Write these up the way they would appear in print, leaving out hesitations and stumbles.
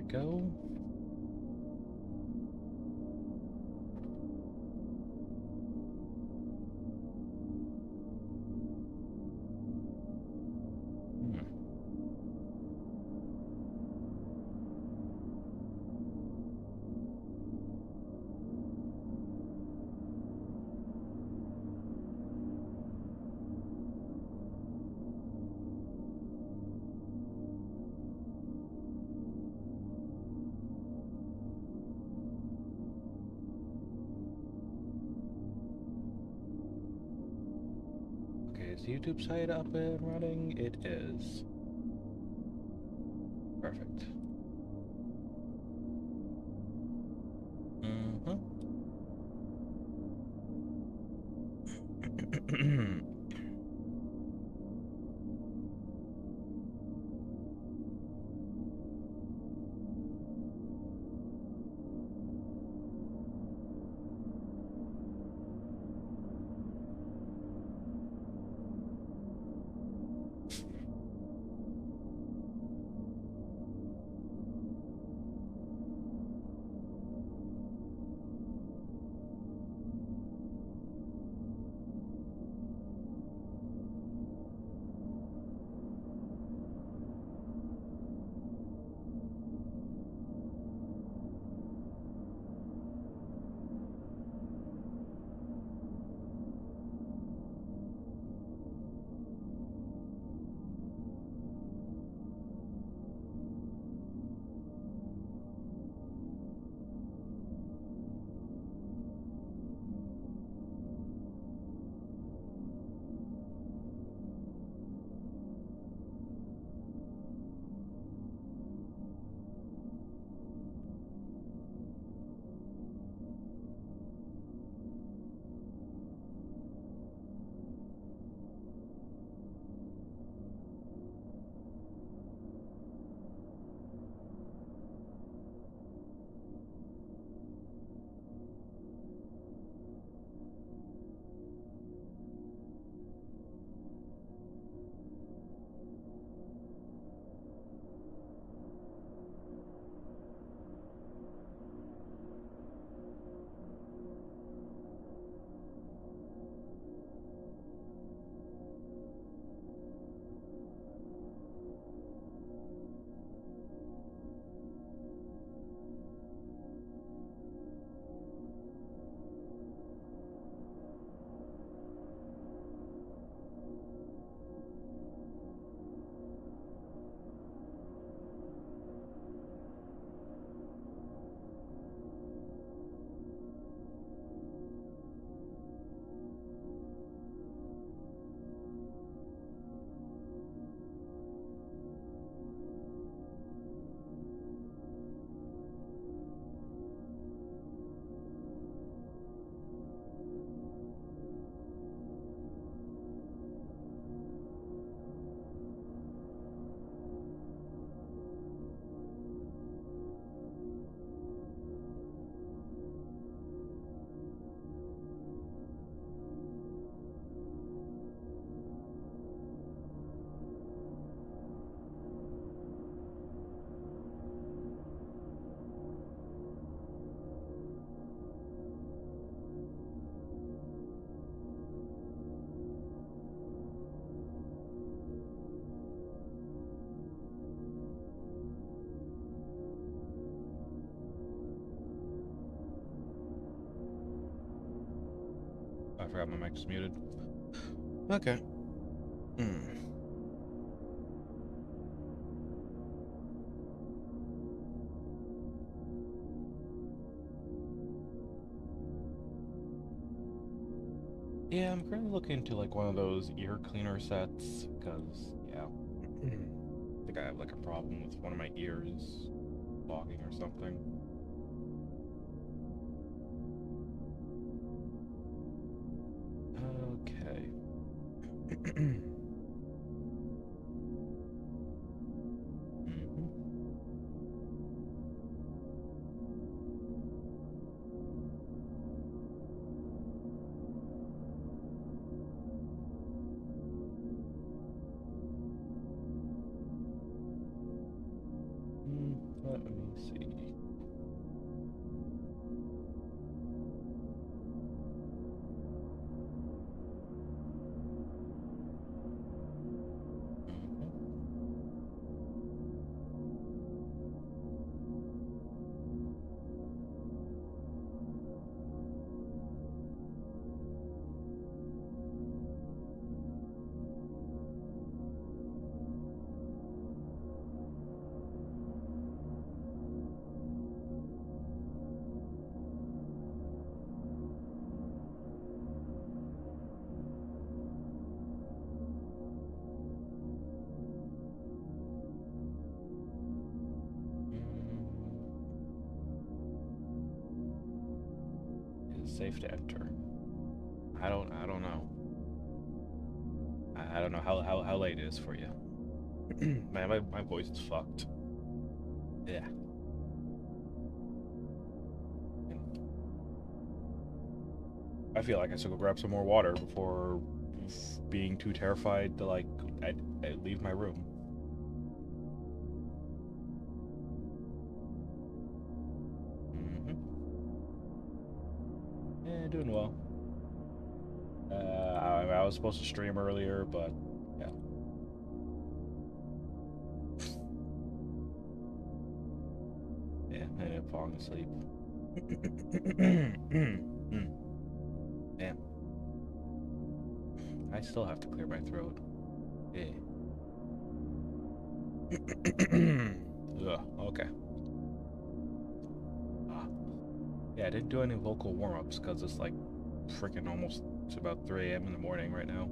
go. Is the YouTube site up and running? It is. Perfect. I forgot my mic's muted. Okay. Yeah, I'm currently looking into like one of those ear cleaner sets, because, yeah, I think I have like a problem with one of my ears clogging or something. Okay. Let me see. Is it safe to enter? I don't know. I don't know how late it is for you. Man, my voice is fucked. Yeah. I feel like I should go grab some more water before being too terrified to like I'd leave my room. Yeah, doing well. I was supposed to stream earlier, but yeah. Yeah, I ended up falling asleep. Damn. I still have to clear my throat. Yeah. Ugh, okay. Yeah, I didn't do any vocal warm-ups because it's like freaking almost it's about 3 a.m. in the morning right now.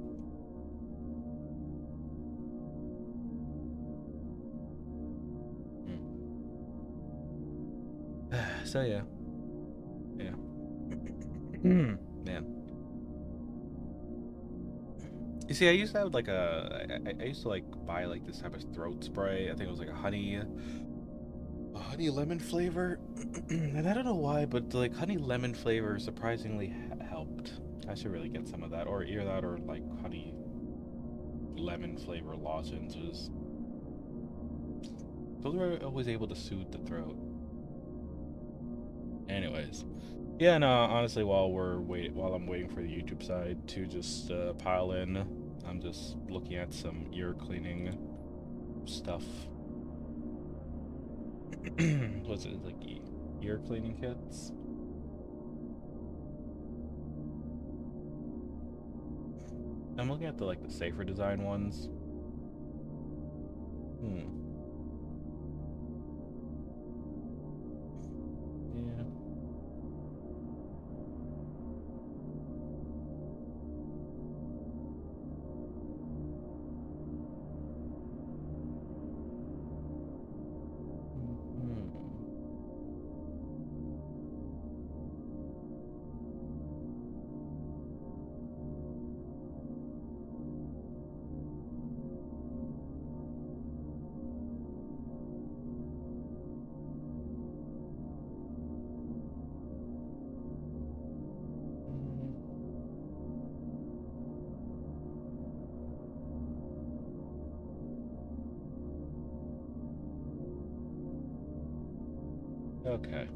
So yeah. Man. You see, I used to have like I used to like buy like this type of throat spray. I think it was like a honey lemon flavor. And I don't know why, but like honey lemon flavor surprisingly helped. I should really get some of that, or either that, or like honey lemon flavor lozenges. Those were always able to soothe the throat. Anyways, yeah, no, honestly, while I'm waiting for the YouTube side to just pile in, I'm just looking at some ear cleaning stuff. What's it like? Ear cleaning kits? I'm looking at the like the safer design ones. Yeah. Okay.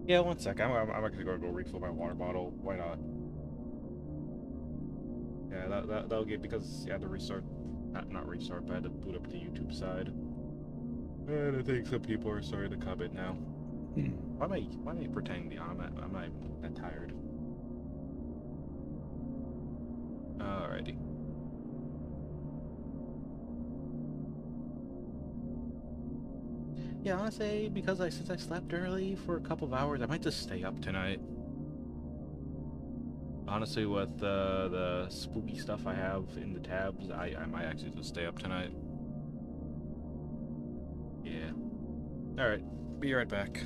Yeah, one sec. I'm actually going to go refill my water bottle. Why not? Yeah, that'll get because you had to restart, not restart, but I had to boot up the YouTube side. And I think some people are starting to come in now. Why am I pretending I'm not that tired? Alrighty. Yeah, honestly, because since I slept early for a couple of hours, I might just stay up tonight. Honestly, with the spooky stuff I have in the tabs, I might actually just stay up tonight. Yeah. Alright, be right back.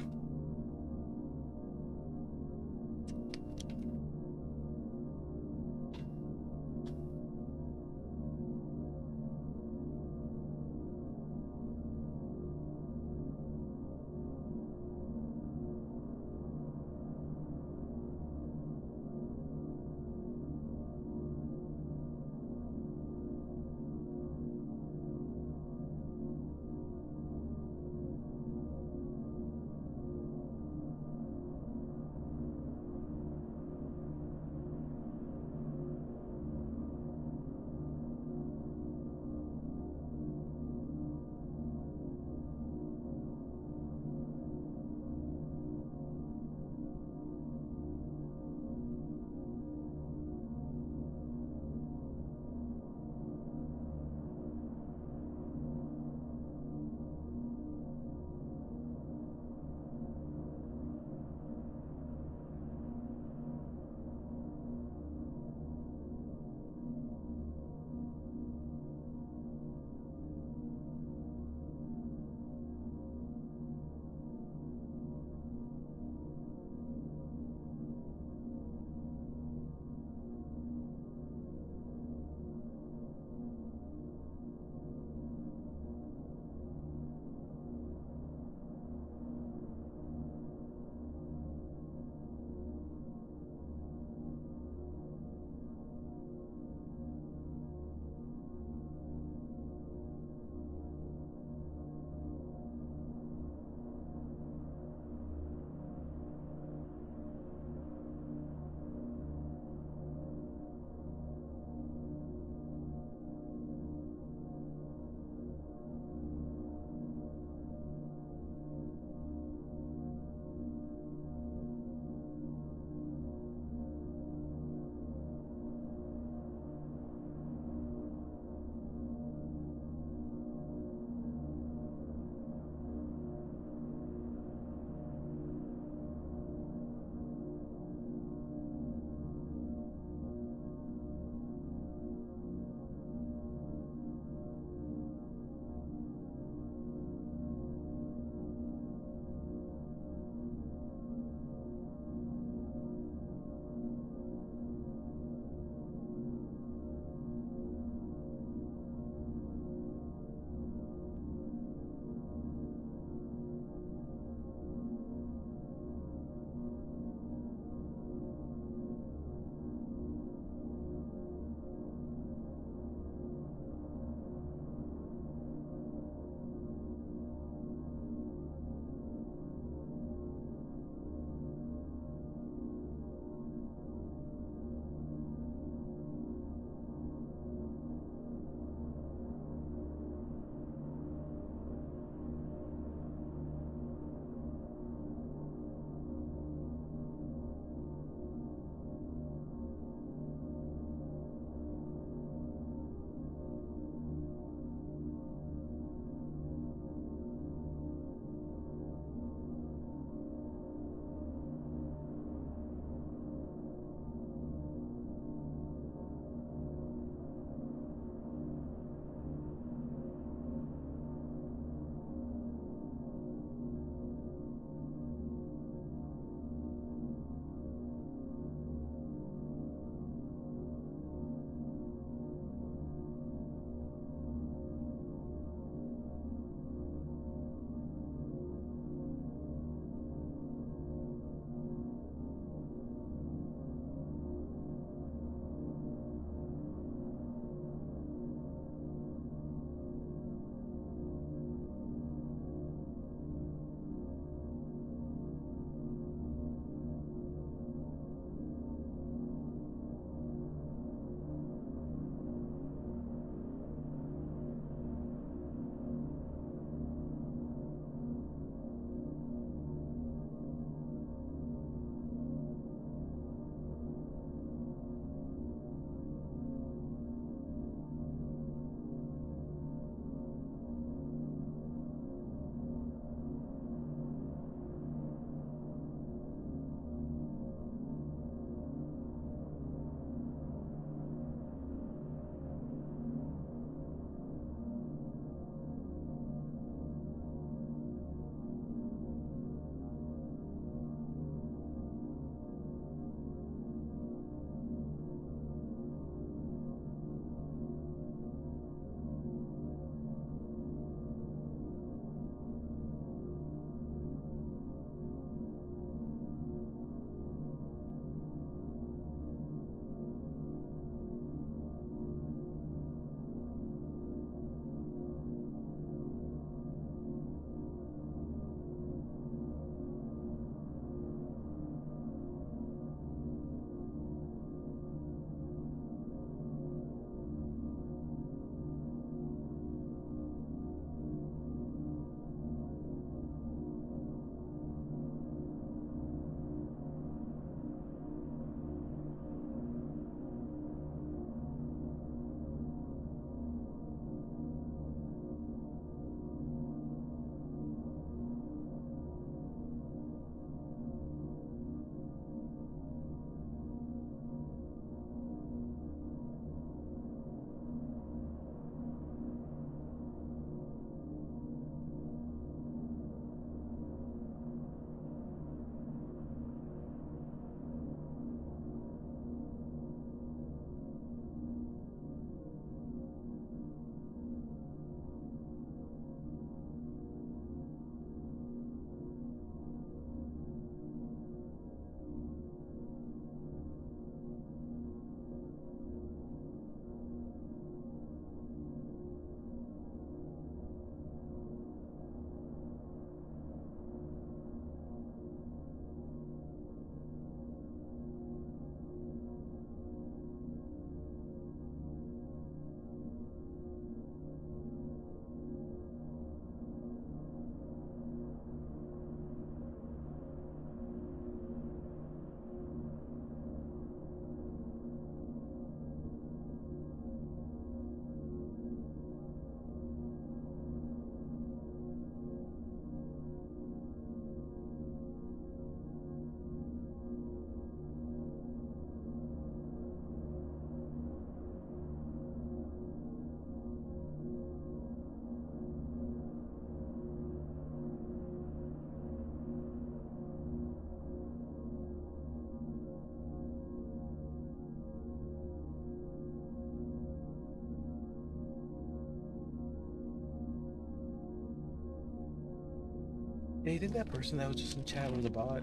Hey, did that person that was just in chat was a bot?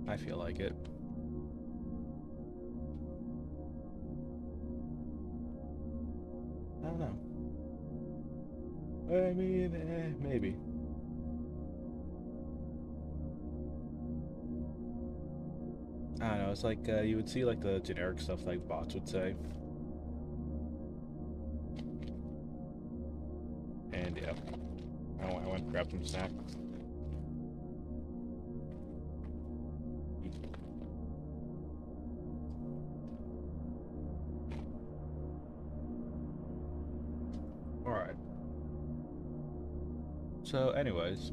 I feel like it. I don't know. I mean, maybe. I don't know. It's like you would see like the generic stuff like bots would say. And yeah, I went and grabbed some snacks. All right. So, anyways,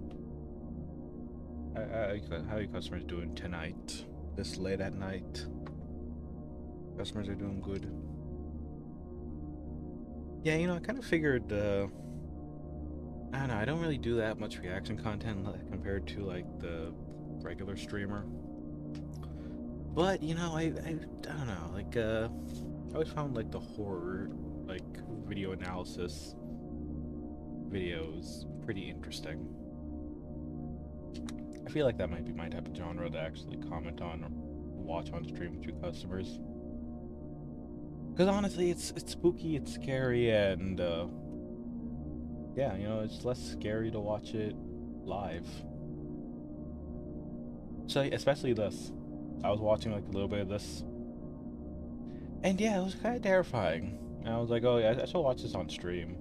how are your customers doing tonight? This late at night? Customers are doing good. Yeah, you know, I kind of figured. I don't know. I don't really do that much reaction content compared to like the regular streamer. But you know, I don't know. Like, I always found like the horror, like video analysis videos pretty interesting. I feel like that might be my type of genre to actually comment on or watch on stream with your customers. Because honestly, it's spooky, it's scary, and yeah, you know, it's less scary to watch it live. So especially this, I was watching like a little bit of this, and yeah, it was kind of terrifying. And I was like, oh yeah, I should watch this on stream.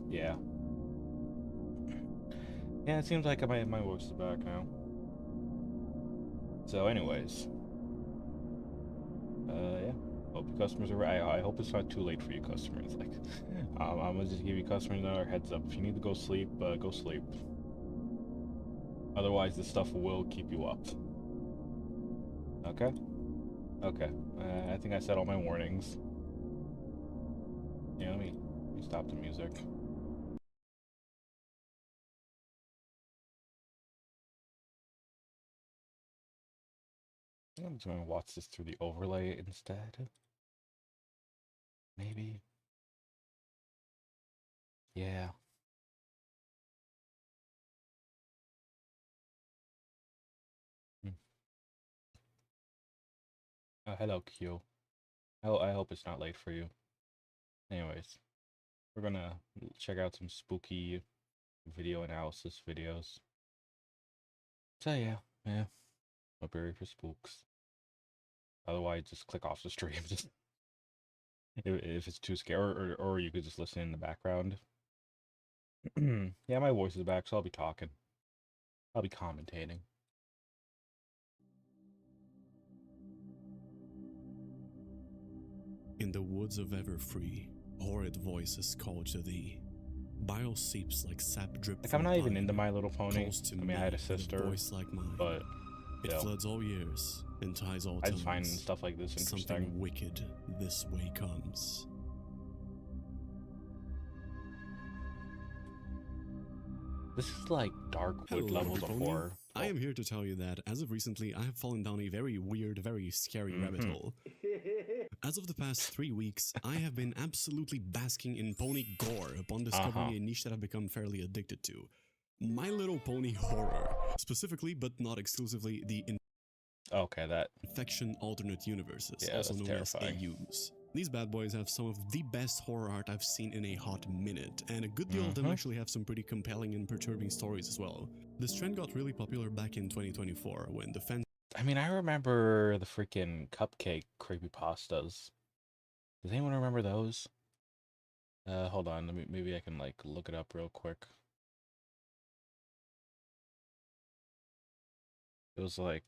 Yeah, yeah, it seems like my voice is back now. So, anyways, yeah. Hope your customers are. I hope it's not too late for you customers. Like, I'm gonna just give you customers another heads up. If you need to go sleep, go sleep. Otherwise, this stuff will keep you up. Okay. Okay. I think I said all my warnings. Yeah. Let me stop the music. I'm just gonna watch this through the overlay instead. Maybe. Yeah. Hmm. Oh, hello, Q. I hope it's not late for you. Anyways, we're gonna check out some spooky video analysis videos. So yeah, yeah. Hope you're ready for spooks. Otherwise, just click off the stream. Just if it's too scary, or you could just listen in the background. Yeah, my voice is back, so I'll be talking. I'll be commentating. In the woods of Everfree, horrid voices call to thee. Bile seeps like sap drip Like, from I'm not even pine, into My Little Pony. calls to I mean, I had a with a sister, voice like mine. but It still, floods all years and ties all I tongues. just find stuff like this interesting. Something wicked this way comes. This is like Darkwood Hello, levels of Pony. horror. I am here to tell you that as of recently, I have fallen down a very weird, very scary rabbit hole. As of the past 3 weeks, I have been absolutely basking in pony gore upon discovering a niche that I've become fairly addicted to. My Little Pony horror, specifically but not exclusively the infection alternate universes, also known terrifying. as AUs. These bad boys have some of the best horror art I've seen in a hot minute, and a good deal of them actually have some pretty compelling and perturbing stories as well. This trend got really popular back in 2024 when the fans... I mean, I remember the freaking cupcake creepypastas. Does anyone remember those? Hold on, maybe I can like look it up real quick. It was like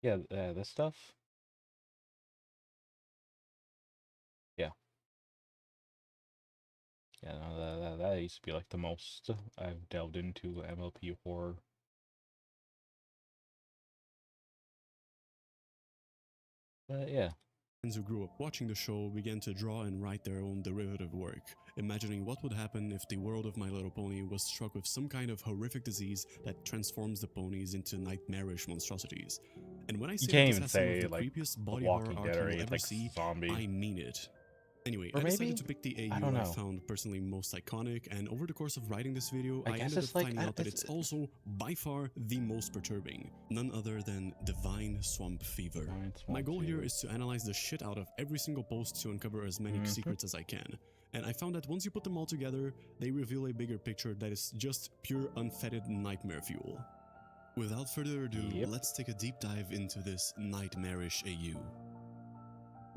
yeah, this stuff. Yeah. Yeah, no, that used to be like the most I've delved into MLP horror. But yeah. who grew up watching the show began to draw and write their own derivative work, imagining what would happen if the world of My Little Pony was struck with some kind of horrific disease that transforms the ponies into nightmarish monstrosities. And when I say can't that even this has some of say, the like, creepiest The body horror Walking art Dead you or will ever like see, zombie. I mean it. Anyway, Or I maybe? decided to pick the I AU don't know. I found personally most iconic, and over the course of writing this video, I I guess ended up it's like- finding out that it's- it's also, by far, the most perturbing. None other than Divine Swamp Fever. Divine Swamp My goal here Fever. is to analyze the shit out of every single post to uncover as many secrets as I can. And I found that once you put them all together, they reveal a bigger picture that is just pure unfettered nightmare fuel. Without further ado, Yep. let's take a deep dive into this nightmarish AU.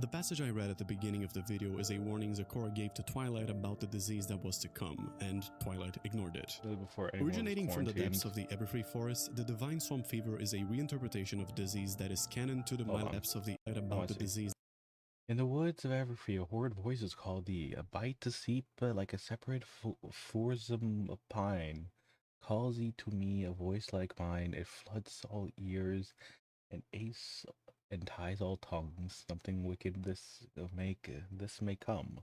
The passage I read at the beginning of the video is a warning Zecora gave to Twilight about the disease that was to come, and Twilight ignored it. Before anyone was Originating from the depths quarantined. of the Everfree Forest, the Divine Swamp Fever is a reinterpretation of a disease that is canon to the Hold on. depths of the I about the see. disease. In the woods of Everfree, a horrid voice is called the bite to seep like a separate forzum of pine. Calls ye to me a voice like mine, it floods all ears and ace and ties all tongues. Something wicked this may come.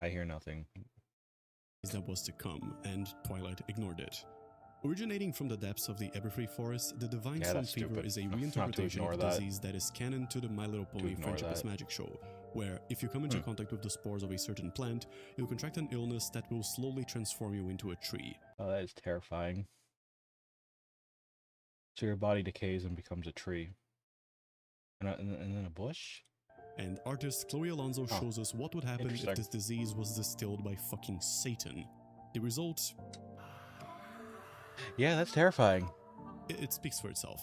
I hear nothing. That was to come, and Twilight ignored it. Originating from the depths of the Everfree Forest, the Divine Yeah, Swamp that's Fever stupid. is a Not to reinterpretation of ignore a that. disease that is canon to the My Little Pony ignore Friendship is that. Magic show, where if you come into contact with the spores of a certain plant, you'll contract an illness that will slowly transform you into a tree. Oh, that is terrifying. So your body decays and becomes a tree. And then a bush? And artist Chloe Alonso Oh, shows us what would happen if interesting. this disease was distilled by fucking Satan. The result, Yeah, that's terrifying. it speaks for itself.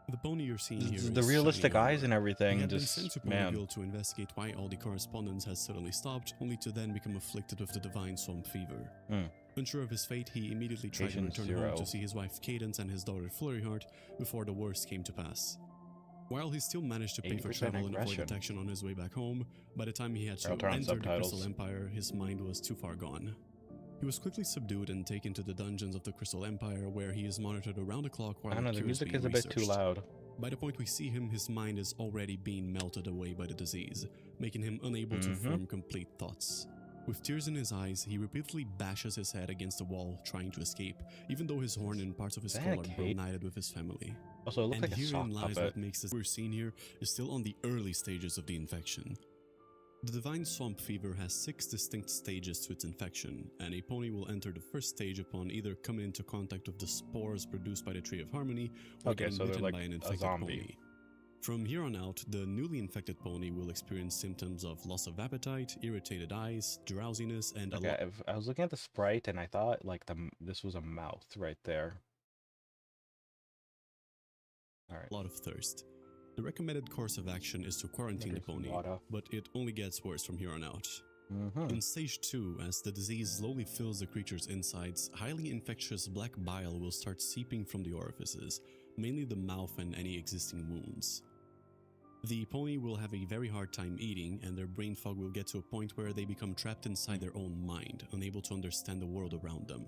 The pony you're seeing here The is realistic shining eyes armor. and He everything, had been just, sent to man. Ponyville to investigate why all the correspondence has suddenly stopped, only to then become afflicted with the Divine Swamp Fever. Unsure of his fate, he immediately tried to Patient return home zero. to see his wife Cadence and his daughter Flurryheart before the worst came to pass. While he still managed to pay for 80% travel and avoid aggression. detection on his way back home, by the time he had to I'll turn on enter the subtitles. Crystal Empire, his mind was too far gone. He was quickly subdued and taken to the dungeons of the Crystal Empire, where he is monitored around the clock while I don't know, the the cure is music being is a bit too researched. loud. By the point we see him, his mind is already being melted away by the disease, making him unable to form complete thoughts. With tears in his eyes, he repeatedly bashes his head against the wall, trying to escape, even though his horn and parts of his Is skull that are a cape? reunited with his family. Also, it looks And like a sock herein lies puppet. what makes this we're seeing here is still on the early stages of the infection. The Divine Swamp Fever has 6 distinct stages to its infection, and a pony will enter the first stage upon either coming into contact with the spores produced by the Tree of Harmony or Okay, getting so they're bitten like by an a infected zombie. pony. From here on out, the newly infected pony will experience symptoms of loss of appetite, irritated eyes, drowsiness, and a Okay, if I was looking at the sprite and I thought like this was a mouth right there. Alright. lot of thirst. The recommended course of action is to quarantine the Drink some pony, water. but it only gets worse from here on out. Mm-hmm. In stage 2, as the disease slowly fills the creature's insides, highly infectious black bile will start seeping from the orifices, mainly the mouth and any existing wounds. The pony will have a very hard time eating, and their brain fog will get to a point where they become trapped inside their own mind, unable to understand the world around them.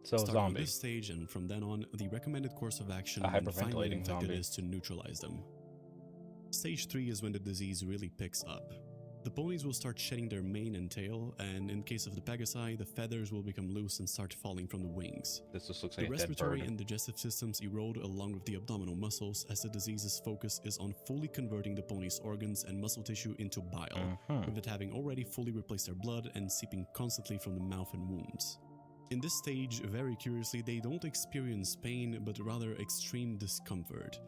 So Starting on zombie. this stage and from then on, the recommended course of action A when finally hyperventilating infected zombie. is to neutralize them. Stage 3 is when the disease really picks up. The ponies will start shedding their mane and tail, and in case of the Pegasi, the feathers will become loose and start falling from the wings. This just looks The like a dead respiratory bird. and digestive systems erode along with the abdominal muscles, as the disease's focus is on fully converting the pony's organs and muscle tissue into bile, with it having already fully replaced their blood and seeping constantly from the mouth and wounds. In this stage, very curiously, they don't experience pain, but rather extreme discomfort.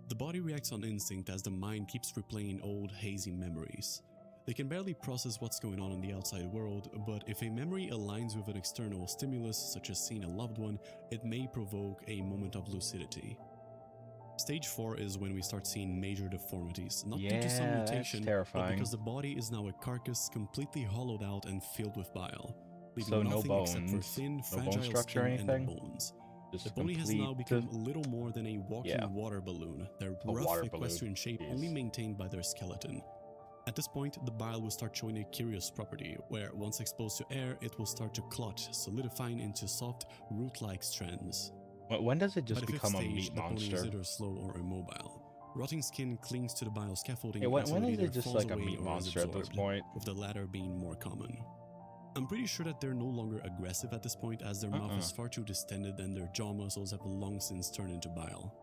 The body reacts on instinct as the mind keeps replaying old, hazy memories. They can barely process what's going on in the outside world, but if a memory aligns with an external stimulus, such as seeing a loved one, it may provoke a moment of lucidity. Stage 4 is when we start seeing major deformities, not due to some Yeah, that's mutation, but terrifying. because the body is now a carcass completely hollowed out and filled with bile, leaving So no nothing except for bones, thin, no fragile bone structure or skin and the anything? bones. Just The pony has now become little more than a walking Yeah. water balloon, their A rough water balloon, equestrian shape jeez. only maintained by their skeleton. At this point, the bile will start showing a curious property, where once exposed to air, it will start to clot, solidifying into soft, root-like strands. When does it just By the fifth become a stage, meat the pony is monster? either slow or immobile. Rotting skin clings to the bile scaffolding Yeah, when until it is either it just falls like a away meat or is monster at this absorbed, point? with the latter being more common. I'm pretty sure that they're no longer aggressive at this point, as their mouth is far too distended and their jaw muscles have long since turned into bile.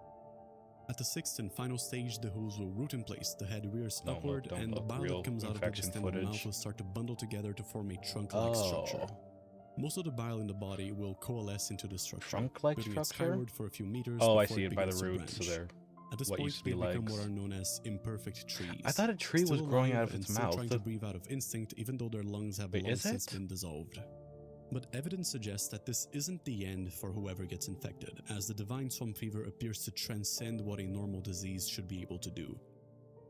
At the sixth and final stage, the hose will root in place, the head rears upward, and the bile that comes out of the distended mouth will start to bundle together to form a trunk-like structure. Most of the bile in the body will coalesce into the structure, Trunk-like moving it structure? skyward for a few meters Oh, before I see it by the begins to roots, so branch. they're At this what point, used to be they become legs. what are known as imperfect trees. I thought a tree was still growing out alive of its and still mouth. trying to breathe out of instinct, even though their lungs have Wait, long is since it? been dissolved. But evidence suggests that this isn't the end for whoever gets infected, as the divine swamp fever appears to transcend what a normal disease should be able to do.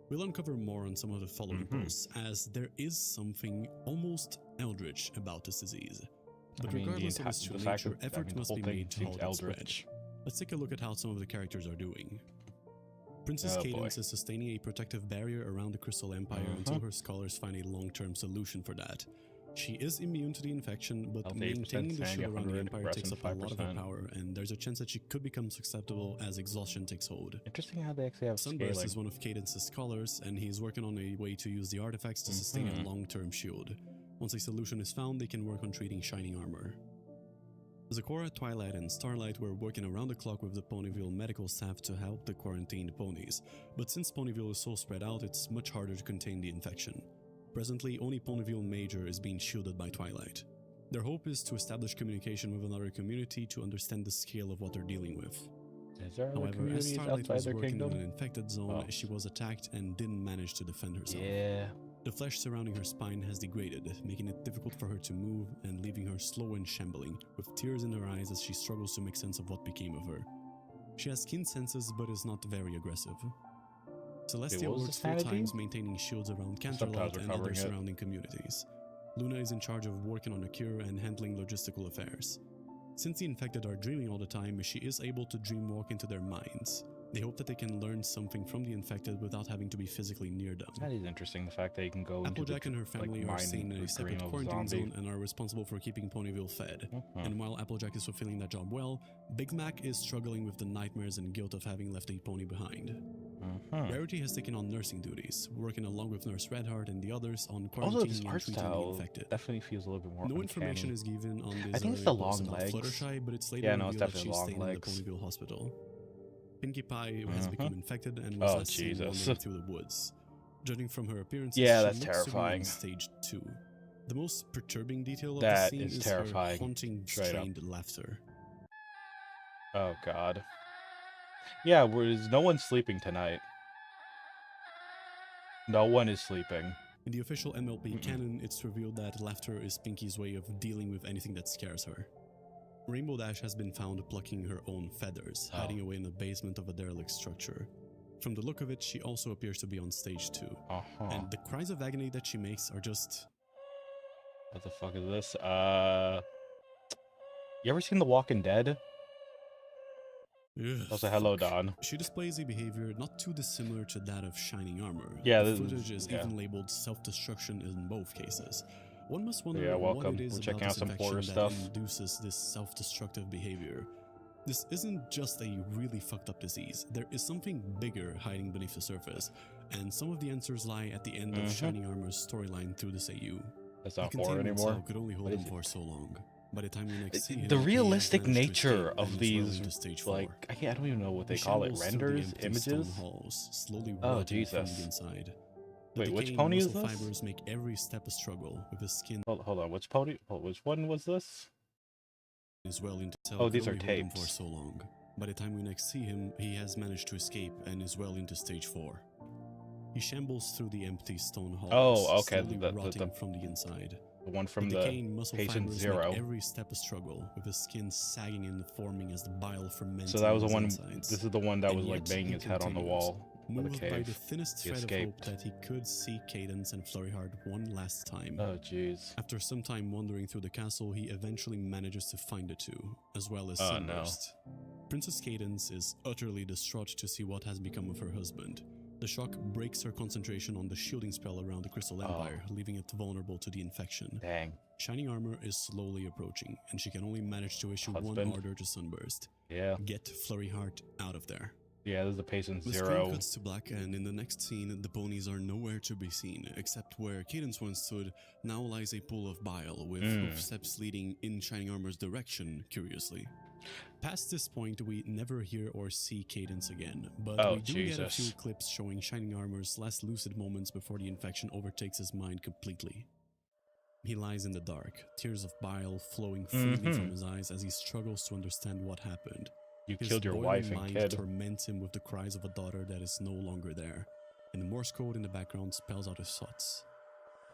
We'll uncover more on some of the following posts, as there is something almost eldritch about this disease. But regardless of its true nature, effort must be made to halt its spread. Let's take a look at how some of the characters are doing. Princess Cadence is sustaining a protective barrier around the Crystal Empire until her scholars find a long-term solution for that. She is immune to the infection, but maintaining the shield around the Empire takes up a lot of her power, and there's a chance that she could become susceptible as exhaustion takes hold. Interesting how they actually have Sunburst scaling. is one of Cadence's scholars, and he's working on a way to use the artifacts to sustain a long-term shield. Once a solution is found, they can work on treating Shining Armor. Zakora, Twilight, and Starlight were working around the clock with the Ponyville medical staff to help the quarantined ponies, but since Ponyville is so spread out, it's much harder to contain the infection. Presently, only Ponyville Major is being shielded by Twilight. Their hope is to establish communication with another community to understand the scale of what they're dealing with. However, as Starlight was working in an infected zone, she was attacked and didn't manage to defend herself. The flesh surrounding her spine has degraded, making it difficult for her to move and leaving her slow and shambling, with tears in her eyes as she struggles to make sense of what became of her. She has keen senses but is not very aggressive. Celestia works full times maintaining shields around Canterlot and other surrounding communities. Luna is in charge of working on a cure and handling logistical affairs. Since the infected are dreaming all the time, she is able to dream walk into their minds. They hope that they can learn something from the infected without having to be physically near them. That is interesting, the fact that you can go Applejack and her family are staying in a separate quarantine zone and are responsible for keeping Ponyville fed. And while Applejack is fulfilling that job well, Big Mac is struggling with the nightmares and guilt of having left a pony behind. Rarity has taken on nursing duties, working along with Nurse Redheart and the others on quarantining and treating the infected. Definitely feels a little bit more No uncanny. information is given on this. I think it's the long legs. Fluttershy, but it's later revealed that she's staying in the Ponyville hospital. Pinkie Pie has become infected and was last seen wandering through the woods. Judging from her appearance, that's terrifying. Stage 2. The most perturbing detail of the scene is terrifying. Her haunting, strained laughter. Oh god. Yeah, no one's sleeping tonight. No one is sleeping. In the official MLP canon, it's revealed that laughter is Pinkie's way of dealing with anything that scares her. Rainbow Dash has been found plucking her own feathers, hiding away in the basement of a derelict structure. From the look of it, she also appears to be on stage 2. And the cries of agony that she makes are just... What the fuck is this? You ever seen The Walking Dead? Also, hello, Don. She displays a behavior not too dissimilar to that of Shining Armor. Yeah, the footage is even labeled self-destruction in both cases. One must wonder what it is about this infection that induces this self-destructive behavior. This isn't just a really fucked up disease. There is something bigger hiding beneath the surface, and some of the answers lie at the end of Shining Armor's storyline through this AU. That's not horror anymore. Could only hold him for so long. By the time we next see him, the realistic nature of these, like, I don't even know what they call it, renders, images? Halls, slowly oh, Jesus. From the inside. Wait, which pony is this? Fibers make every step a struggle with his skin. Hold on, which pony? Which one was this? Is well into oh, these are tapes. For so long. By the time we next see him, he has managed to escape and is well into stage 4. He shambles through the empty stone halls. Oh, okay. Rotting from the inside. The one from the patient 0. Every step a struggle, with his skin sagging and forming as the bile ferments. So that was the one. This is the one that was like banging his head on the wall. Moved by the thinnest thread of hope that he could see Cadence and Flurryheart one last time. Oh, jeez. After some time wandering through the castle, he eventually manages to find the two, as well as Sunburst. No. Princess Cadence is utterly distraught to see what has become of her husband. The shock breaks her concentration on the shielding spell around the Crystal Empire, leaving it vulnerable to the infection. Dang. Shining Armor is slowly approaching, and she can only manage to issue one order to Sunburst. Yeah. Get Flurryheart out of there. Yeah, this is the patient The 0. screen cuts to black, and in the next scene, the ponies are nowhere to be seen, except where Cadence once stood, now lies a pool of bile, with hoof steps leading in Shining Armor's direction, curiously. Past this point, we never hear or see Cadence again, but we do get a few clips showing Shining Armor's last lucid moments before the infection overtakes his mind completely. He lies in the dark, tears of bile flowing freely from his eyes as he struggles to understand what happened. You His killed your boiling wife and mind kid. torments him with the cries of a daughter that is no longer there, and the Morse code in the background spells out his thoughts.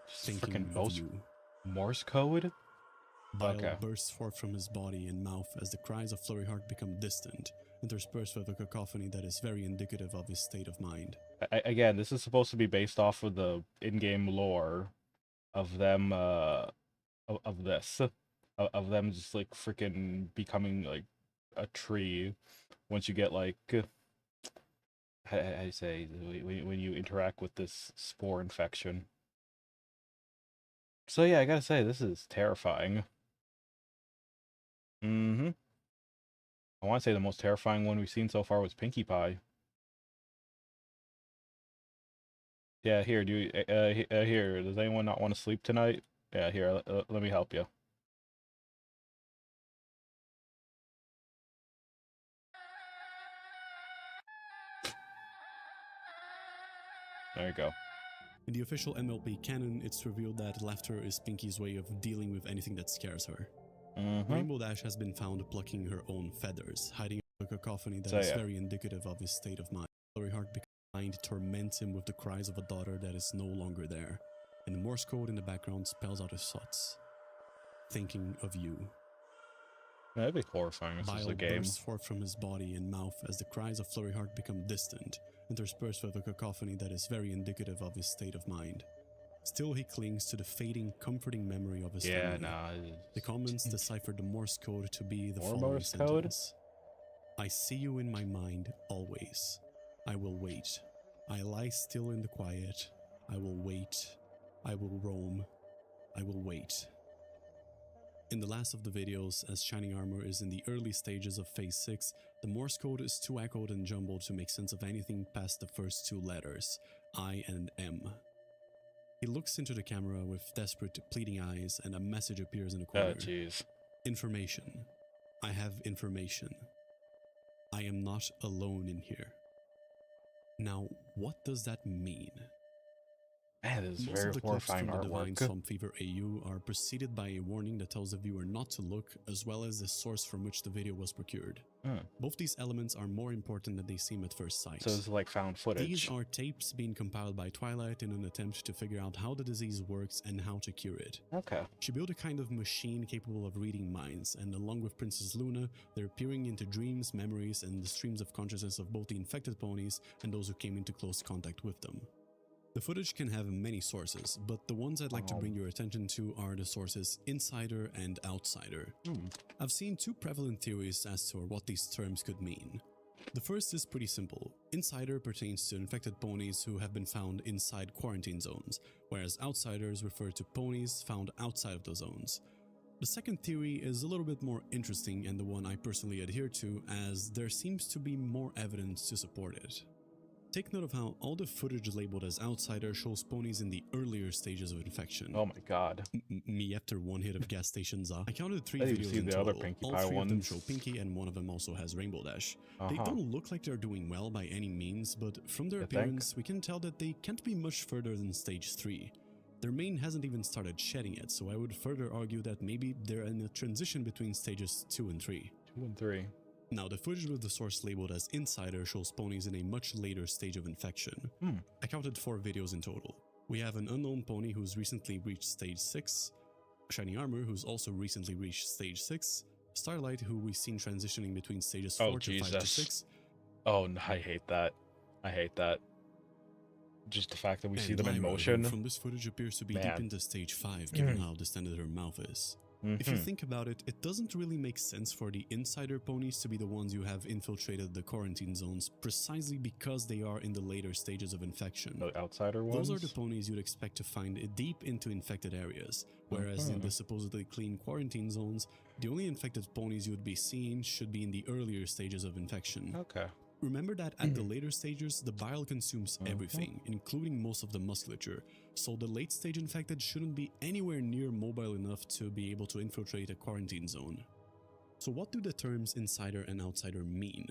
Thinking of you. Morse code? Bile bursts forth from his body and mouth as the cries of Flurryheart become distant, interspersed with a cacophony that is very indicative of his state of mind. Again, this is supposed to be based off of the in-game lore of them, of them just like freaking becoming like a tree once you get like, how do you say, when you interact with this spore infection. So yeah, I gotta say, this is terrifying. I want to say the most terrifying one we've seen so far was Pinkie Pie. Yeah, here, here, does anyone not want to sleep tonight? Yeah, here, let me help you. There you go. In the official MLP canon, it's revealed that laughter is Pinkie's way of dealing with anything that scares her. Rainbow Dash has been found plucking her own feathers, hiding a cacophony that is very indicative of his state of mind. Flurryheart mind torments him with the cries of a daughter that is no longer there, and the Morse code in the background spells out his thoughts. Thinking of you. That'd be horrifying. This is a game. Bursts forth from his body and mouth as the cries of Flurryheart become distant, interspersed with a cacophony that is very indicative of his state of mind. Still, he clings to the fading, comforting memory of his family. The comments decipher the Morse code to be the following sentence. I see you in my mind, always. I will wait. I lie still in the quiet. I will wait. I will roam. I will wait. In the last of the videos, as Shining Armor is in the early stages of Phase 6, the Morse code is too echoed and jumbled to make sense of anything past the first two letters, I and M. He looks into the camera with desperate, pleading eyes, and a message appears in the corner. Oh, jeez. Information. I have information. I am not alone in here. Now, what does that mean? Man, this is Most very of the clips horrifying from the Divine artwork. Swamp Fever AU are preceded by a warning that tells the viewer not to look, as well as the source from which the video was procured. Both these elements are more important than they seem at first sight. So it's like found footage. These are tapes being compiled by Twilight in an attempt to figure out how the disease works and how to cure it. Okay. She built a kind of machine capable of reading minds, and along with Princess Luna, they're peering into dreams, memories, and the streams of consciousness of both the infected ponies and those who came into close contact with them. The footage can have many sources, but the ones I'd like to bring your attention to are the sources Insider and Outsider. I've seen two prevalent theories as to what these terms could mean. The first is pretty simple. Insider pertains to infected ponies who have been found inside quarantine zones, whereas Outsiders refer to ponies found outside of the zones. The second theory is a little bit more interesting and the one I personally adhere to, as there seems to be more evidence to support it. Take note of how all the footage labeled as Outsider shows ponies in the earlier stages of infection. Oh my god. Me after one hit of gas stations. I counted 3 I didn't videos see in the total. other Pinkie All Pie 3 of them ones. show Pinkie and one of them also has Rainbow Dash. They don't look like they're doing well by any means, but from their appearance we can tell that they can't be much further than stage 3. Their mane hasn't even started shedding yet, so I would further argue that maybe they're in a transition between stages 2 and 3. 2 and 3. Now, the footage with the source labeled as Insider shows ponies in a much later stage of infection. I counted 4 videos in total. We have an unknown pony who's recently reached stage 6, Shining Armor who's also recently reached stage 6, Starlight who we've seen transitioning between stages 4 to 5 to 6. Oh, no, I hate that. I hate that. Just the fact that we see them in Lyra, motion. who from this footage appears to be deep into stage 5 given how distended her mouth is. If you think about it, it doesn't really make sense for the Insider ponies to be the ones who have infiltrated the quarantine zones precisely because they are in the later stages of infection. The Outsider ones? Those are the ponies you'd expect to find deep into infected areas, whereas in the supposedly clean quarantine zones, the only infected ponies you would be seeing should be in the earlier stages of infection. Okay. Remember that at the later stages, the bile consumes everything, including most of the musculature, so the late stage infected shouldn't be anywhere near mobile enough to be able to infiltrate a quarantine zone. So what do the terms insider and outsider mean?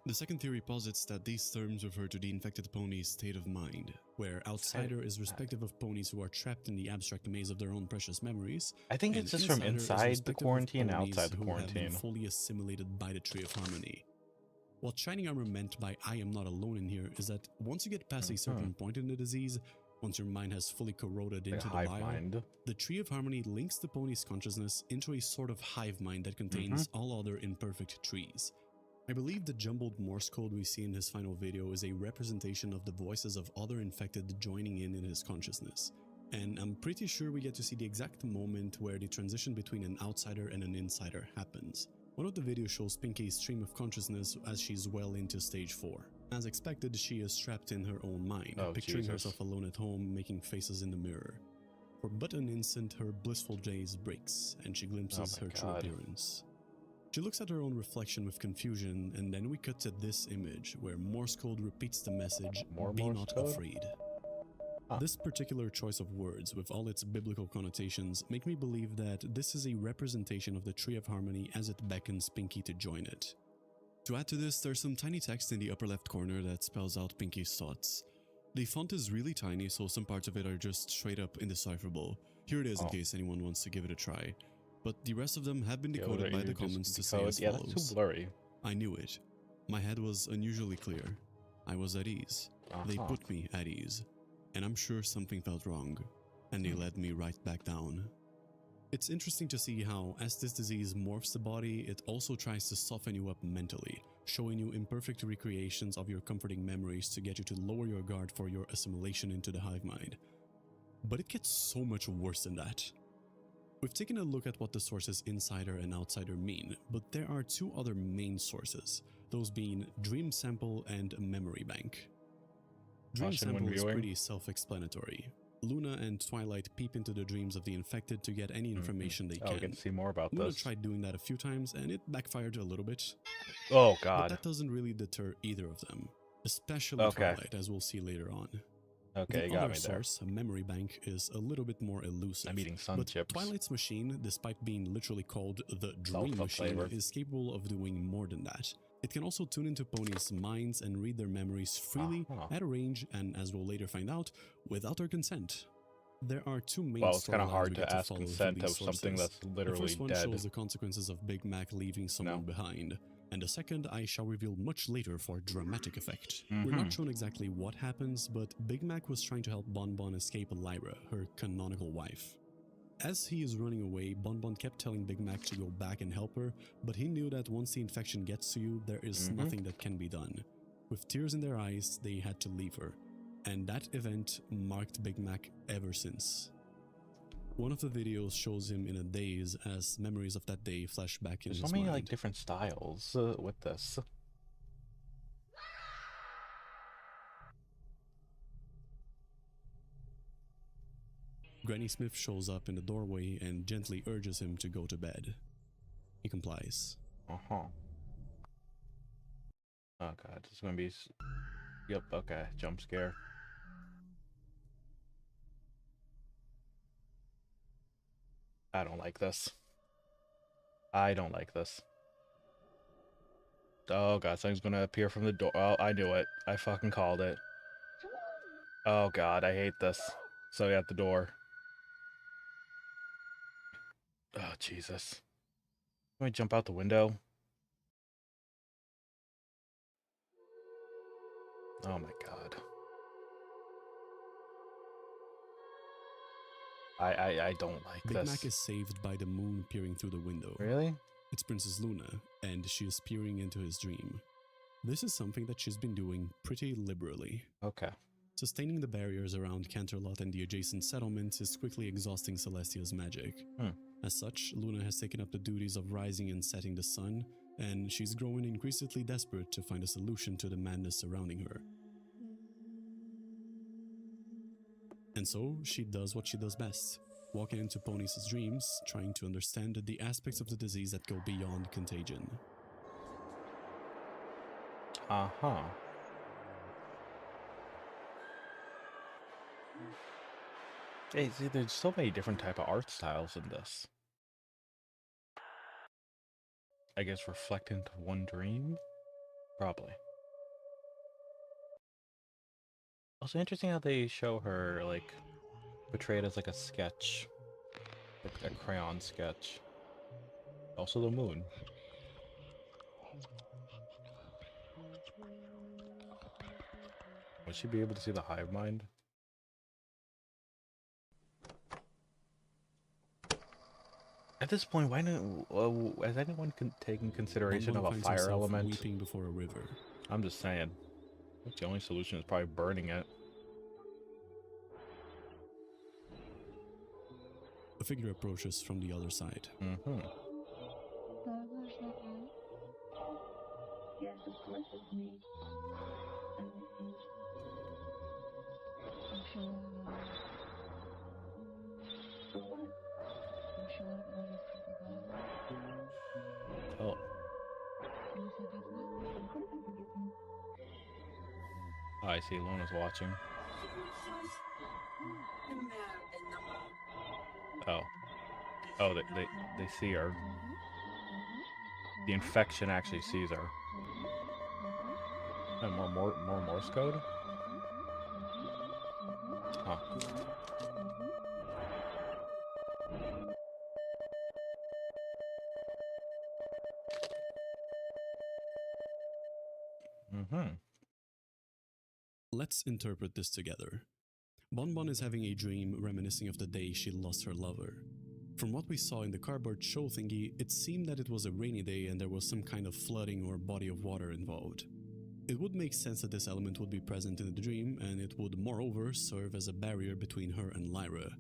The second theory posits that these terms refer to the infected pony's state of mind, where outsider is respective of ponies who are trapped in the abstract maze of their own precious memories. I think it's just from inside the quarantine and outside the quarantine. Have been fully assimilated by the Tree of Harmony. What Shining Armor meant by I am not alone in here is that once you get past a certain point in the disease, once your mind has fully corroded into the bile, the Tree of Harmony links the pony's consciousness into a sort of hive mind that contains all other imperfect trees. I believe the jumbled Morse code we see in his final video is a representation of the voices of other infected joining in his consciousness. And I'm pretty sure we get to see the exact moment where the transition between an outsider and an insider happens. One of the videos shows Pinky's stream of consciousness as she's well into stage 4. As expected, she is trapped in her own mind, picturing herself alone at home, making faces in the mirror. For but an instant, her blissful gaze breaks, and she glimpses her true appearance. She looks at her own reflection with confusion, and then we cut to this image, where Morse code repeats the message, "Be not afraid." This particular choice of words, with all its biblical connotations, make me believe that this is a representation of the Tree of Harmony as it beckons Pinky to join it. To add to this, there's some tiny text in the upper left corner that spells out Pinky's thoughts. The font is really tiny, so some parts of it are just straight up indecipherable. Here it is in case anyone wants to give it a try. But the rest of them have been decoded by the comments to say as follows. That's too blurry. I knew it. My head was unusually clear. I was at ease. They put me at ease. And I'm sure something felt wrong, and they led me right back down. It's interesting to see how, as this disease morphs the body, it also tries to soften you up mentally, showing you imperfect recreations of your comforting memories to get you to lower your guard for your assimilation into the hive mind. But it gets so much worse than that. We've taken a look at what the sources insider and outsider mean, but there are two other main sources, those being Dream Sample and Memory Bank. Dream Sample is pretty self-explanatory. Luna and Twilight peep into the dreams of the infected to get any information they can. I can see more about Luna this. tried doing that a few times and it backfired a little bit. Oh god. But that doesn't really deter either of them, especially Twilight, as we'll see later on. Okay, the other source, Memory Bank, is a little bit more elusive. I'm eating sun but chips. Twilight's machine, despite being literally called the Dream Machine, is capable of doing more than that. It can also tune into ponies' minds and read their memories freely, at a range, and as we'll later find out, without their consent. There are two main it's kind of hard to ask consent of something that's literally dead. The first one dead. shows the consequences of Big Mac leaving someone behind, and the second I shall reveal much later for dramatic effect. We're not shown exactly what happens, but Big Mac was trying to help Bon Bon escape Lyra, her canonical wife. As he is running away, Bon Bon kept telling Big Mac to go back and help her, but he knew that once the infection gets to you, there is nothing that can be done. With tears in their eyes, they had to leave her. And that event marked Big Mac ever since. One of the videos shows him in a daze as memories of that day flash back in his mind. There's so many different styles with this. Granny Smith shows up in the doorway and gently urges him to go to bed. He complies. Oh god, this is gonna be... Yep, okay, jump scare. I don't like this. I don't like this. Oh god, something's gonna appear from the door. Oh, I knew it. I fucking called it. Oh god, I hate this. So at the door. Oh, Jesus. Let me jump out the window. Oh my god. I don't like this. Big Mac is saved by the moon peering through the window. Really? It's Princess Luna, and she is peering into his dream. This is something that she's been doing pretty liberally. Okay. Sustaining the barriers around Canterlot and the adjacent settlements is quickly exhausting Celestia's magic. As such, Luna has taken up the duties of rising and setting the sun, and she's growing increasingly desperate to find a solution to the madness surrounding her. And so, she does what she does best, walking into Pony's dreams, trying to understand the aspects of the disease that go beyond contagion. Uh-huh. Hey, see, there's so many different type of art styles in this. I guess reflect into one dream? Probably. Also interesting how they show her, like, portrayed as like a sketch. Like a crayon sketch. Also the moon. Would she be able to see the hive mind? At this point, why not? Has anyone taken consideration of Bonbon a finds fire herself element? weeping before a river. I'm just saying. The only solution is probably burning it. A figure approaches from the other side. Mm-hmm. Yes, of course, it's me. I'm sure. For what? I'm sure one is pretty bad. Oh. Can you say business? Of course I can get them. Oh, I see. Luna's watching. Oh. Oh, they see her. The infection actually sees her. And more Morse code? Huh. Mm-hmm. Let's interpret this together. Bonbon is having a dream reminiscing of the day she lost her lover. From what we saw in the cardboard show thingy, it seemed that it was a rainy day and there was some kind of flooding or body of water involved. It would make sense that this element would be present in the dream, and it would moreover serve as a barrier between her and Lyra.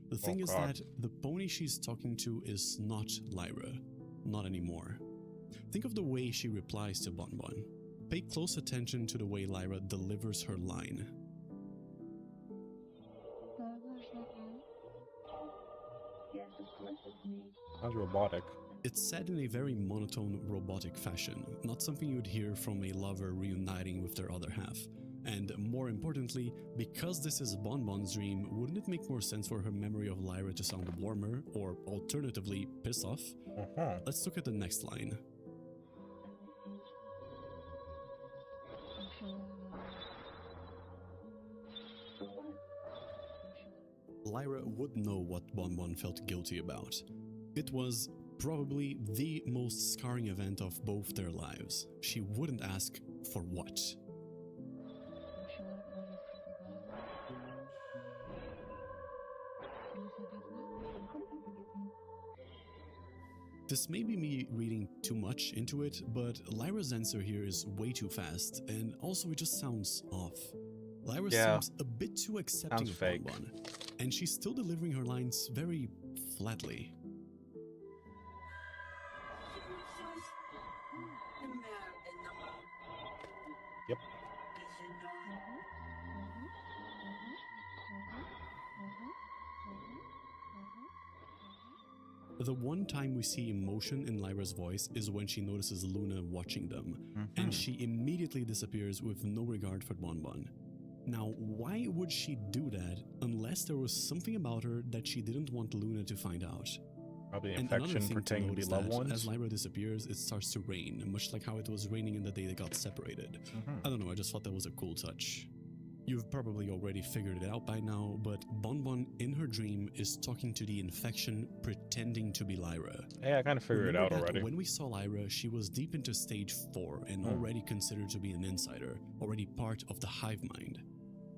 The thing is that the pony she's talking to is not Lyra. Not anymore. Think of the way she replies to Bonbon. Pay close attention to the way Lyra delivers her line. Yes, of course, it's me. Sounds robotic. It's said in a very monotone, robotic fashion, not something you'd hear from a lover reuniting with their other half. And more importantly, because this is Bonbon's dream, wouldn't it make more sense for her memory of Lyra to sound warmer, or alternatively, piss off? Let's look at the next line. Lyra would know what Bonbon felt guilty about. It was probably the most scarring event of both their lives. She wouldn't ask for what. This may be me reading too much into it, but Lyra's answer here is way too fast, and also it just sounds off. Lyra seems a bit too accepting of Bonbon, and she's still delivering her lines very flatly. Yep. The one time we see emotion in Lyra's voice is when she notices Luna watching them, and she immediately disappears with no regard for Bonbon. Now, why would she do that unless there was something about her that she didn't want Luna to find out? Probably infection pretending to be loved ones. As Lyra disappears, it starts to rain, much like how it was raining in the day they got separated. I don't know, I just thought that was a cool touch. You've probably already figured it out by now, but Bonbon in her dream is talking to the infection pretending to be Lyra. Hey, I kind of figured it out already. When we saw Lyra, she was deep into stage 4 and already considered to be an insider, already part of the hive mind.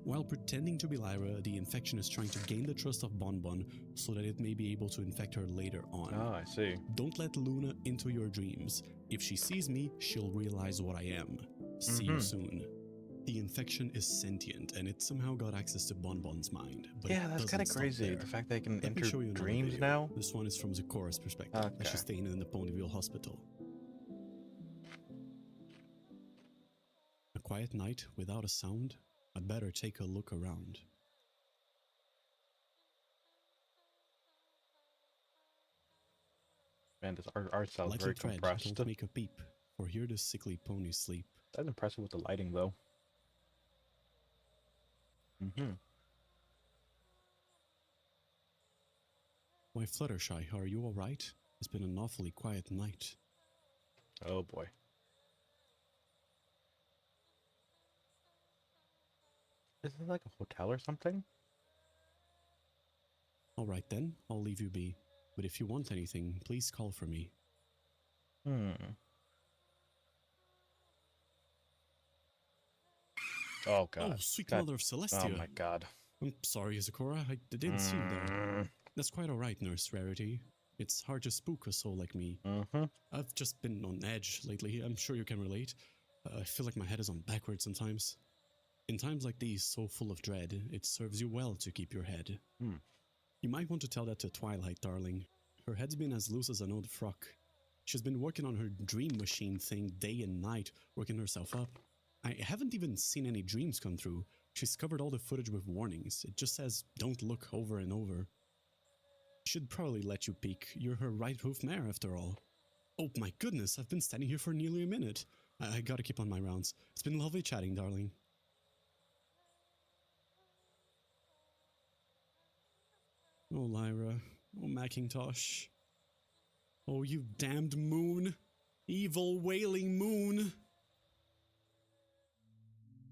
While pretending to be Lyra, the infection is trying to gain the trust of Bonbon so that it may be able to infect her later on. Oh, I see. Don't let Luna into your dreams. If she sees me, she'll realize what I am. See you soon. The infection is sentient, and it somehow got access to Bonbon's mind. But yeah, that's kind of crazy. The fact they can enter dreams now. This one is from Zikora's perspective, as she's staying in the Ponyville hospital. A quiet night without a sound. I'd better take a look around. Man, this art style is very compressed. Don't make a peep, for here the sickly ponies sleep. That's impressive with the lighting, though. Why, Fluttershy, are you alright? It's been an awfully quiet night. Oh boy. Is it like a hotel or something? Alright then, I'll leave you be. But if you want anything, please call for me. Oh god. Oh, sweet That- mother of Celestia. Oh my god. I'm sorry, Zakora, I didn't see you there. That's quite alright, Nurse Rarity. It's hard to spook a soul like me. I've just been on edge lately, I'm sure you can relate. I feel like my head is on backwards sometimes. In times like these, so full of dread, it serves you well to keep your head. You might want to tell that to Twilight, darling. Her head's been as loose as an old frock. She's been working on her dream machine thing day and night, working herself up. I haven't even seen any dreams come through. She's covered all the footage with warnings. It just says, don't look, over and over. Should probably let you peek. You're her right hoof mare, after all. Oh my goodness, I've been standing here for nearly a minute. I gotta keep on my rounds. It's been lovely chatting, darling. Oh, Lyra. Oh, Macintosh. Oh, you damned moon. Evil, wailing moon.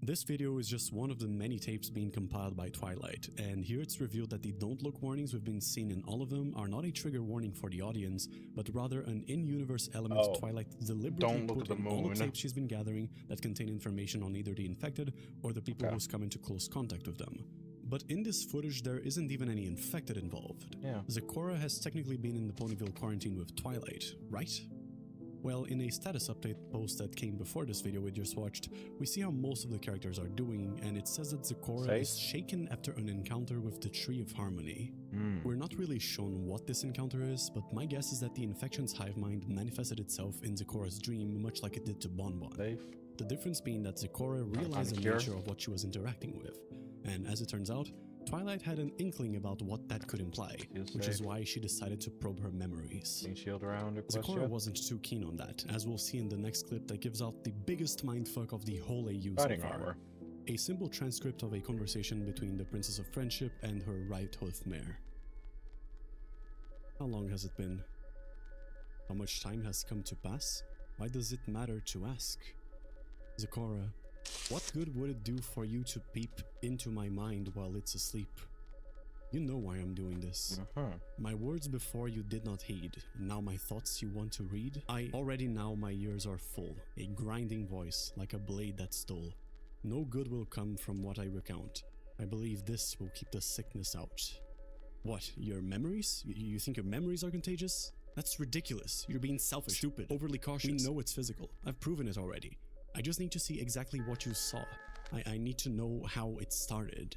This video is just one of the many tapes being compiled by Twilight, and here it's revealed that the don't look warnings we've been seeing in all of them are not a trigger warning for the audience, but rather an in-universe element Twilight deliberately put in all the tapes she's been gathering that contain information on either the infected or the people who's come into close contact with them. But in this footage, there isn't even any infected involved. Zakora has technically been in the Ponyville quarantine with Twilight, right? Well, in a status update post that came before this video we just watched, we see how most of the characters are doing, and it says that Zakora is shaken after an encounter with the Tree of Harmony. We're not really shown what this encounter is, but my guess is that the infection's hive mind manifested itself in Zakora's dream, much like it did to Bonbon. The difference being that Zakora realized the nature of what she was interacting with, and as it turns out, Twilight had an inkling about what that could imply, which is why she decided to probe her memories. Zakora wasn't too keen on that, as we'll see in the next clip that gives out the biggest mindfuck of the whole AU so far. A simple transcript of a conversation between the Princess of Friendship and her right hoof mare. How long has it been? How much time has come to pass? Why does it matter to ask? Zakora, what good would it do for you to peep into my mind while it's asleep? You know why I'm doing this. My words before you did not heed, now my thoughts you want to read? I already now my ears are full, a grinding voice like a blade that stole. No good will come from what I recount. I believe this will keep the sickness out. What, your memories? You think your memories are contagious? That's ridiculous. You're being selfish, stupid, overly cautious. We know it's physical. I've proven it already. I just need to see exactly what you saw. I need to know how it started.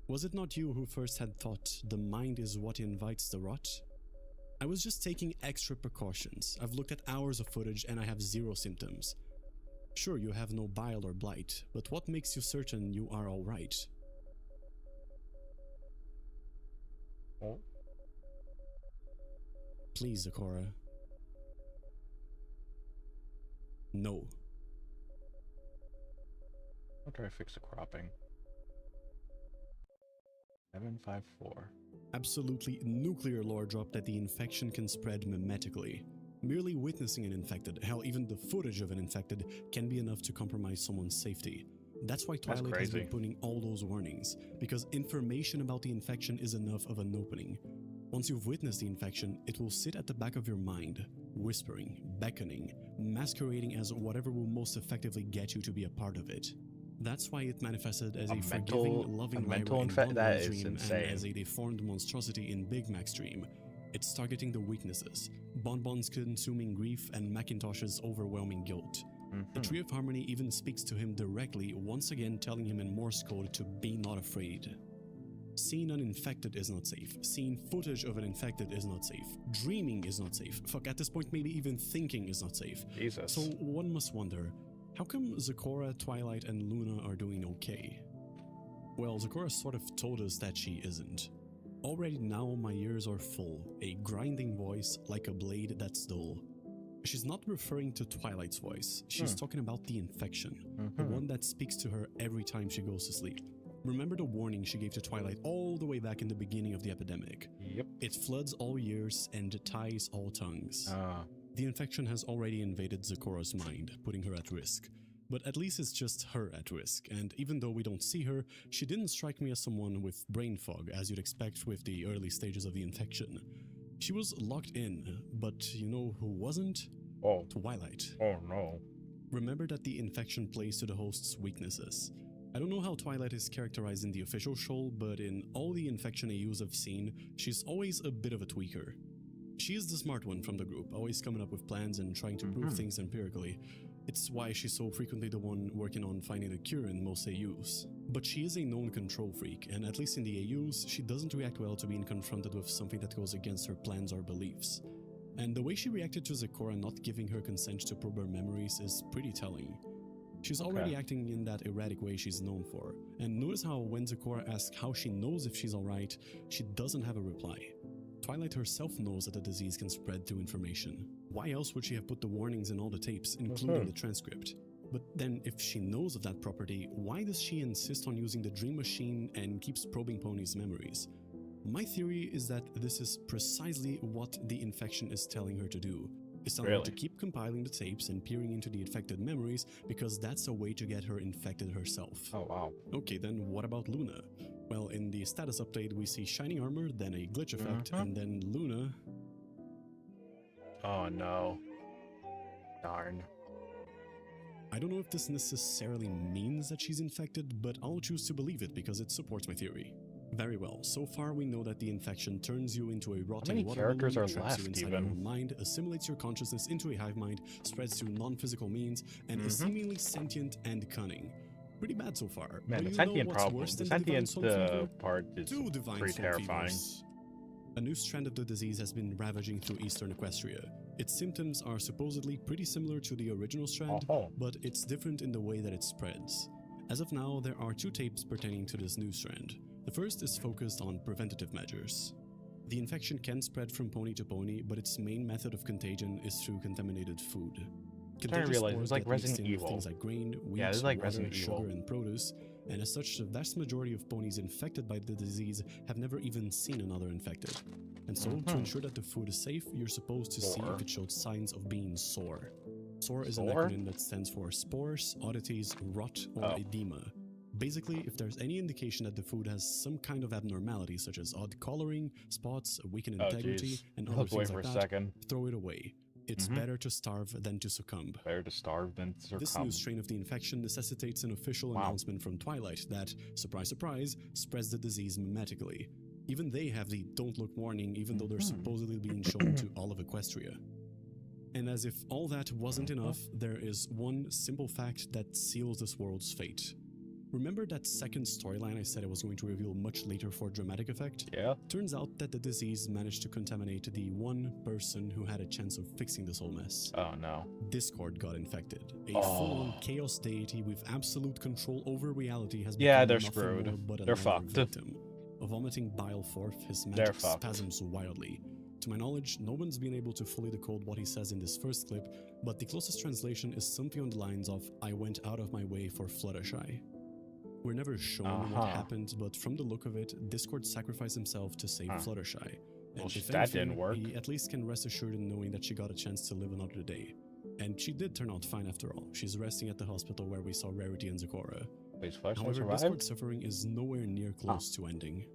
Was it not you who first had thought the mind is what invites the rot? I was just taking extra precautions. I've looked at hours of footage and I have zero symptoms. Sure, you have no bile or blight, but what makes you certain you are alright? Please, Zakora. No. I'll try to fix the cropping. 754. Absolutely nuclear lore drop that the infection can spread mimetically. Merely witnessing an infected, hell, even the footage of an infected, can be enough to compromise someone's safety. That's why Twilight has been putting all those warnings, because information about the infection is enough of an opening. Once you've witnessed the infection, it will sit at the back of your mind, whispering, beckoning, masquerading as whatever will most effectively get you to be a part of it. That's why it manifested as a forgiving, loving Lyra in Bonbon's dream and as a deformed monstrosity in Big Mac's dream. It's targeting the weaknesses, Bonbon's consuming grief and Macintosh's overwhelming guilt. The Tree of Harmony even speaks to him directly, once again telling him in Morse code to be not afraid. Seeing an infected is not safe. Seeing footage of an infected is not safe. Dreaming is not safe. Fuck, at this point maybe even thinking is not safe. Jesus. So one must wonder, how come Zakora, Twilight, and Luna are doing okay? Well, Zakora sort of told us that she isn't. Already now my ears are full, a grinding voice like a blade that's dull. She's not referring to Twilight's voice. She's talking about the infection, the one that speaks to her every time she goes to sleep. Remember the warning she gave to Twilight all the way back in the beginning of the epidemic? Yep. It floods all ears and ties all tongues. The infection has already invaded Zecora's mind, putting her at risk. But at least it's just her at risk, and even though we don't see her, she didn't strike me as someone with brain fog, as you'd expect with the early stages of the infection. She was locked in, but you know who wasn't? Oh. Twilight. Oh no. Remember that the infection plays to the host's weaknesses. I don't know how Twilight is characterized in the official show, but in all the infection AUs I've seen, she's always a bit of a tweaker. She is the smart one from the group, always coming up with plans and trying to prove things empirically. It's why she's so frequently the one working on finding a cure in most AUs. But she is a known control freak, and at least in the AUs, she doesn't react well to being confronted with something that goes against her plans or beliefs. And the way she reacted to Zecora not giving her consent to probe her memories is pretty telling. She's already acting in that erratic way she's known for, and notice how when Zecora asks how she knows if she's alright, she doesn't have a reply. Twilight herself knows that the disease can spread through information. Why else would she have put the warnings in all the tapes, including the transcript? But then, if she knows of that property, why does she insist on using the dream machine and keeps probing Pony's memories? My theory is that this is precisely what the infection is telling her to do. It's telling her to keep compiling the tapes and peering into the infected memories because that's a way to get her infected herself. Oh wow. Okay, then what about Luna? Well, in the status update we see shiny armor, then a glitch effect, and then Luna... Oh no. Darn. I don't know if this necessarily means that she's infected, but I'll choose to believe it because it supports my theory. Very well, so far we know that the infection turns you into a rotting water characters balloon, are traps you left, inside your own mind, assimilates your consciousness into a hive mind, spreads through non-physical means, and is seemingly sentient and cunning. Pretty bad so far. Man, the sentient problem, the sentient part is pretty terrifying. A new strand of the disease has been ravaging through eastern Equestria. Its symptoms are supposedly pretty similar to the original strand, but it's different in the way that it spreads. As of now, there are 2 tapes pertaining to this new strand. The first is focused on preventative measures. The infection can spread from pony to pony, but its main method of contagion is through contaminated food. I'm trying to realize it was like Resident Evil. Things like grain, wheat, this is like water, Resident Evil. sugar, and produce, and as such, the vast majority of ponies infected by the disease have never even seen another infected. And so, to ensure that the food is safe, you're supposed to see if it showed signs of being sore. Sore is an acronym that stands for spores, oddities, rot, or edema. Basically, if there's any indication that the food has some kind of abnormality, such as odd coloring, spots, weakened integrity, and other things like that, throw it away. It's better to starve than to succumb. Better to starve than to succumb. This new strain of the infection necessitates an official announcement from Twilight that, surprise surprise, spreads the disease mimetically. Even they have the don't look warning, even though they're supposedly being shown to all of Equestria. And as if all that wasn't enough, there is one simple fact that seals this world's fate. Remember that second storyline I said I was going to reveal much later for dramatic effect? Yeah. Turns out that the disease managed to contaminate the one person who had a chance of fixing this whole mess. Oh no. Discord got infected. A full-on chaos deity with absolute control over reality has become they're nothing screwed. more but They're another fucked. victim. Vomiting bile forth, his magic spasms wildly. To my knowledge, no one's been able to fully decode what he says in this first clip, but the closest translation is something on the lines of, "I went out of my way for Fluttershy." We're never shown what happened, but from the look of it, Discord sacrificed himself to save Fluttershy. And Well, if that anything, didn't work. he at least can rest assured in knowing that she got a chance to live another day. And she did turn out fine after all. She's resting at the hospital where we saw Rarity and Zecora. Wait, Fluttershy However, survived? Discord's suffering is nowhere near close to ending.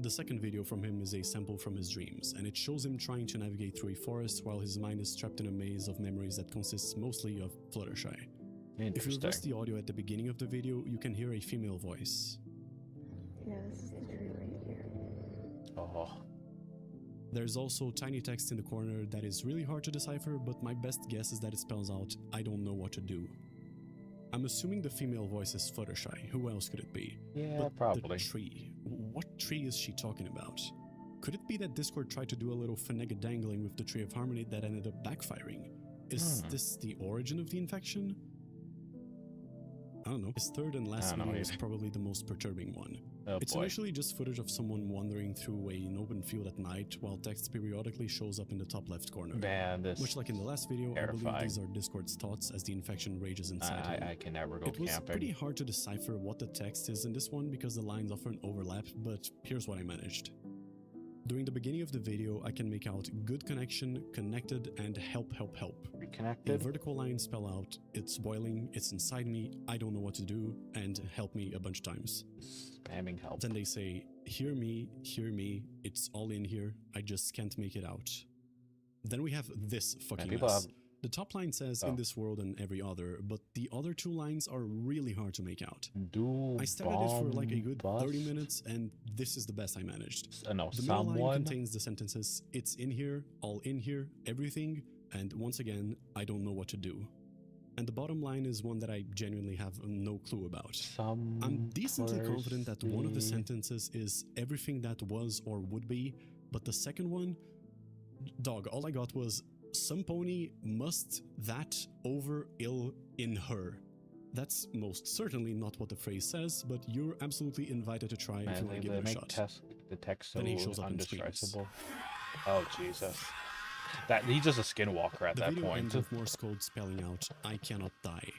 The second video from him is a sample from his dreams, and it shows him trying to navigate through a forest while his mind is trapped in a maze of memories that consists mostly of Fluttershy. If you reverse the audio at the beginning of the video, you can hear a female voice. Yeah, this is the tree right here. Oh. There's also tiny text in the corner that is really hard to decipher, but my best guess is that it spells out, "I don't know what to do." I'm assuming the female voice is Fluttershy. Who else could it be? Yeah, But probably. the tree. What tree is she talking about? Could it be that Discord tried to do a little finagga-dangling with the Tree of Harmony that ended up backfiring? Is this the origin of the infection? I don't know. His third and last I don't know video is either. probably the most perturbing one. Oh It's boy. initially just footage of someone wandering through an open field at night, while text periodically shows up in the top left corner. Man, this Much like in the last video, I believe terrifying. these are Discord's thoughts as the infection rages inside him. I can never go It was camping. pretty hard to decipher what the text is in this one because the lines often overlap, but here's what I managed. During the beginning of the video, I can make out good connection, connected, and help, help, help. The Reconnected. vertical lines spell out, it's boiling, it's inside me, I don't know what to do, and help me a bunch of times. Spamming help. Then they say, hear me, it's all in here, I just can't make it out. Then we have this fucking people mess. have- The top line says in this world and every other, but the other two lines are really hard to make out. Do I stared at it for like a good bomb 30 bust? minutes, and this is the best I managed. No, The middle line someone. contains the sentences, it's in here, all in here, everything, and once again, I don't know what to do. And the bottom line is one that I genuinely have no clue about. I'm decently confident that one of the sentences is everything that was or would be, but the second one, dog, all I got was some pony must that over ill in her. That's most certainly not what the phrase says, but you're absolutely invited to try if Man, you want to give they it a make shot. the text so Then he shows up and screams. undecipherable. Oh Jesus! That he's just a skinwalker at The that video point. ends with Morse code spelling out, I cannot die.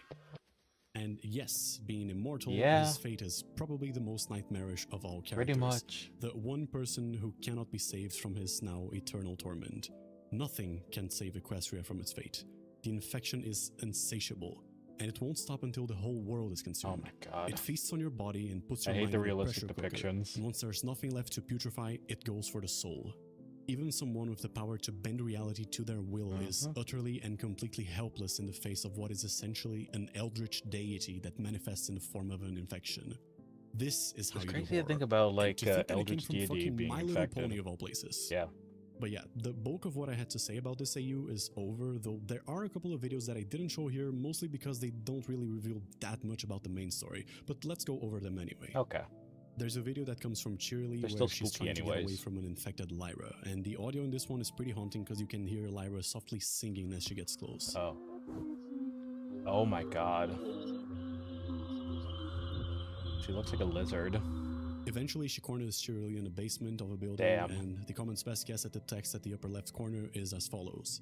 And yes, being immortal, Yeah. his fate is probably the most nightmarish of all characters. Pretty much. The one person who cannot be saved from his now eternal torment. Nothing can save Equestria from its fate. The infection is insatiable, and it won't stop until the whole world is Oh consumed. my God! It feasts on your body and puts I your hate mind the in a realistic pressure cooker. depictions. And once there's nothing left to putrefy, it goes for the soul. Even someone with the power to bend reality to their will is utterly and completely helpless in the face of what is essentially an eldritch deity that manifests in the form of an infection. This is how It's you crazy do to horror. think about, And like to think that it came Eldritch from deity fucking being My Little infected. Pony of all places. Yeah. But yeah, the bulk of what I had to say about this AU is over, though there are a couple of videos that I didn't show here, mostly because they don't really reveal that much about the main story, but let's go over them anyway. Okay. There's a video that comes from Cheerily They're where still she's spooky trying to get away anyways. from an infected Lyra, and the audio in this one is pretty haunting because you can hear Lyra softly singing as she gets close. Oh. Oh my God. She looks like a lizard. Eventually, she corners Cheerily in the basement of a building, Damn. and the comment's best guess at the text at the upper left corner is as follows.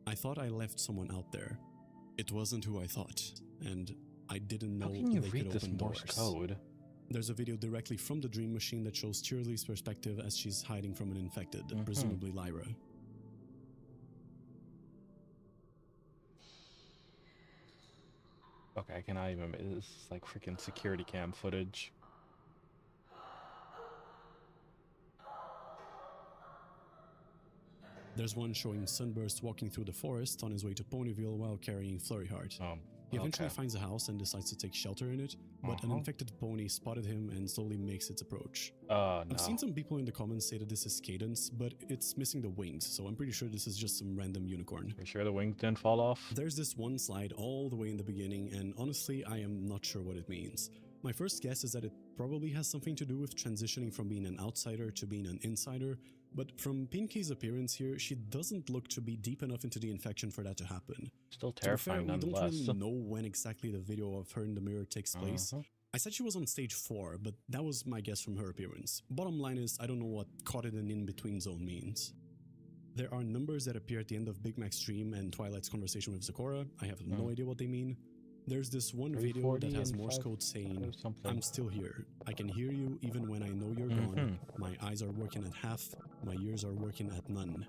I thought I left someone out there. It wasn't who I thought, and I didn't know How can you they read could this open Morse doors. code? There's a video directly from the dream machine that shows Cheerily's perspective as she's hiding from an infected, Mhm. presumably Lyra. Okay, I cannot even. This is like freaking security cam footage. There's one showing Sunburst walking through the forest on his way to Ponyville while carrying Flurry Heart. He eventually okay. finds a house and decides to take shelter in it, but an infected pony spotted him and slowly makes its approach. No. I've seen some people in the comments say that this is Cadence, but it's missing the wings, so I'm pretty sure this is just some random unicorn. You sure the wings didn't fall off? There's this one slide all the way in the beginning, and honestly, I am not sure what it means. My first guess is that it probably has something to do with transitioning from being an outsider to being an insider, but from Pinkey's appearance here, she doesn't look to be deep enough into the infection for that to happen. Still To be fair, terrifying we don't nonetheless. really know when exactly the video of her in the mirror takes place. I said she was on stage 4, but that was my guess from her appearance. Bottom line is, I don't know what caught it in in-between zone means. There are numbers that appear at the end of Big Mac's dream and Twilight's conversation with Zecora. I have no idea what they mean. There's this one video that 340 has and Morse 5 code saying, or something. I'm still here. I can hear you even when I know you're gone. My eyes are working at half. My ears are working at none.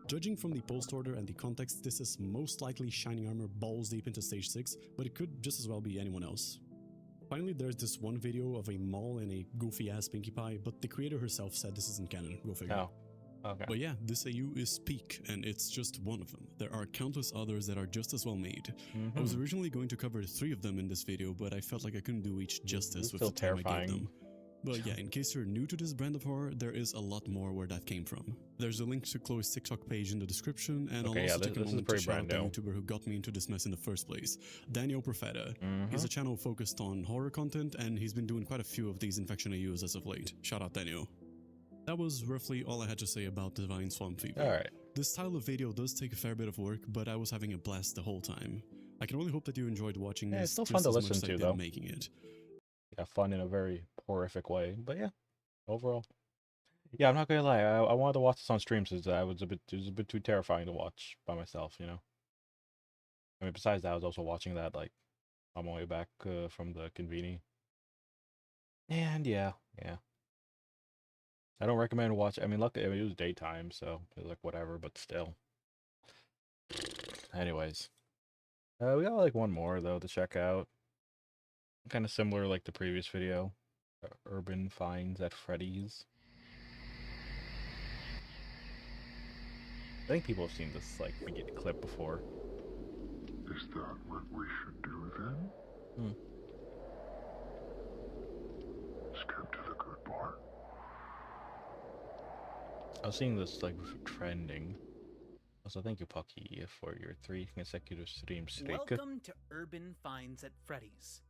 Judging from the post order and the context, this is most likely Shining Armor balls deep into stage 6, but it could just as well be anyone else. Finally, there's this one video of a mall and a goofy-ass Pinkie Pie, but the creator herself said this isn't canon. Go figure. Oh. Okay. But yeah, this AU is peak, and it's just one of them. There are countless others that are just as well made. I was originally going to cover 3 of them in this video, but I felt like I couldn't do each justice with Still the time I gave terrifying. them. But yeah, in case you're new to this brand of horror, there is a lot more where that came from. There's a link to Chloe's TikTok page in the description, and Okay, I'll yeah, also take a this is moment to pretty shout out brand the new. YouTuber who got me into this mess in the first place, Daniel Profeta. He's a channel focused on horror content, and he's been doing quite a few of these infection AUs as of late. Shout out Daniel. That was roughly all I had to say about Divine Swamp Fever. Alright. This style of video does take a fair bit of work, but I was having a blast the whole time. I can only hope that you enjoyed watching Yeah, this it's still just fun to as much listen as I to, did though. making it. Yeah, fun in a very horrific way. But yeah, overall. Yeah, I'm not gonna lie. I wanted to watch this on stream since it was a bit too terrifying to watch by myself, you know. I mean, besides that, I was also watching that like on my way back from the conveni. And yeah. I don't recommend watch. I mean, luckily it was daytime, so it was like whatever. But still. Anyways, we got like one more though to check out. Kind of similar like the previous video, Urban Finds at Freddy's. I think people have seen this like clip before. Is that what we should do then? Skip to the good part. I was seeing this like trending. Also, thank you, Pucky, for your 3 consecutive streams. Welcome to Urban Finds at Freddy's.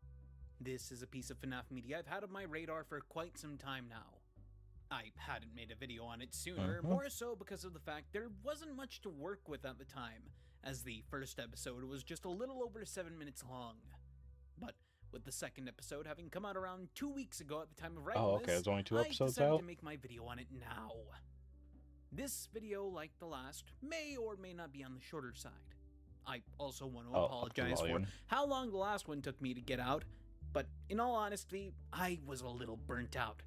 This is a piece of FNAF media I've had on my radar for quite some time now. I hadn't made a video on it sooner, more so because of the fact there wasn't much to work with at the time, as the first episode was just a little over 7 minutes long. But with the second episode having come out around 2 weeks ago at the time of writing this, there's only 2 I episodes decided out? to make my video on it now. This video, like the last, may or may not be on the shorter side. I also want to apologize for how long the last one took me to get out, but in all honesty, I was a little burnt out.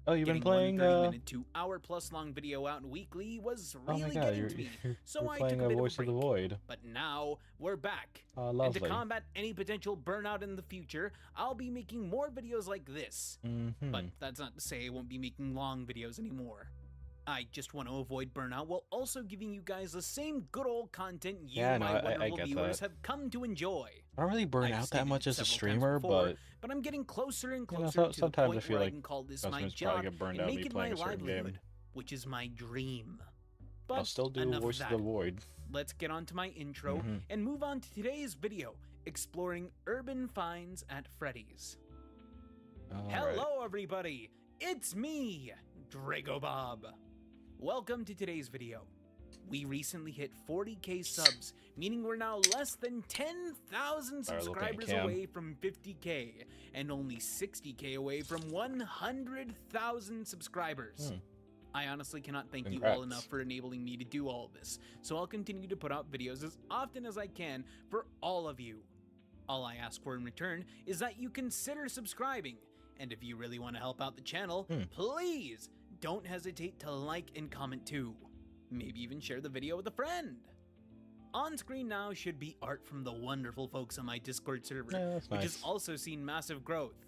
Oh, you've been Getting playing 1 30-minute to hour-plus long video out weekly was really getting to me, so I took a bit of a Voice of the break. Void. But now we're back, Lovely. and to combat any potential burnout in the future, I'll be making more videos like this. But that's not to say I won't be making long videos anymore. I just want to avoid burnout while also giving you guys the same good old content you, my wonderful viewers, have come to enjoy. I don't really burn out that much as a streamer, but I'm getting closer and closer to the sometimes point I feel where I like can call this customers my probably job get burned and out make me it my playing a certain livelihood, game. which is my dream. But I'll still do enough Voice of the Void. Let's get on to my intro and move on to today's video, exploring urban finds at Freddy's. Hello everybody, it's me, Drago Bob. Welcome to today's video. We recently hit 40k subs, meaning we're now less than 10,000 subscribers away from 50k, and only 60k away from 100,000 subscribers. I honestly cannot thank you all enough for enabling me to do all of this, so I'll continue to put out videos as often as I can for all of you. All I ask for in return is that you consider subscribing, and if you really want to help out the channel, please don't hesitate to like and comment too. Maybe even share the video with a friend. On screen now should be art from the wonderful folks on my Discord server, which has also seen massive growth.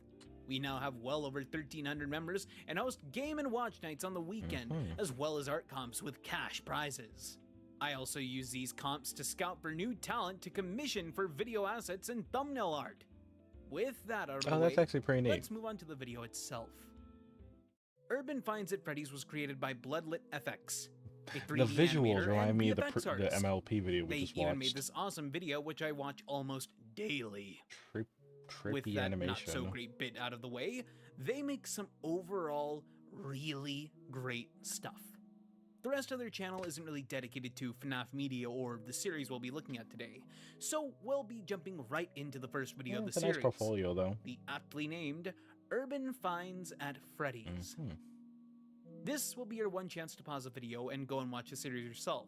We now have well over 1,300 members and host game and watch nights on the weekend, as well as art comps with cash prizes. I also use these comps to scout for new talent to commission for video assets and thumbnail art. With that out of the way, that's actually pretty neat. Let's move on to the video itself. Urban Finds at Freddy's was created by Bloodlit FX. The visuals remind me of the MLP video we just watched. They even made this awesome video, which I watch almost daily. With that animation. not so great bit out of the way, they make some overall really great stuff. The rest of their channel isn't really dedicated to FNAF media or the series we'll be looking at today, so we'll be jumping right into the first video of the series. Nice portfolio, though. The aptly named Urban Finds at Freddy's. This will be your one chance to pause the video and go and watch the series yourself.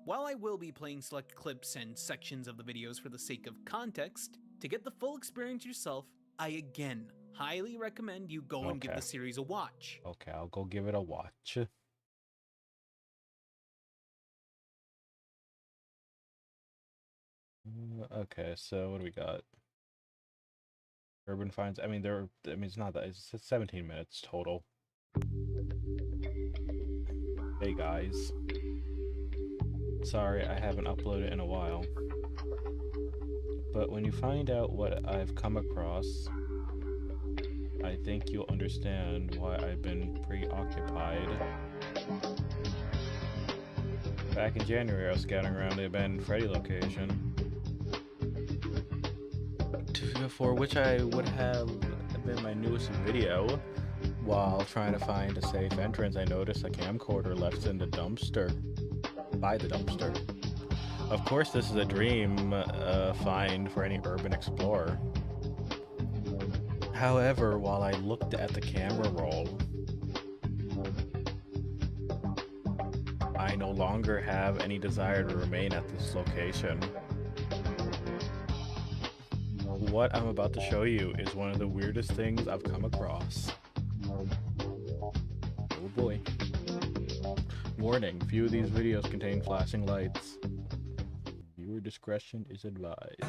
While I will be playing select clips and sections of the videos for the sake of context, to get the full experience yourself, I again highly recommend you go and give the series a watch. Okay, I'll go give it a watch. Okay, so what do we got? Urban Finds. I mean, it's not that. It's 17 minutes total. Hey guys. Sorry, I haven't uploaded in a while. But when you find out what I've come across, I think you'll understand why I've been preoccupied. Back in January, I was scouting around the abandoned Freddy location, for which I would have been my newest video. While trying to find a safe entrance, I noticed a camcorder left in the dumpster. By the dumpster. Of course, this is a dream find for any urban explorer. However, while I looked at the camera roll, I no longer have any desire to remain at this location. What I'm about to show you is one of the weirdest things I've come across. Oh boy. Warning, few of these videos contain flashing lights. Viewer discretion is advised.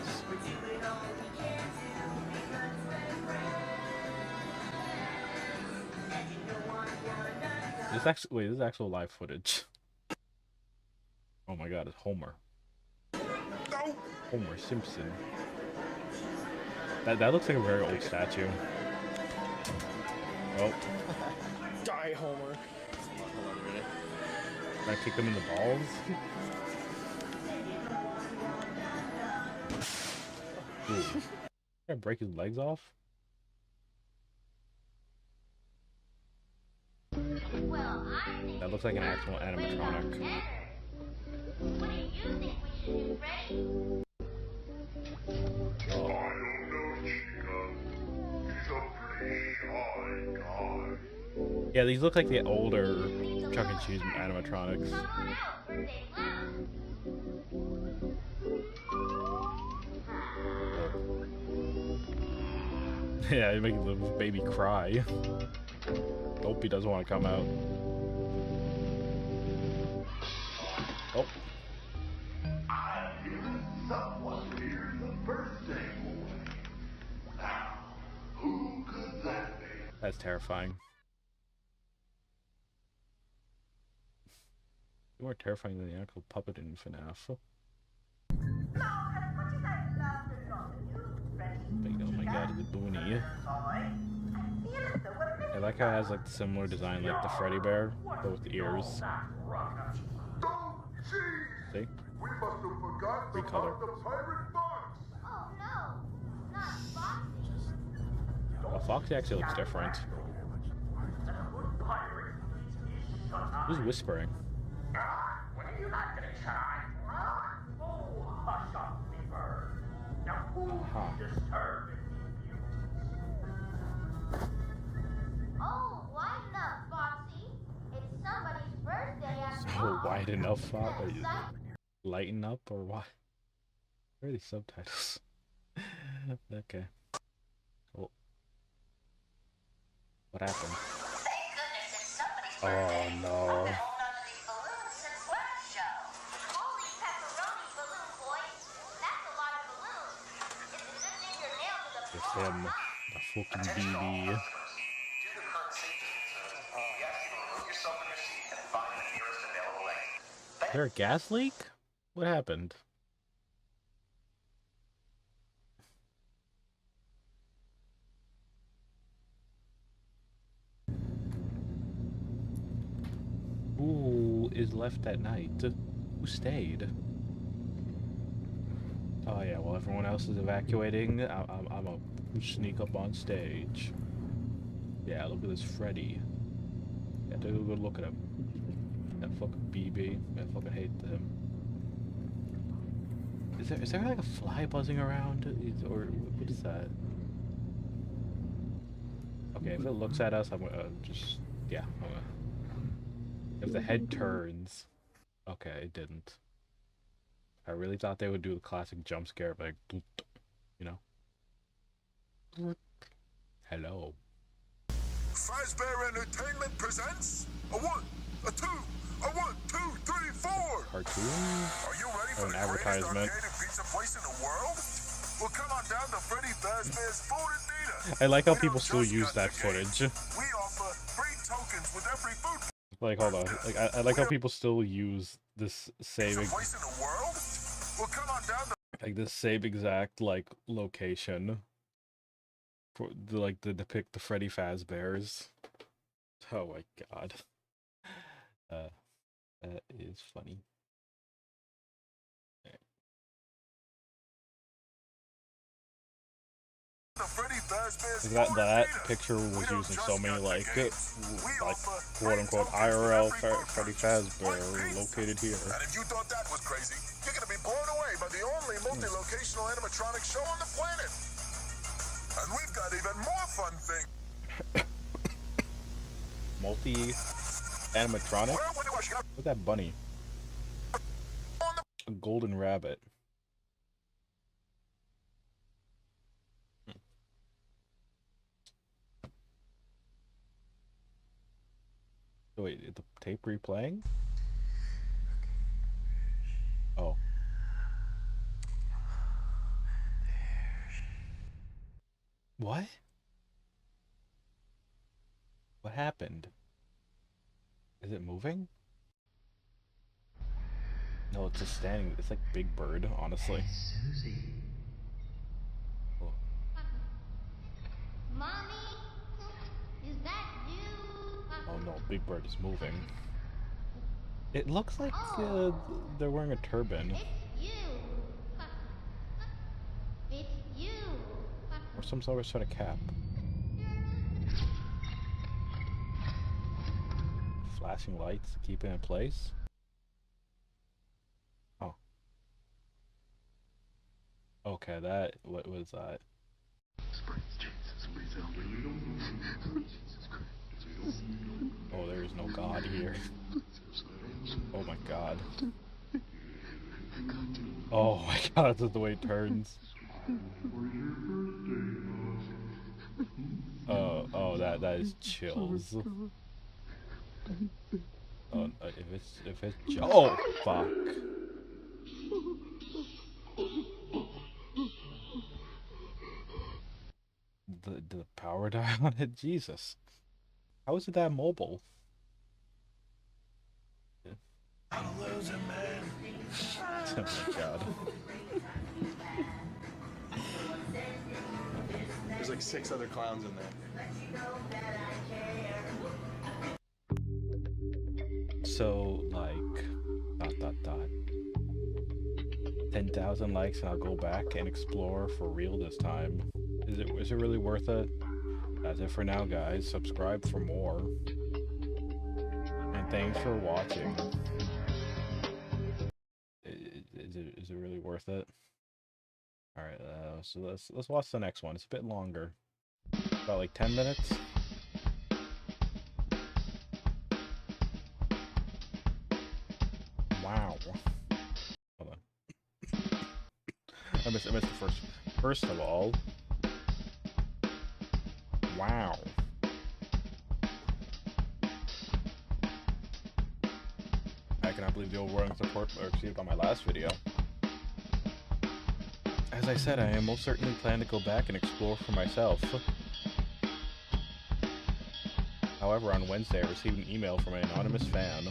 This is actual live footage. Oh my god, it's Homer. Homer Simpson. That looks like a very old statue. Oh. Die, Homer. Can I kick him in the balls? Ooh. Can I break his legs off? That looks like an actual animatronic. What do you think we should do, Freddy? Oh. I don't know, Chica. He's a pretty shy guy. Yeah, these look like the older Chuck E. Cheese animatronics. Come on out, birthday clown. Yeah, it makes the baby cry. Nope, he doesn't want to come out. Oh. I've given someone here the birthday boy. Now, who could that be? That's terrifying. More terrifying than the actual puppet in FNAF. Oh my god, it's a boonie. I like how it has like the similar design like the Freddy Bear, but with the ears. Oh, jeez! See? We must have forgotten Recolor. about the pirate box. Oh no, not Foxy. Well, Foxy actually looks different. Who's whispering? Aha. Oh, wide enough, Foxy. It's somebody's birthday after So all. wide enough, Psych. lighten up, or what? Where are these subtitles? Okay. Cool. What happened? Thank goodness it's somebody's Oh birthday. no. I've been holding on to these balloons since last show. Holy pepperoni balloon boys. That's a lot of balloons. It's a good thing you're nailed to the It's floor. him. The fucking BB. Is there a gas leak? What happened? Who is left at night? Who stayed? Oh yeah, well everyone else is evacuating. I'm a sneak up on stage. Yeah, look at this Freddy. Yeah, take a good look at him. That fucking BB. I fucking hate him. Is there like a fly buzzing around? Or what is that? Okay, if it looks at us, I'm gonna just, yeah, I'm gonna. If the head turns, okay, it didn't. I really thought they would do the classic jump scare, like, you know. Hello. Fazbear Entertainment presents a 1, a 2, a 1, 2, 3, 4. Cartoon? Are you ready for Or an the advertisement. greatest arcade and pizza place in the world? Well, come on down to Freddy Fazbear's Food and Theater. I like how We people don't still just use cut that the cake. footage. We offer free tokens with every food. Like, hold on. Like, I like how people still use this same, Pizza place in the world? Well, come on down to like, this same exact, like, location. For the, like, to depict the Freddy Fazbears. Oh my god. That is funny. That picture was using so many like quote unquote IRL Freddy Fazbear located here. And if you thought that was crazy, you're gonna be blown away by the only multi-locational animatronic show on the planet. And we've got even more fun things. Multi-animatronic? What's that bunny? A golden rabbit. Wait, is the tape replaying? Oh. What? What happened? Is it moving? No, it's just standing. It's like Big Bird, honestly. Susie. Oh. Mommy, is that you? Oh no, Big Bird is moving. It looks like they're wearing a turban. It's you. It's you. Or some sort of cap. Flashing lights to keep it in place. Oh. Okay, what was that? Oh, there is no God here. Oh my God. Oh my God, that's the way it turns. Oh, that is chills. Oh, if it's oh fuck. The power die on it? Jesus. How is it that mobile? I'm losing, man. Oh my God. There's like 6 other clowns in there. So, like, 10,000 likes and I'll go back and explore for real this time. Is it really worth it? That's it for now, guys. Subscribe for more. And thanks for watching. Is it really worth it? Alright, so let's watch the next one. It's a bit longer. About like 10 minutes. Wow. Hold on. I missed the first. First of all, wow. I cannot believe the overwhelming support I received on my last video. As I said, I am most certainly planning to go back and explore for myself. However, on Wednesday, I received an email from an anonymous fan.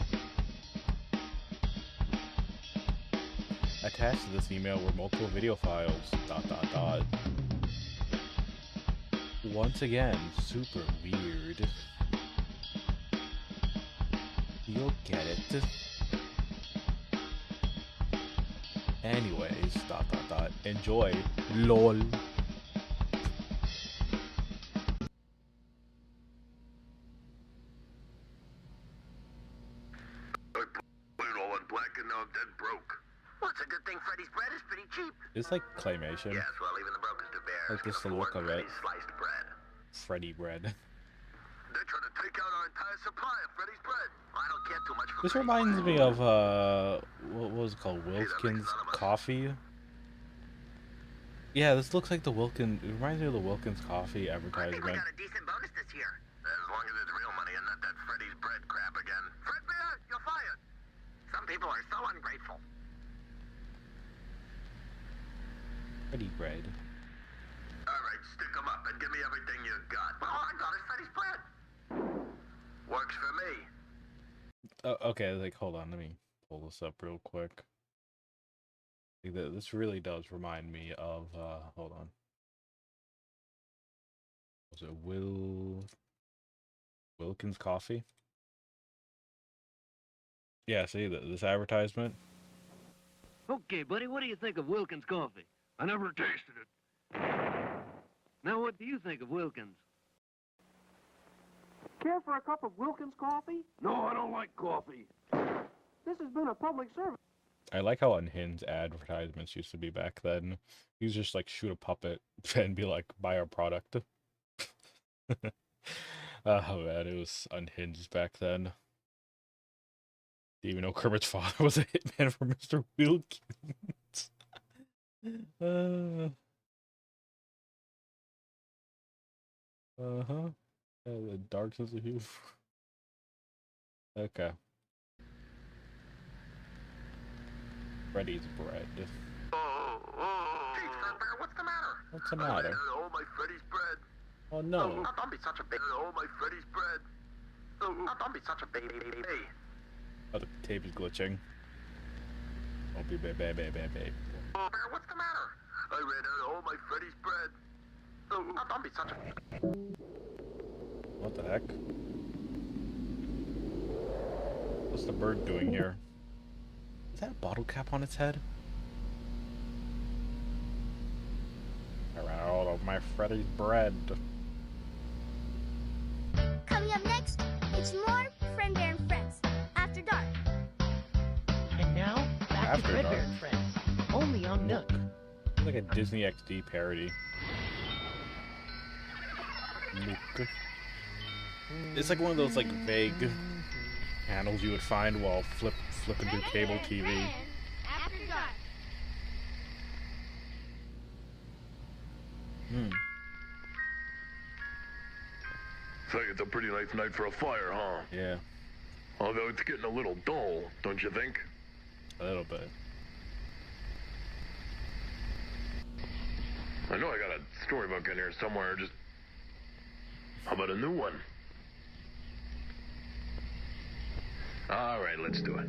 Attached to this email were multiple video files, ... Once again, super weird. You'll get it. Anyways, ... Enjoy. LOL. What's a good thing? Freddy's bread is pretty cheap. It's like claymation. Yes, well, even the brokers do bear. Like just the look of it. Sliced bread. Freddy bread. They're trying to take out our entire supply of Freddy's bread. I don't care too much for This Freddy's reminds bread. me of what was it called? Wilkins Coffee. Yeah, this looks like the Wilkins. It reminds me of the Wilkins Coffee I think we advertisement. got a decent bonus this year. As long as it's real money and not that Freddy's bread crap again. Fredbear, you're fired. Some people are so ungrateful. Freddy bread. All right, stick 'em up and give me everything you got. All I got is Freddy's bread. Works for me. Okay, like hold on, let me pull this up real quick. This really does remind me of hold on. Was it Wilkins Coffee? Yeah, see this advertisement? Okay, buddy, what do you think of Wilkins coffee? I never tasted it. Now, what do you think of Wilkins? Care for a cup of Wilkins coffee? No, I don't like coffee. This has been a public service. I like how unhinged advertisements used to be back then. You just like shoot a puppet and be like, buy our product. Oh man, it was unhinged back then. Didn't even know Kermit's father was a hitman for Mr. Wilkins. Uh-huh. The dark sense of humor. Okay. Freddy's bread. Hey, Fredbear, what's the matter? What's the matter? Oh, my Freddy's bread. Oh no. Oh, don't be such a baby. Oh, my Freddy's bread. Oh, don't be such a baby. Oh, the tape is glitching. Don't be baby. Oh, Bear, what's the matter? I ran out of all my Freddy's bread. Oh, don't be such a... What the heck? What's the bird doing here? Is that a bottle cap on its head? I ran out of my Freddy's bread. Coming up next, it's more Friend Bear and Friends After Dark. And now, back After to Fred Dark. Bear and Friends, only on Nook. It's like a Disney XD parody. Nook. It's like one of those like vague panels you would find while flipping through cable TV. After Dark. Say, it's a pretty nice night for a fire, huh? Yeah, Although it's getting a little dull, don't you think? a little bit. I know I got a storybook in here somewhere, just... How about a new one? Alright, let's do it.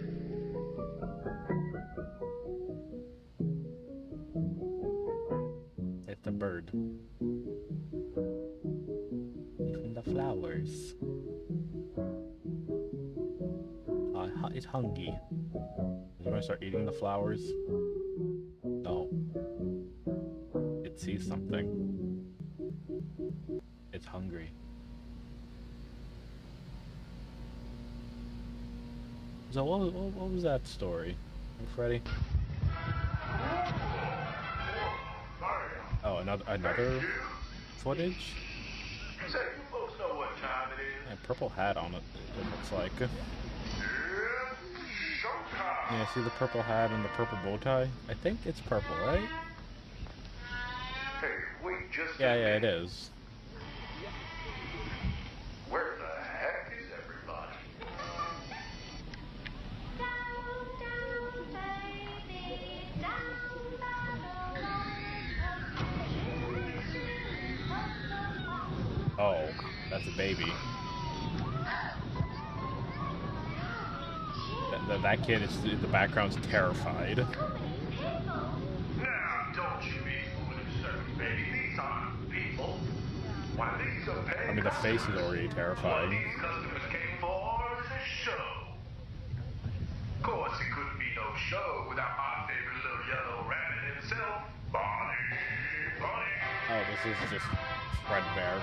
It's a bird. Eating the flowers. It's hungry. Is it gonna start eating the flowers? No. It sees something. It's hungry. So what was that story, Freddy? Oh, another footage? Say, you folks know what time it is? Yeah, purple hat on it, it looks like. Yeah, see the purple hat and the purple bow tie? I think it's purple, right? Hey, wait just Yeah, it is. Where the heck is everybody? Oh, that's a baby. That kid is in the background's terrified. Now, don't you be foolish, certain baby. These aren't people. Why, these are paying I mean, the face is already What terrifying. these customers came for is a show. Of course, it couldn't be no show without my favorite little yellow rabbit himself, Bonnie. Oh, this is just Fred Bear.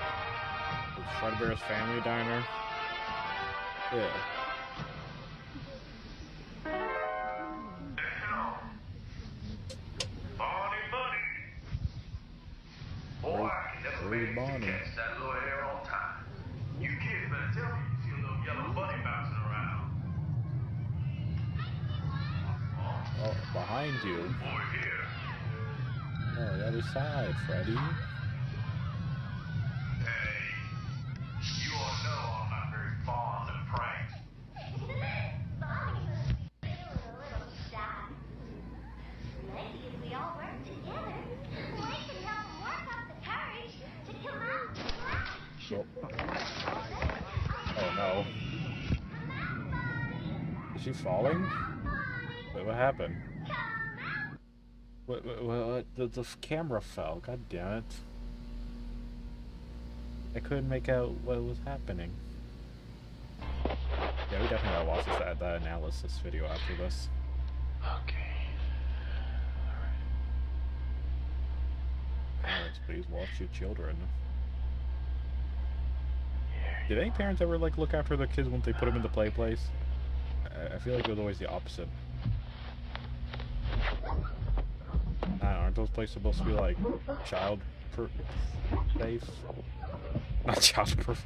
It's Fred Bear's Family Diner. Yeah. Boy, I can never Where's manage to Bonnie? catch that little hair on time. You kids better tell me you see a little yellow bunny bouncing around. Oh, behind you. Boy, here. Oh, the other side, Freddy. Hey, you all know I'm not very fond of pranks. Bonnie's feeling a little shy. Maybe if we all work together, we can help him work up the courage to come out and play. Oh no. Is she falling? Wait, what happened? What? The camera fell. God damn it. I couldn't make out what was happening. Yeah, we definitely gotta watch that analysis video after this. Okay. Parents, please watch your children. Did any parents ever like look after their kids once they put them in the play place? I feel like it was always the opposite. Aren't those places supposed to be like safe? Not child-proof.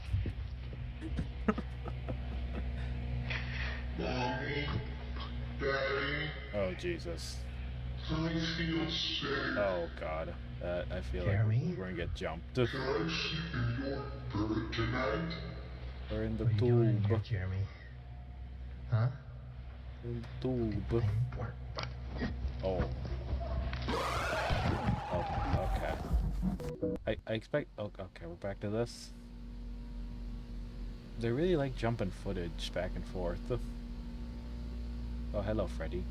Oh Jesus. Oh God. I feel Jeremy? like we're gonna get jumped. Can I sleep in your bed tonight? We're in the What are you doing in here, tube. Jeremy? Huh? In the tube. Oh. Oh, okay. I expect... Oh, okay, we're back to this. They really like jumping footage back and forth. Oh, hello, Freddy.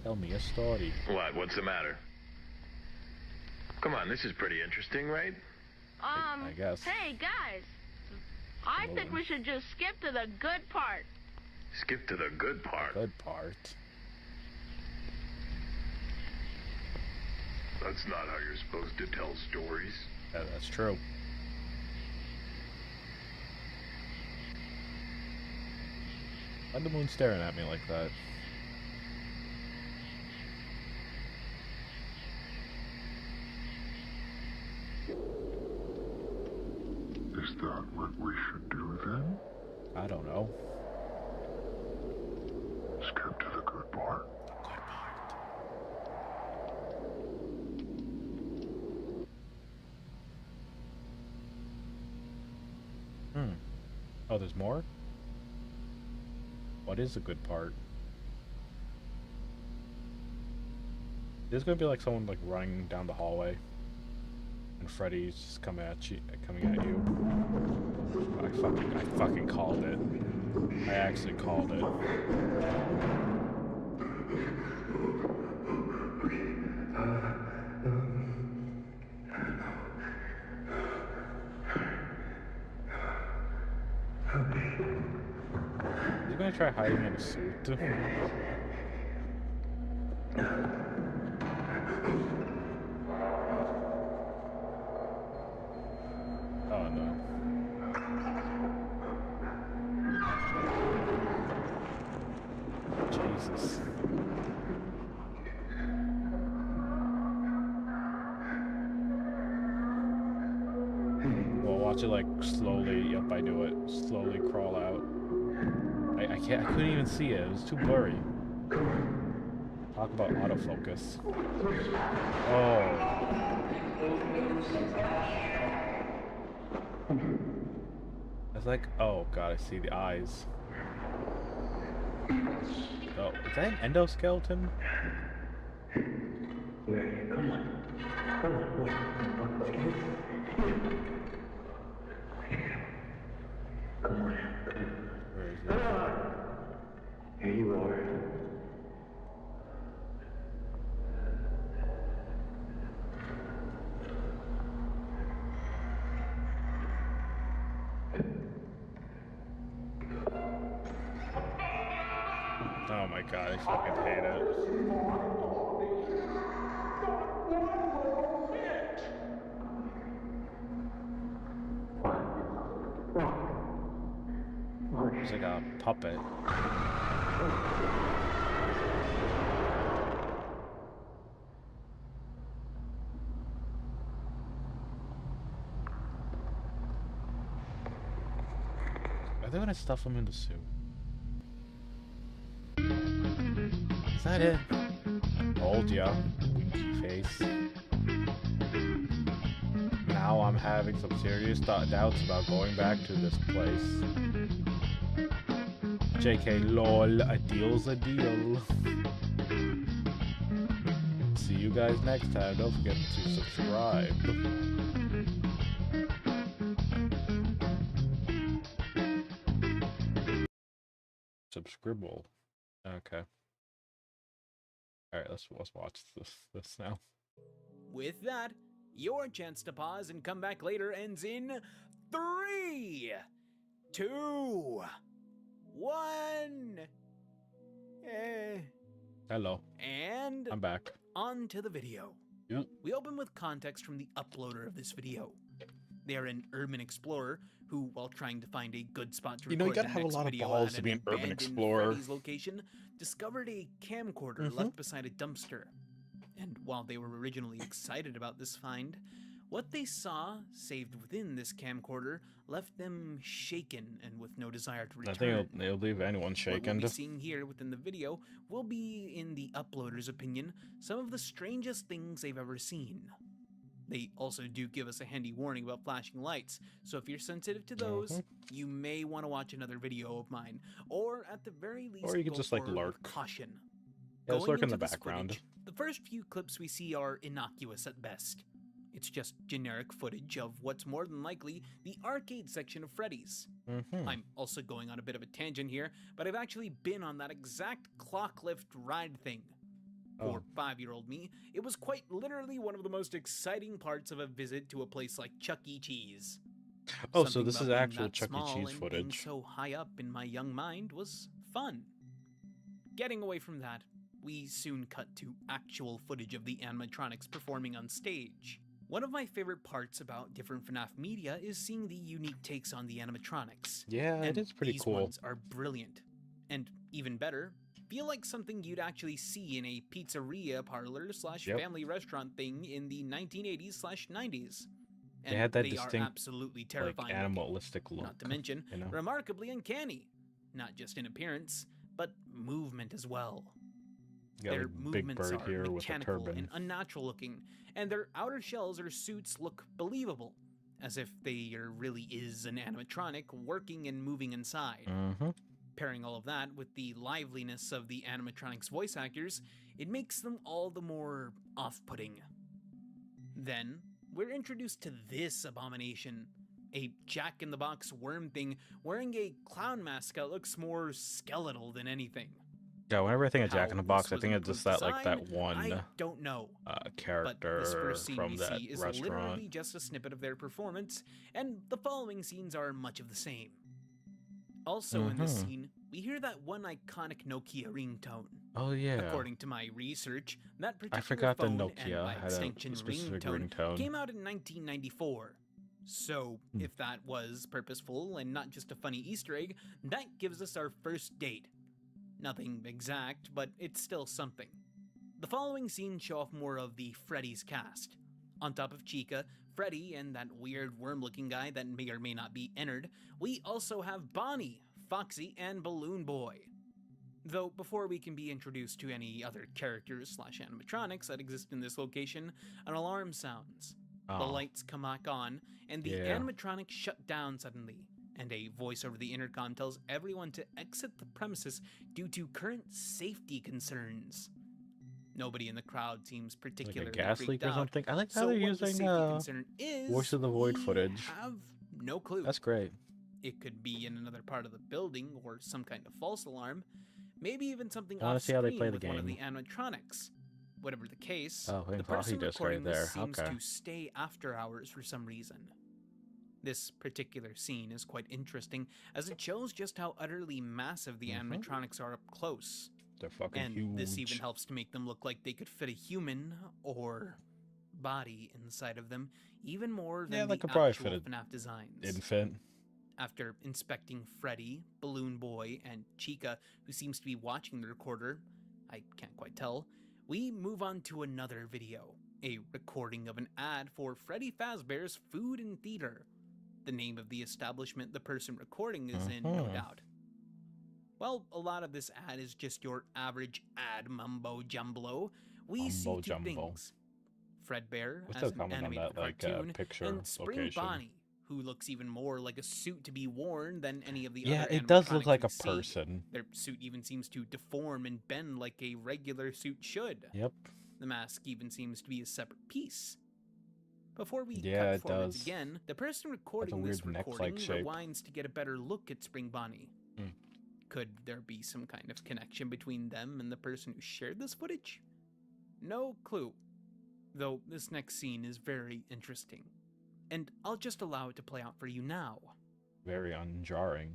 Tell me a story. What? What's the matter? Come on, this is pretty interesting, right? I guess. Hey, guys. I think we should just skip to the good part. Skip to the good part. Good part. That's not how you're supposed to tell stories. Yeah, that's true. Why'd the moon staring at me like that? Is that what we should do then? I don't know. Skip to the good part. Good part. Oh, there's more? What is the good part? There's gonna be like someone like running down the hallway, and Freddy's just coming at you. I fucking called it. I actually called it. He's gonna try hiding in a suit. Oh no. Jesus. Well, watch it like slowly. Yep, I do it. Slowly crawl out. I couldn't even see it. It was too blurry. Talk about autofocus. Oh. It's like, oh god, I see the eyes. Oh, is that an endoskeleton? Where is it? Here you are. Oh my god, I fucking hate it. It's like a puppet. Are they gonna stuff him in the suit? Is that it? Told ya. Winky face. Now I'm having some serious doubts about going back to this place. JK, lol, a deal's a deal. See you guys next time. Don't forget to subscribe. Subscribble. Okay. Alright, let's watch this now. With that, your chance to pause and come back later ends in 3, 2, 1. Hello. And I'm back. on to the video. Yep. We open with context from the uploader of this video. They are an urban explorer who, while trying to find a good spot to You know, you record gotta the have a next lot of video balls at to an be an urban abandoned explorer. Freddy's location, discovered a camcorder left beside a dumpster. And while they were originally excited about this find, what they saw saved within this camcorder left them shaken and with no desire to return. I think it'll leave anyone shaken. What we'll be seeing here within the video will be, in the uploader's opinion, some of the strangest things they've ever seen. They also do give us a handy warning about flashing lights, so if you're sensitive to those, you may want to watch another video of mine, or at the very least, or you can just like lurk. Caution. Yeah, just lurk in the this background. Footage, the first few clips we see are innocuous at best. It's just generic footage of what's more than likely the arcade section of Freddy's. I'm also going on a bit of a tangent here, but I've actually been on that exact clock lift ride thing. For 5-year-old me, it was quite literally one of the most exciting parts of a visit to a place like Chuck E. Cheese. Oh, so this is actual Chuck E. Cheese Being footage. so high up in my young mind was fun. Getting away from that, we soon cut to actual footage of the animatronics performing on stage. One of my favorite parts about different FNAF media is seeing the unique takes on the animatronics. Yeah, and it is pretty these cool. Ones are brilliant. And even better, feel like something you'd actually see in a pizzeria parlor / family restaurant thing in the 1980s / 90s. And they had that they distinct, are absolutely terrifying, like, animalistic look. not to mention, you know? remarkably uncanny. Not just in appearance, but movement as well. Got Their a big movements bird are here with a mechanical turban. and unnatural looking, and their outer shells or suits look believable, as if there really is an animatronic working and moving inside. Pairing all of that with the liveliness of the animatronics voice actors, it makes them all the more off-putting. Then, we're introduced to this abomination, a jack-in-the-box worm thing wearing a clown mask that looks more skeletal than anything. Yeah, whenever I think of Jack in the How Box, this I was think of just improved that, like, that design, one I don't know. character But this first scene from we that see is restaurant. literally just a snippet of their performance, and the following scenes are much of the same. Also in this scene, we hear that one iconic Nokia ringtone. Oh yeah. According to my research, that particular I forgot the phone Nokia and by had a extension specific ringtone ringtone. came out in 1994. So, if that was purposeful and not just a funny Easter egg, that gives us our first date. Nothing exact, but it's still something. The following scenes show off more of the Freddy's cast. On top of Chica, Freddy, and that weird worm-looking guy that may or may not be entered, we also have Bonnie, Foxy, and Balloon Boy. Though before we can be introduced to any other characters / animatronics that exist in this location, an alarm sounds. The lights come back on, and the animatronics shut down suddenly, and a voice over the intercom tells everyone to exit the premises due to current safety concerns. Nobody in the crowd seems particularly like a gas leak freaked or out. something. I like how So they're what the using safety concern is, Voice of the Void we footage. have no clue. That's great. It could be in another part of the building or some kind of false alarm. Maybe even something I wanna off see how they screen play the with one of the game. animatronics. Whatever the case, Oh, the person just recording right there. this seems Okay. to stay after hours for some reason. This particular scene is quite interesting as it shows just how utterly massive the animatronics are up close. They're fucking And huge. this even helps to make them look like they could fit a human or body inside of them, even more than they the could probably actual fit an FNAF designs. infant. After inspecting Freddy, Balloon Boy, and Chica, who seems to be watching the recorder, I can't quite tell, we move on to another video, a recording of an ad for Freddy Fazbear's Food and Theater. The name of the establishment the person recording is in, no doubt. Well, a lot of this ad is just your average ad mumbo jumbo. We see two things. Fredbear What's as the an comment on animated that, like, cartoon, picture and Spring location? Bonnie, who looks even more like a suit to be worn than any of the Yeah, other it does look animatronics like we a see. person. Their suit even seems to deform and bend like a regular suit should. Yep. The mask even seems to be a separate piece. Before we Yeah, cut it performance does. again, the person recording weird this recording neck-like shape. rewinds to get a better look at Spring Bonnie. Could there be some kind of connection between them and the person who shared this footage? No clue. Though this next scene is very interesting. And I'll just allow it to play out for you now. Very unjarring.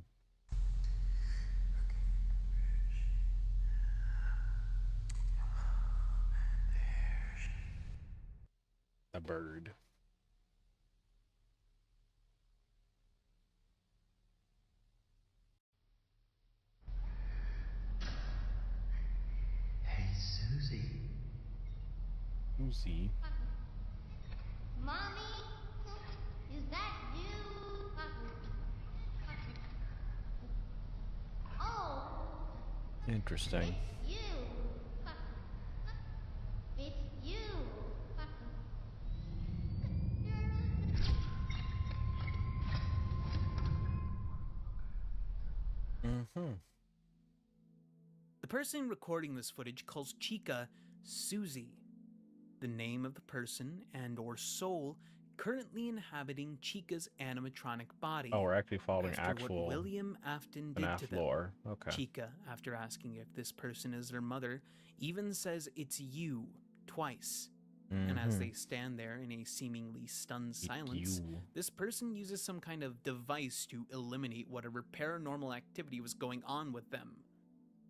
A bird. Susie. Mommy, is that you? Oh, Interesting. you. It's you. Mm-hmm. The person recording this footage calls Chica Susie, the name of the person and or soul currently inhabiting Chica's animatronic body. Oh, we're actually following after actual what William Afton did to them. lore. Okay. Chica, after asking if this person is their mother, even says it's you twice. And as they stand there in a seemingly stunned silence, this person uses some kind of device to eliminate whatever paranormal activity was going on with them,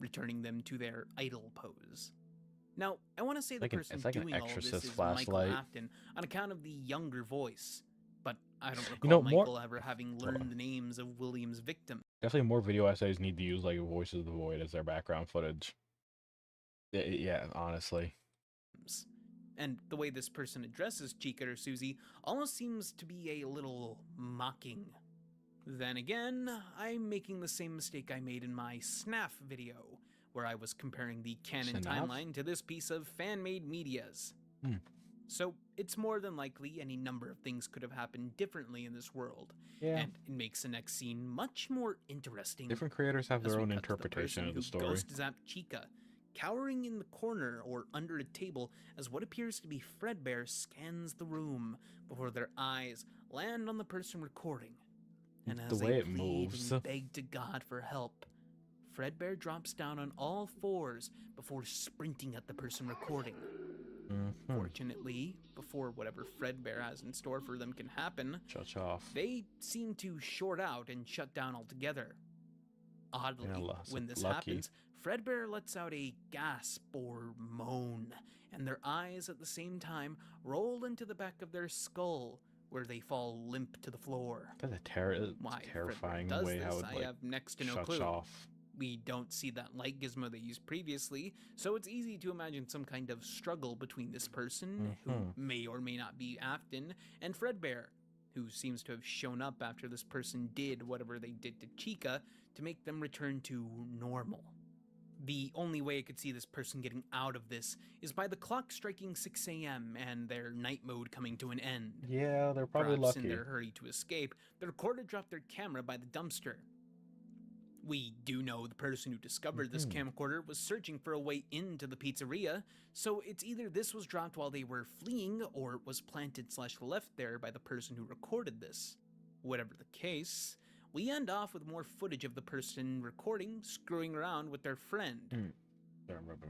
returning them to their idle pose. Now, I want to say the person doing all this is Michael Afton on account of the younger voice, but I don't recall Michael ever having learned the names of William's victims. Definitely more video essays need to use like Voices of the Void as their background footage. Yeah, honestly. And the way this person addresses Chica or Susie almost seems to be a little mocking. Then again, I'm making the same mistake I made in my SNAF video, where I was comparing the canon timeline to this piece of fan-made medias. So it's more than likely any number of things could have happened differently in this world, and it makes the next scene much more interesting. Different creators have their own interpretation of the story. Ghost zapped Chica, cowering in the corner or under a table as what appears to be Fredbear scans the room before their eyes land on the person recording. And as they plead and beg to God for help, Fredbear drops down on all fours before sprinting at the person recording. Fortunately, before whatever Fredbear has in store for them can happen, they seem to short out and shut down altogether. Oddly, when this happens, Fredbear lets out a gasp or moan, and their eyes at the same time roll into the back of their skull, where they fall limp to the floor. That's a terrifying way how it I have next to no clue. Off. We don't see that light gizmo they used previously, so it's easy to imagine some kind of struggle between this person, who may or may not be Afton, and Fredbear, who seems to have shown up after this person did whatever they did to Chica to make them return to normal. The only way I could see this person getting out of this is by the clock striking 6 a.m. and their night mode coming to an end. Yeah, they're probably Perhaps lucky. in their hurry to escape, the recorder dropped their camera by the dumpster. We do know the person who discovered this camcorder was searching for a way into the pizzeria, so it's either this was dropped while they were fleeing or it was planted/left there by the person who recorded this. Whatever the case, we end off with more footage of the person recording screwing around with their friend.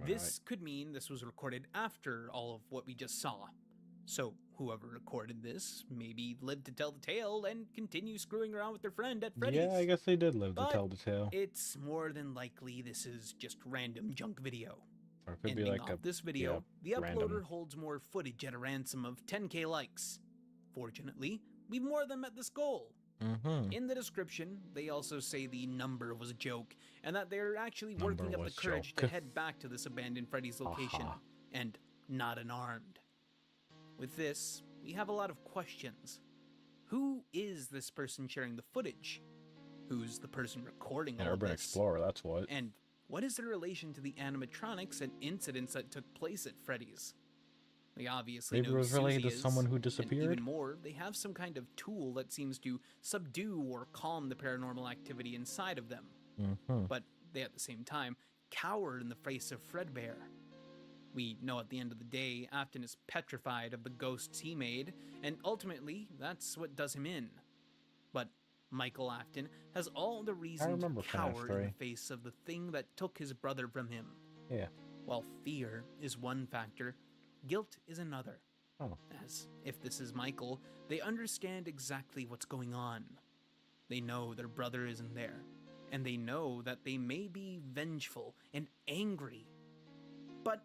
This could mean this was recorded after all of what we just saw. So whoever recorded this maybe lived to tell the tale and continue screwing around with their friend at Freddy's. Yeah, I guess they did live to tell the tale. It's more than likely this is just random junk video. Or it could be like this video, the uploader holds more footage at a ransom of 10k likes. Fortunately, we've more than met this goal. In the description, they also say the number was a joke, and that they're actually working up the courage to head back to this abandoned Freddy's location, and not unarmed. With this, we have a lot of questions. Who is this person sharing the footage? Who's the person recording all of this? Urban Explorer, that's what. And what is the relation to the animatronics and incidents that took place at Freddy's? They obviously Maybe know it was related to Susie someone who and disappeared. even more, they have some kind of tool that seems to subdue or calm the paranormal activity inside of them. But they, at the same time, cower in the face of Fredbear. We know at the end of the day, Afton is petrified of the ghosts he made, and ultimately, that's what does him in. But Michael Afton has all the reason to cower in the face of the thing that took his brother from him. While fear is one factor, guilt is another. As if this is Michael, they understand exactly what's going on. They know their brother isn't there, and they know that they may be vengeful and angry. But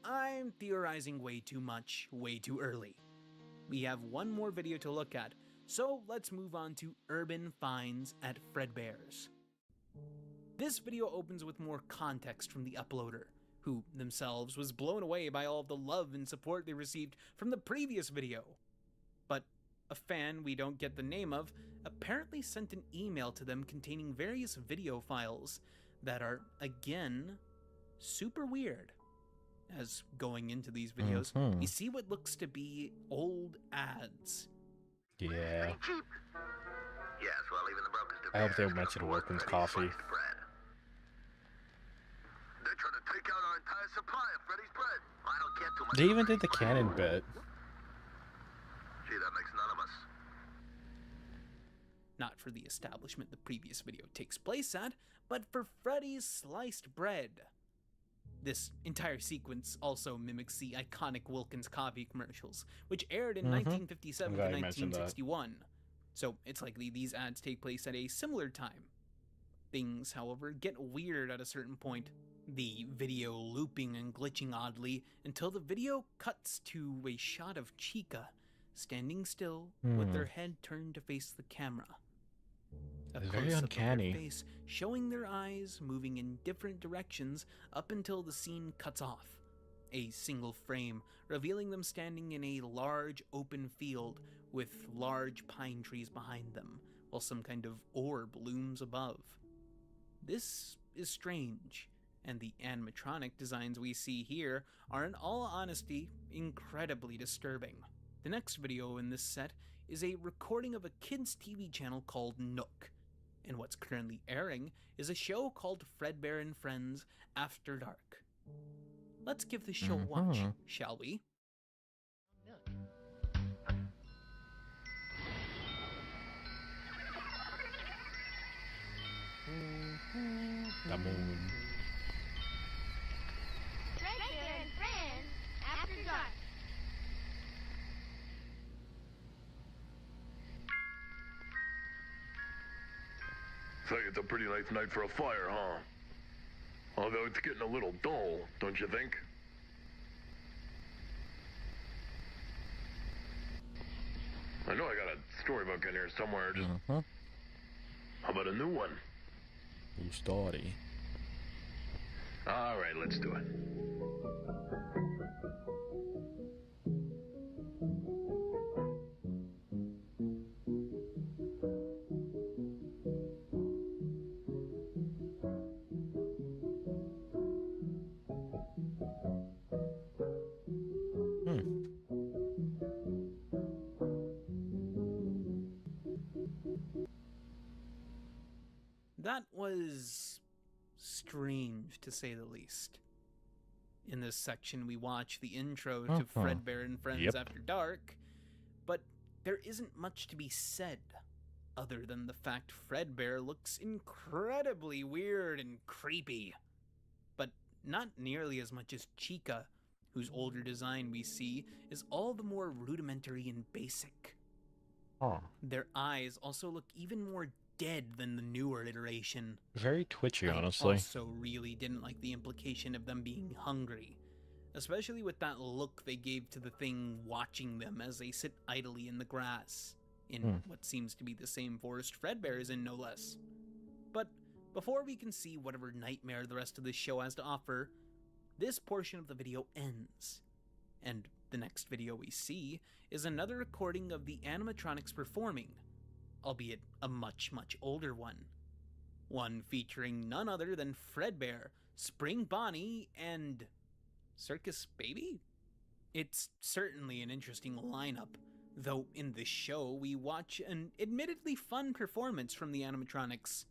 I'm theorizing way too much, way too early. We have one more video to look at, so let's move on to Urban Finds at Fredbear's. This video opens with more context from the uploader, who themselves was blown away by all of the love and support they received from the previous video. But a fan we don't get the name of apparently sent an email to them containing various video files that are, again, super weird. As going into these videos, we see what looks to be old ads. Yeah. Cheap. Yes, well, even the brokers I hope they mention Wilkins Coffee. They're trying to take out our entire supply of Freddy's bread. I don't get too much. They even did the canon bit. Gee, that makes none of us. Not for the establishment the previous video takes place at, but for Freddy's sliced bread. This entire sequence also mimics the iconic Wilkins Coffee commercials, which aired in 1957 to 1961. So it's likely these ads take place at a similar time. Things, however, get weird at a certain point, the video looping and glitching oddly until the video cuts to a shot of Chica standing still with their head turned to face the camera. It's very uncanny. Of their face, showing their eyes moving in different directions up until the scene cuts off. A single frame, revealing them standing in a large open field with large pine trees behind them, while some kind of orb looms above. This is strange, and the animatronic designs we see here are, in all honesty, incredibly disturbing. The next video in this set is a recording of a kids' TV channel called Nook, and what's currently airing is a show called Fredbear and Friends After Dark. Let's give the show a watch, shall we? The moon. Fredbear and Friends After Dark. Say it's a pretty nice night for a fire, huh? Although it's getting a little dull, don't you think? I know I got a storybook in here somewhere. Just how about a new one? New story. All right, let's do it. That was strange, to say the least. In this section, we watch the intro to Fredbear and Friends After Dark, but there isn't much to be said, other than the fact Fredbear looks incredibly weird and creepy. But not nearly as much as Chica, whose older design we see is all the more rudimentary and basic. Their eyes also look even more dead than the newer iteration. Very twitchy, honestly. I also really didn't like the implication of them being hungry, especially with that look they gave to the thing watching them as they sit idly in the grass, in what seems to be the same forest Fredbear is in, no less. But before we can see whatever nightmare the rest of this show has to offer, this portion of the video ends, and the next video we see is another recording of the animatronics performing, albeit a much, much older one. One featuring none other than Fredbear, Spring Bonnie, and Circus Baby? It's certainly an interesting lineup, though in this show we watch an admittedly fun performance from the animatronics.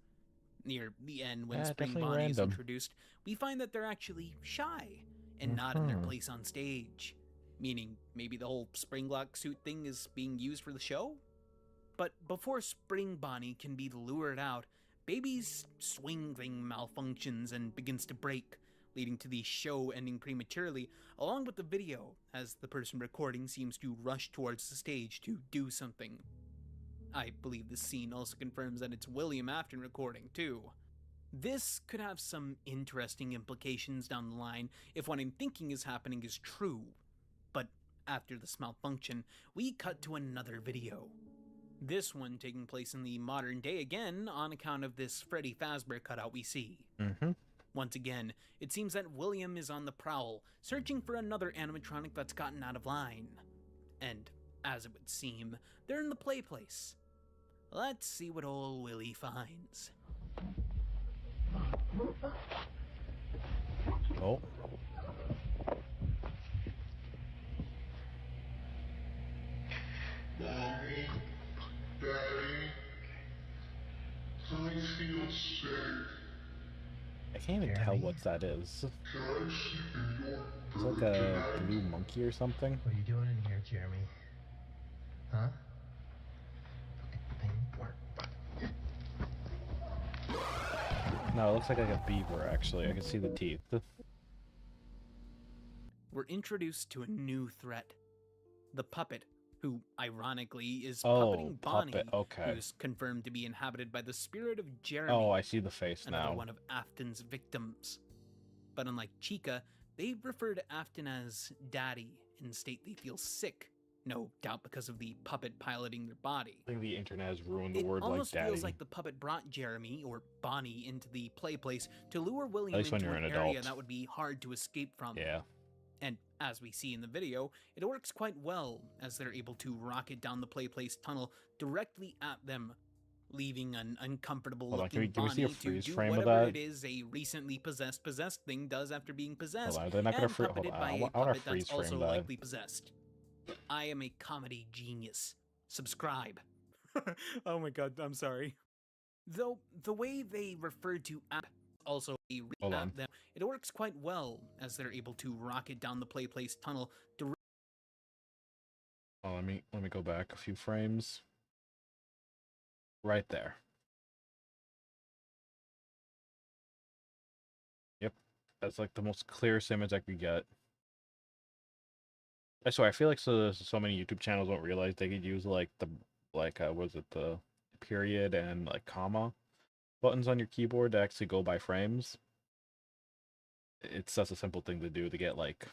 Near the end, when Spring Bonnie is introduced, we find that they're actually shy and not in their place on stage, meaning maybe the whole Spring Lock suit thing is being used for the show? But before Spring Bonnie can be lured out, Baby's swing thing malfunctions and begins to break, leading to the show ending prematurely, along with the video, as the person recording seems to rush towards the stage to do something. I believe this scene also confirms that it's William Afton recording, too. This could have some interesting implications down the line if what I'm thinking is happening is true. But after this malfunction, we cut to another video. This one taking place in the modern day again on account of this Freddy Fazbear cutout we see. Once again, it seems that William is on the prowl, searching for another animatronic that's gotten out of line. And, as it would seem, they're in the play place. Let's see what old Willie finds. Oh. Mommy, Daddy, I feel sick. I can't even tell what that is. Can I sleep in your It's like a blue monkey or something. What are you doing in here, Jeremy? Huh? No, it looks like a beaver, actually. I can see the teeth. We're introduced to a new threat. The puppet, who, ironically, is Oh, puppeting Bonnie, puppet, okay. who's confirmed to be inhabited by the spirit of Jeremy. Oh, I see the face another now. one of Afton's victims. But unlike Chica, they refer to Afton as Daddy and state they feel sick, no doubt because of the puppet piloting their body. I think the internet has ruined the word It like almost daddy. feels like the puppet brought Jeremy, or Bonnie, into the play place to lure William least when into you're an an area adult. that would be hard to escape from. Yeah. And as we see in the video, it works quite well as they're able to rocket down the play place tunnel directly at them, leaving an uncomfortable Hold on, looking can we see a Bonnie to freeze do frame of whatever that? it is a recently possessed thing does after being possessed, Hold on, they're not gonna and free- hold puppeted on, by I a wanna puppet freeze that's frame also that. likely possessed. I am a comedy genius. Subscribe. Oh my god, I'm sorry. Though the way they refer to app also Hold on. them, it works quite well as they're able to rocket down the play place tunnel directly. Oh, let me go back a few frames. Right there. Yep. That's like the most clearest image I could get. I swear, I feel like so many YouTube channels don't realize they could use like the was it the period and like comma buttons on your keyboard to actually go by frames. It's such a simple thing to do to get like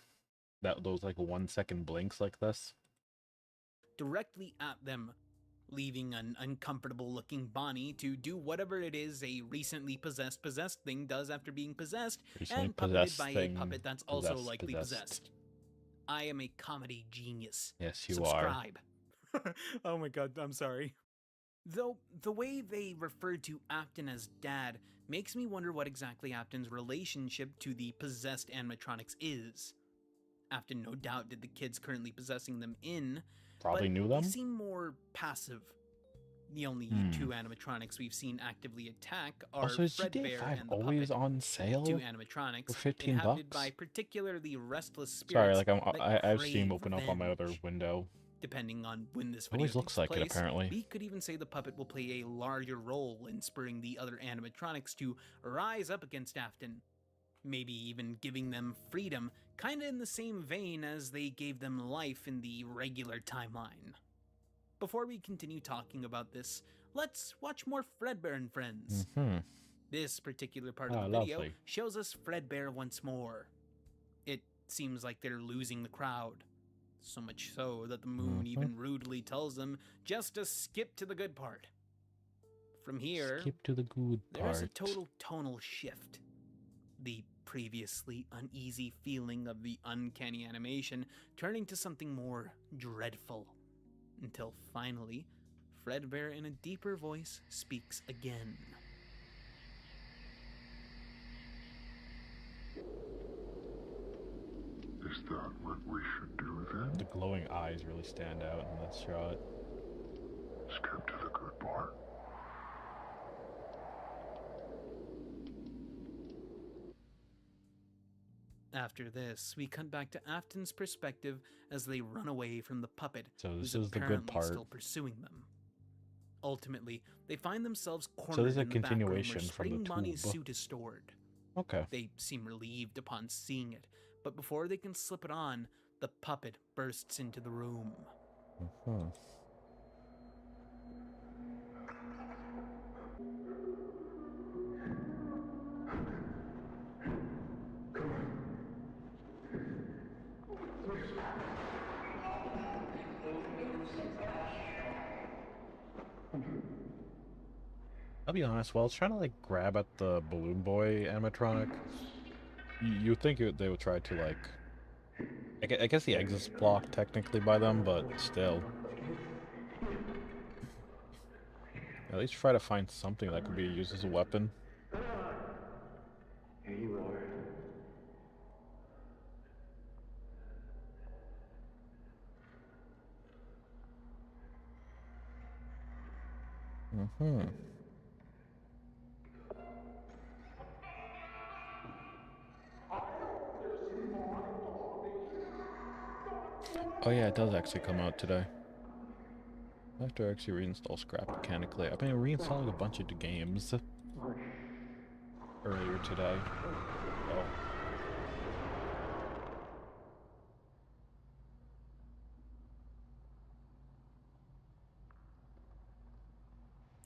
those like 1 second blinks like this. Directly at them, leaving an uncomfortable looking Bonnie to do whatever it is a recently possessed thing does after being possessed, Recently and puppeted possessed by thing a puppet that's also possessed- likely possessed. possessed. I am a comedy genius. Yes, you are. Subscribe. Oh my god, I'm sorry. Though the way they refer to Afton as Dad makes me wonder what exactly Afton's relationship to the possessed animatronics is. Afton no doubt did the kids currently possessing them in, Probably but knew them? they seem more passive. The only two animatronics we've seen actively attack are Also, is Fred GTA Bear 5 and the always puppet, on sale two animatronics for $15 inhabited by bucks? particularly restless spirits. Sorry, like that I have crave Steam open up on my other revenge. window. Depending on when this It video always looks takes like it, place, apparently. we could even say the puppet will play a larger role in spurring the other animatronics to rise up against Afton. Maybe even giving them freedom, kinda in the same vein as they gave them life in the regular timeline. Before we continue talking about this, let's watch more Fredbear and Friends. Mm-hmm. This particular part of Oh, the video lovely. shows us Fredbear once more. It seems like they're losing the crowd. So much so that the moon even rudely tells them just to skip to the good part. From here, Skip to the good part. there's a total tonal shift. The previously uneasy feeling of the uncanny animation turning to something more dreadful. Until finally, Fredbear in a deeper voice speaks again. Is that what we should do then? The glowing eyes really stand out in that shot. Skip to the good part. After this, we cut back to Afton's perspective as they run away from the puppet, So this who's is the good apparently part. still pursuing them. Ultimately, they find themselves cornered So this is a in the back room where continuation from the Spring Bonnie's tube. suit is stored. Okay. They seem relieved upon seeing it, but before they can slip it on, the puppet bursts into the room. Hmm. I'll be honest, while I was trying to like grab at the Balloon Boy animatronic, you think they would try to like... I guess the exit's blocked technically by them, but still. At least try to find something that could be used as a weapon. Here you are. Mm-hmm. Oh yeah, it does actually come out today. I have to actually reinstall Scrap mechanically. I've been reinstalling a bunch of the games earlier today. Oh.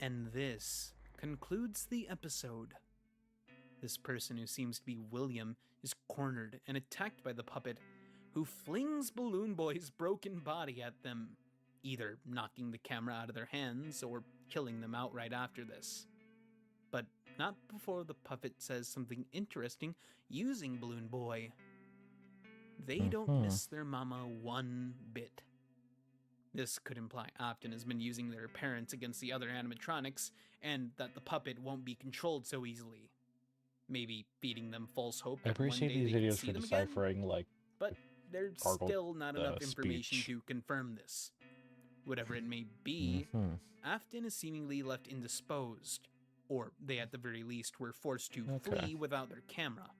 And this concludes the episode. This person, who seems to be William, is cornered and attacked by the puppet, who flings Balloon Boy's broken body at them, either knocking the camera out of their hands or killing them outright after this. But not before the puppet says something interesting using Balloon Boy. They don't miss their mama one bit. This could imply Afton has been using their parents against the other animatronics, and that the puppet won't be controlled so easily. Maybe feeding them false hope I that one appreciate day these they can videos see for them deciphering again, like but there's gargled, still not enough information speech. to confirm this. Whatever it may be, Afton is seemingly left indisposed, or they at the very least were forced to flee without their camera.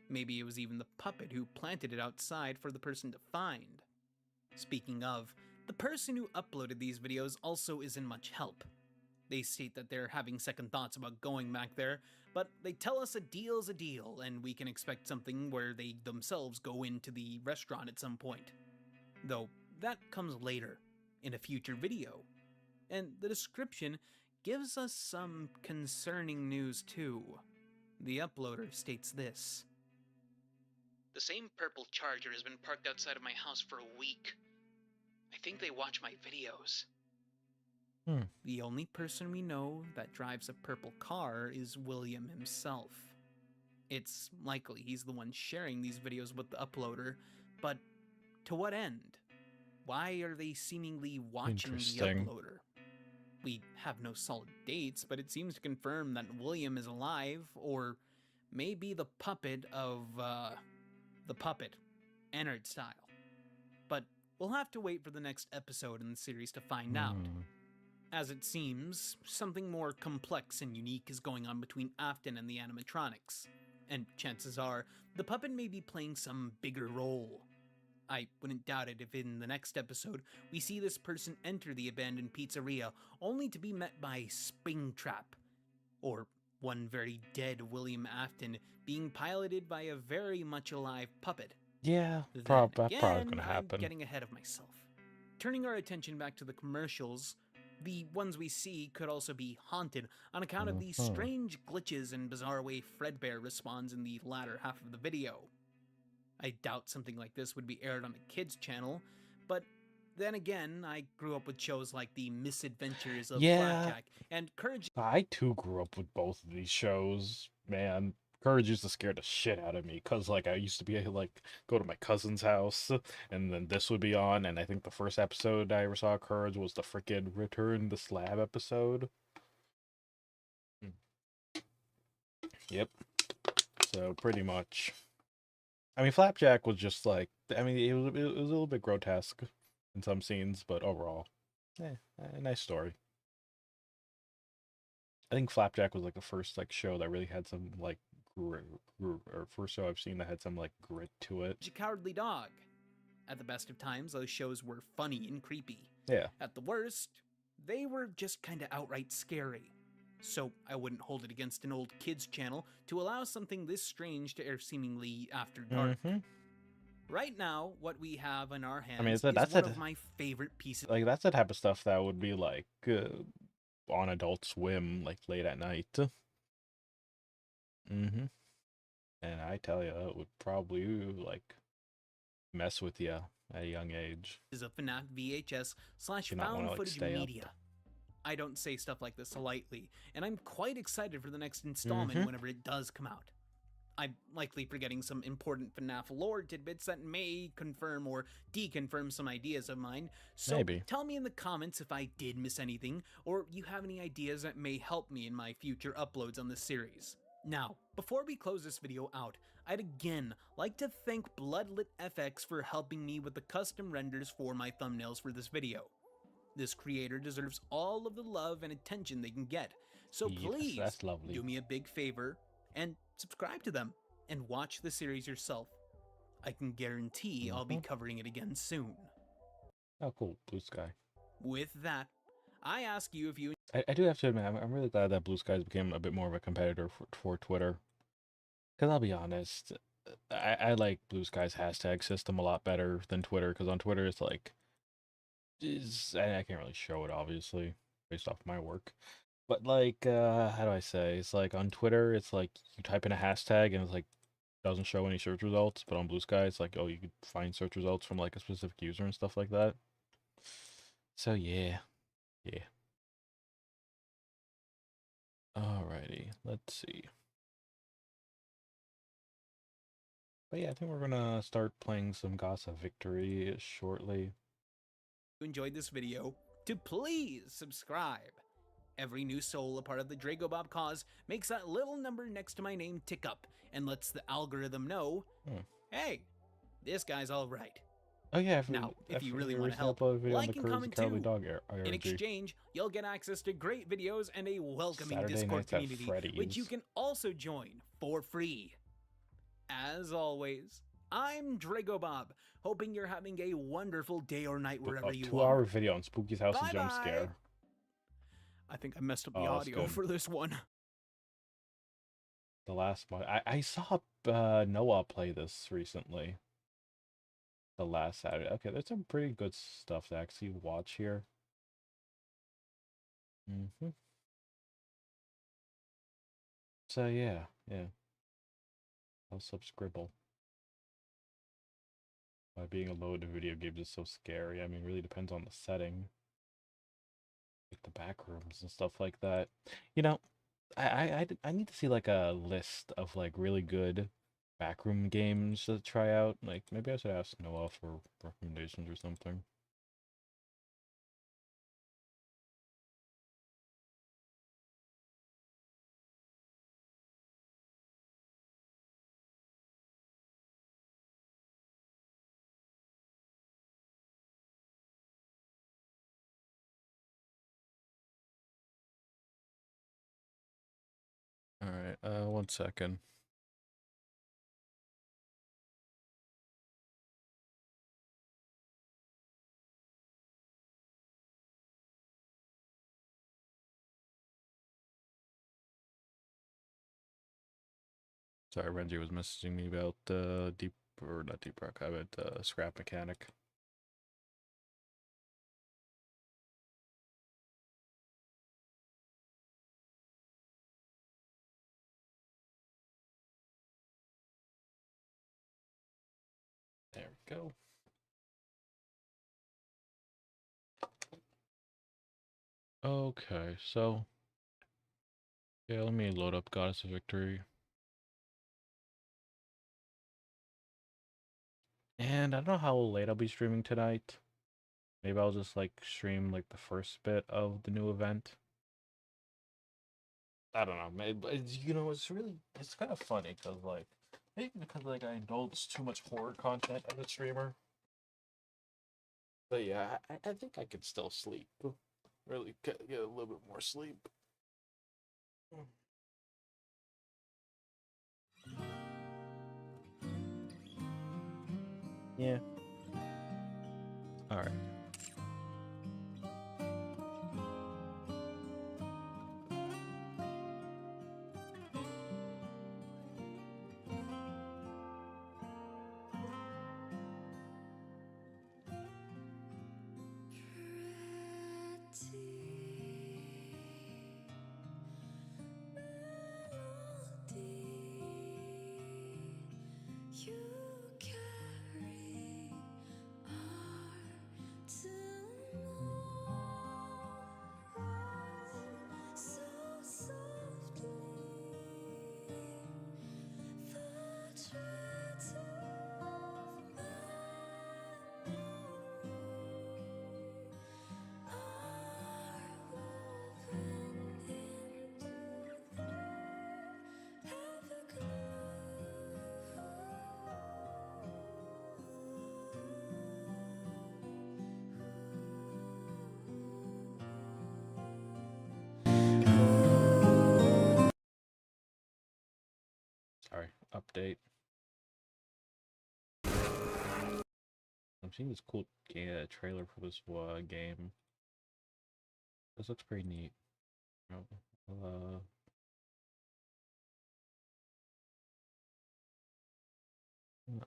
Maybe it was even the puppet who planted it outside for the person to find. Speaking of, the person who uploaded these videos also isn't much help. They state that they're having second thoughts about going back there, but they tell us a deal's a deal, and we can expect something where they themselves go into the restaurant at some point. Though, that comes later, in a future video. And the description gives us some concerning news too. The uploader states this. The same purple Charger has been parked outside of my house for a week. I think they watch my videos. The only person we know that drives a purple car is William himself. It's likely he's the one sharing these videos with the uploader, but to what end? Why are they seemingly watching the uploader? We have no solid dates, but it seems to confirm that William is alive, or maybe the puppet of, the puppet, Ennard style. But we'll have to wait for the next episode in the series to find out. As it seems, something more complex and unique is going on between Afton and the animatronics, and chances are, the puppet may be playing some bigger role. I wouldn't doubt it if in the next episode we see this person enter the abandoned pizzeria only to be met by Springtrap, or one very dead William Afton being piloted by a very much alive puppet. Yeah, that's probably gonna happen. I'm getting ahead of myself. Turning our attention back to the commercials, the ones we see could also be haunted on account of the strange glitches and bizarre way Fredbear responds in the latter half of the video. I doubt something like this would be aired on a kids channel, but then again, I grew up with shows like The Misadventures of Flapjack and Courage. I too grew up with both of these shows, man. Courage used to scare the shit out of me, because like I used to be like go to my cousin's house and then this would be on, and I think the first episode I ever saw of Courage was the frickin' Return the Slab episode. Yep. So pretty much. I mean, Flapjack was just like, I mean, it was a little bit grotesque in some scenes, but overall, a nice story. I think Flapjack was like the first like show that really had some like or first show I've seen that had some like grit to it. A Cowardly Dog. At the best of times, those shows were funny and creepy. Yeah. At the worst, they were just kind of outright scary. So I wouldn't hold it against an old kids channel to allow something this strange to air seemingly after dark. Right now, what we have in our hands is one of my favorite pieces. Like that's the type of stuff that would be like on Adult Swim, like late at night. And I tell you, it would probably like mess with you at a young age. Is a FNAF VHS / found footage media. I don't say stuff like this lightly, and I'm quite excited for the next installment whenever it does come out. I'm likely forgetting some important FNAF lore tidbits that may confirm or deconfirm some ideas of mine, so Maybe. tell me in the comments if I did miss anything, or you have any ideas that may help me in my future uploads on this series. Now, before we close this video out, I'd again like to thank Bloodlit FX for helping me with the custom renders for my thumbnails for this video. This creator deserves all of the love and attention they can get, so Yes, please that's lovely. do me a big favor and subscribe to them and watch the series yourself. I can guarantee I'll be covering it again soon. Oh, cool. Blue Sky. With that, I ask you if you... I do have to admit, I'm really glad that Blue Skies became a bit more of a competitor for Twitter. Because I'll be honest, I like Blue Sky's hashtag system a lot better than Twitter. Because on Twitter, it's like... I can't really show it, obviously, based off my work. But, like, how do I say? It's like on Twitter, it's like you type in a hashtag and it's like doesn't show any search results. But on Blue Sky, it's like, oh, you could find search results from like a specific user and stuff like that. So, yeah. Yeah. Alrighty, let's see. But yeah, I think we're gonna start playing some Gossip Victory shortly. If you enjoyed this video, to please subscribe. Every new soul a part of the Dragobob cause makes that little number next to my name tick up and lets the algorithm know, hey, this guy's alright. Oh yeah, now, if you really want to help, like and comment too. In exchange, you'll get access to great videos and a welcoming Saturday Discord nights at community, which you Freddy's. can also join for free. As always, I'm Dragobob, hoping you're having a wonderful day or night wherever you are. 2-hour video on Spooky's house and jump Bye-bye. scare. I think I messed up the Oh, that's audio good. for this one. The last one. I saw Noah play this recently. The last Saturday. Okay, there's some pretty good stuff to actually watch here. So yeah. I'll subscribble. Why being alone in video games is so scary. I mean, it really depends on the setting. Like the back rooms and stuff like that. You know, I need to see like a list of like really good backroom games to try out. Like maybe I should ask Noah for recommendations or something. All right, 1 second. Sorry, Renji was messaging me about not Deep Rock, I meant Scrap Mechanic. There we go. Okay, so yeah, let me load up Goddess of Victory. And I don't know how late I'll be streaming tonight. Maybe I'll just like stream like the first bit of the new event. I don't know. Maybe, you know, it's kind of funny because like maybe because like I indulge too much horror content as a streamer. But yeah, I think I could still sleep. Really get a little bit more sleep. Yeah. All right. Sorry, update. I'm seeing this cool trailer for this game. This looks pretty neat.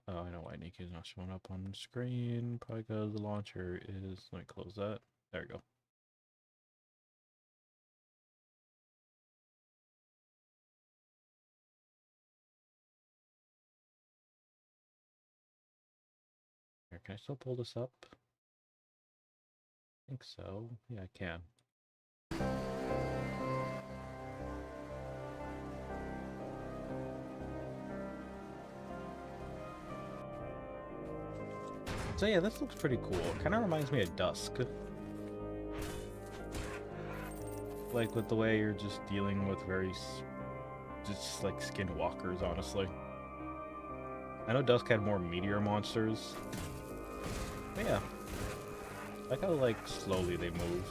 Oh, I know why Niki's not showing up on the screen. Probably because the launcher is. Let me close that. There we go. Here, can I still pull this up? I think so. Yeah, I can. So yeah, this looks pretty cool. It kind of reminds me of Dusk. Like with the way you're just dealing with just like skinwalkers, honestly. I know Dusk had more meteor monsters. But yeah. I like how like slowly they move.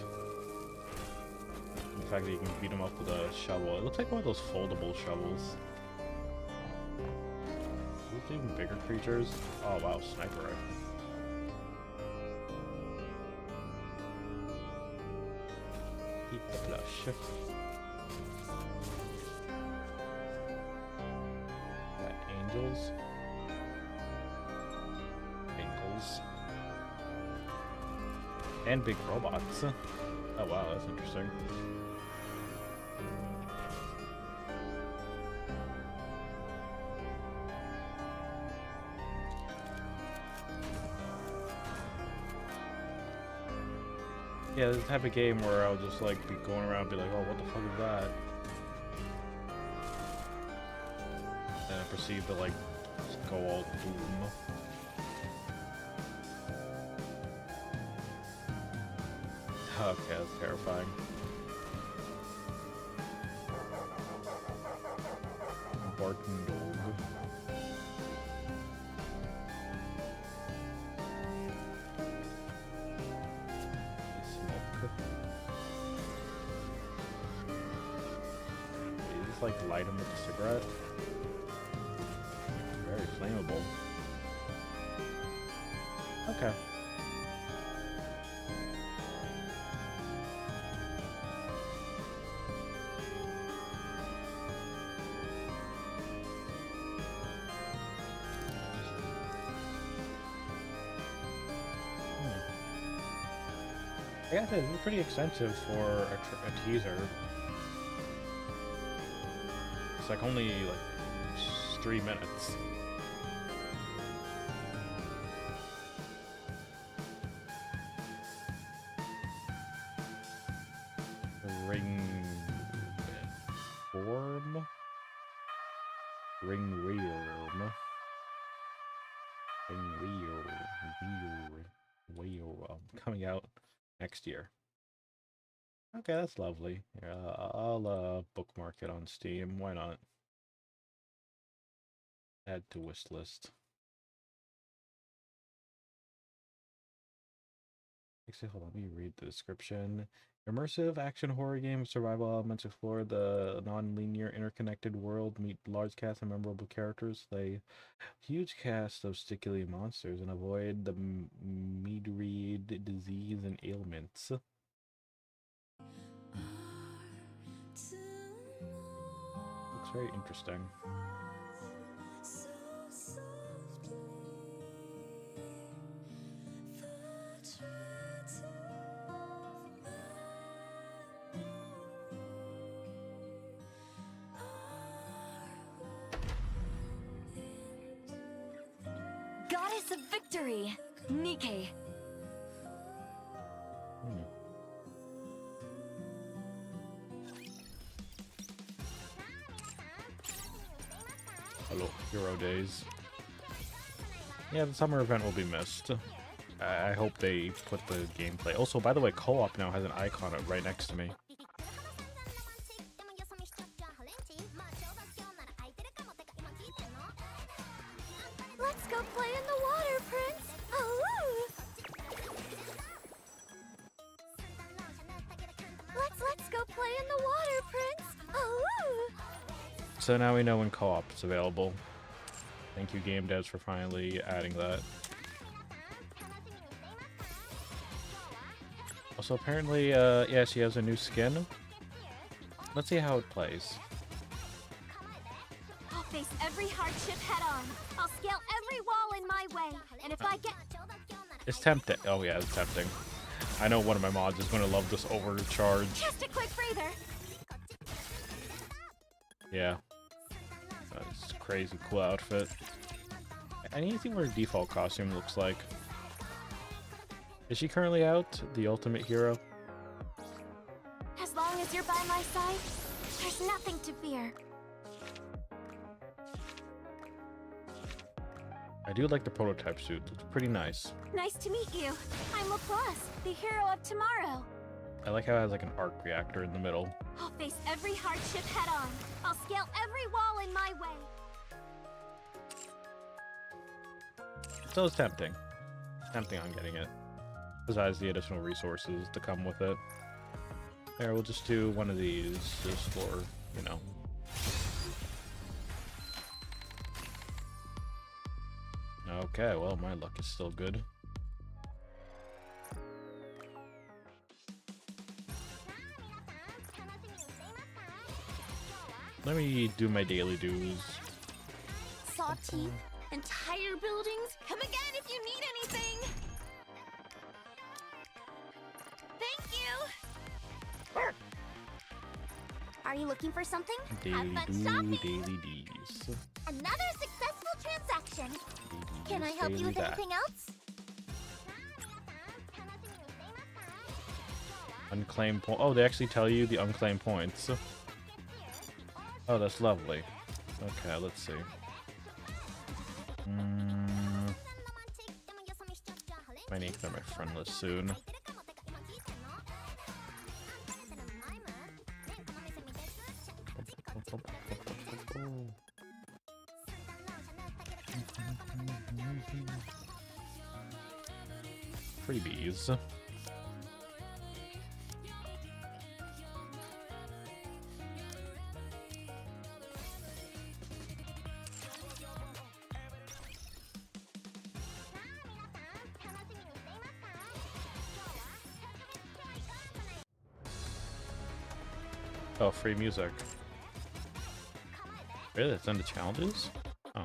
The fact that you can beat them up with a shovel. It looks like one of those foldable shovels. Those even bigger creatures. Oh wow, sniper rifle. Eat the plush. Got angels. Ankles. And big robots. Oh wow, that's interesting. Yeah, this is the type of game where I'll just like be going around and be like, oh, what the fuck is that? And I proceed to like just go all doom. Okay, that's terrifying. Barking dog. Like light him with a cigarette. Very flammable. Okay. I gotta say, this is pretty extensive for a teaser. It's like only like 3 minutes. Coming out next year. Okay, that's lovely. Yeah, I'll bookmark it on Steam. Why not? Add to wish list. Actually, hold on. Let me read the description. Immersive action horror game, survival elements explore the non-linear interconnected world, meet large cast of memorable characters, slay huge cast of stickily monsters, and avoid the mead-reed disease and ailments. Looks very interesting. Goddess of Victory, Nike. Hello, Hero Days. Yeah, the summer event will be missed. I hope they put the gameplay. Also, by the way, co-op now has an icon right next to me. Let's go play in the water, Prince. Oh! Let's go play in the water, Prince. Oh! so now we know when co-op is available. Thank you, game devs, for finally adding that. Also, apparently, yeah, she has a new skin. Let's see how it plays. I'll face every hardship head on. I'll scale every wall in my way. And if I get... It's tempting. Oh yeah, it's tempting. I know one of my mods is going to love this overcharge. Just a quick breather. Yeah. That's a crazy cool outfit. I need to see what her default costume looks like. Is she currently out? The ultimate hero? As long as you're by my side, there's nothing to fear. I do like the prototype suit. It's pretty nice. Nice to meet you. I'm Laplace, the hero of tomorrow. I like how it has like an arc reactor in the middle. I'll face every hardship head on. I'll scale every wall in my way. So it's tempting. Tempting on getting it. Besides the additional resources to come with it. There, we'll just do one of these just for, you know. Okay, well, my luck is still good. Let me do my daily dues. Saw teeth, entire buildings. Come again if you need anything. Thank you. Are you looking for something? Daily Have fun do, shopping. daily dees. Another successful transaction. Can I help you with that. anything else? Unclaimed point. Oh, they actually tell you the unclaimed points. Oh, that's lovely. Okay, let's see. I need to clear my friend list soon. Freebies. Oh, free music. Really? That's under challenges? Oh.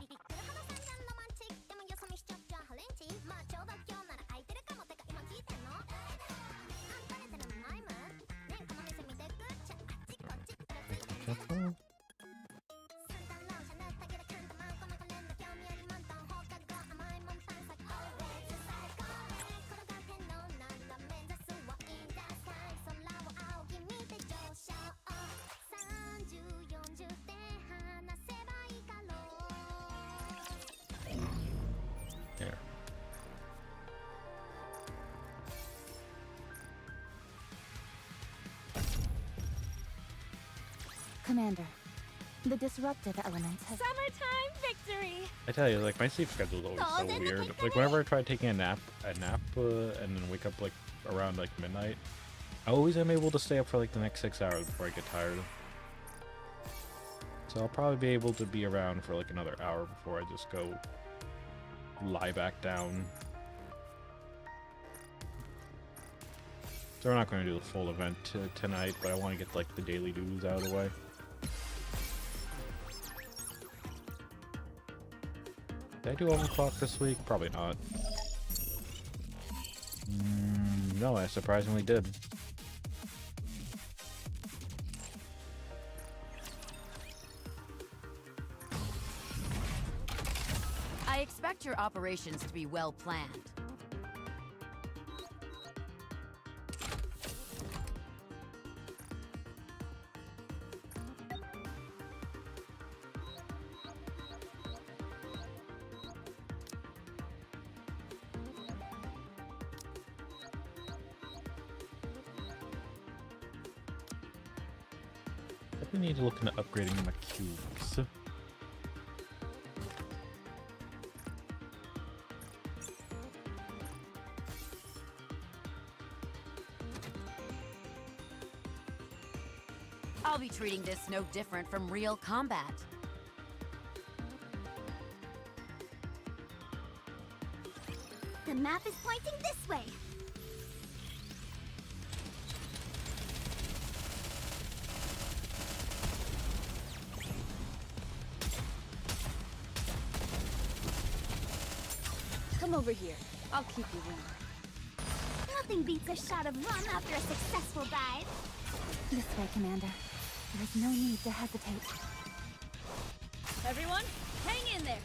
There. Commander, the disruptive elements have... Summertime victory! I tell you, like, my sleep schedule is always so weird. Like, whenever I try taking a nap, and then wake up, like, around, like, midnight, I always am able to stay up for, like, the next 6 hours before I get tired. So I'll probably be able to be around for, like, another hour before I just go lie back down. So we're not going to do the full event tonight, but I want to get, like, the daily dues out of the way. Did I do overclock this week? Probably not. No, I surprisingly did. I expect your operations to be well planned. We need to look into upgrading my cubes. I'll be treating this no different from real combat. The map is pointing this way. Come over here. I'll keep you warm. Nothing beats a shot of rum after a successful dive. This way, Commander. There is no need to hesitate. Everyone, hang in there.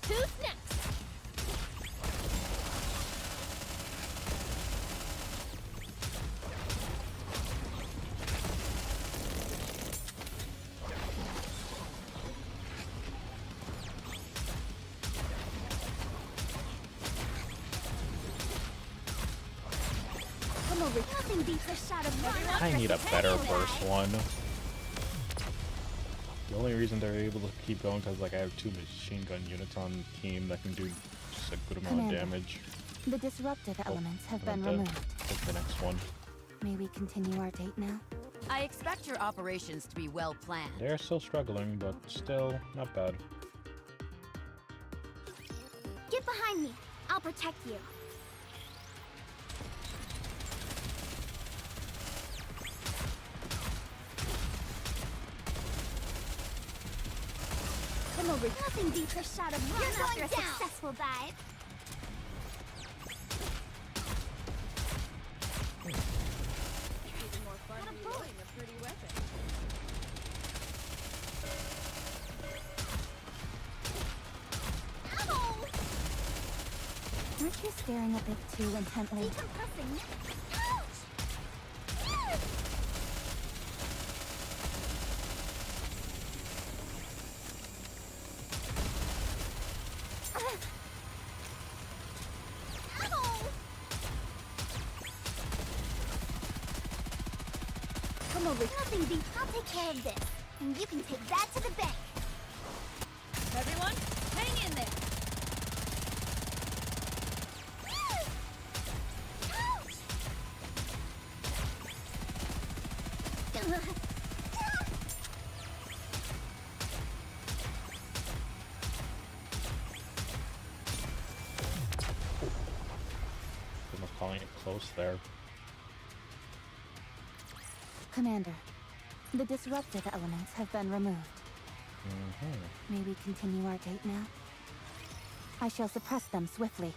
Who's next? Come over. Nothing beats a shot of rum I after need a successful better dive. first one. The only reason they're able to keep going because like I have 2 machine gun units on the team that can do just a good amount Commander, of damage. The disruptive elements have I'm been dead. removed. Take the next one. May we continue our date now? I expect your operations to be well planned. They're still struggling, but still not bad. Get behind me. I'll protect you. Come over. Nothing beats a shot of rum after a successful dive. Even more fun reloading a pretty weapon. Ow! Aren't you staring a bit too intently? Decompressing. Ouch! Yes! Ow! Come over. Nothing beats. I'll take care of this. And you can take that to the bank. Everyone, hang in there. Ouch! I'm calling it close there. Commander, the disruptive elements have been removed. May we continue our date now? I shall suppress them swiftly.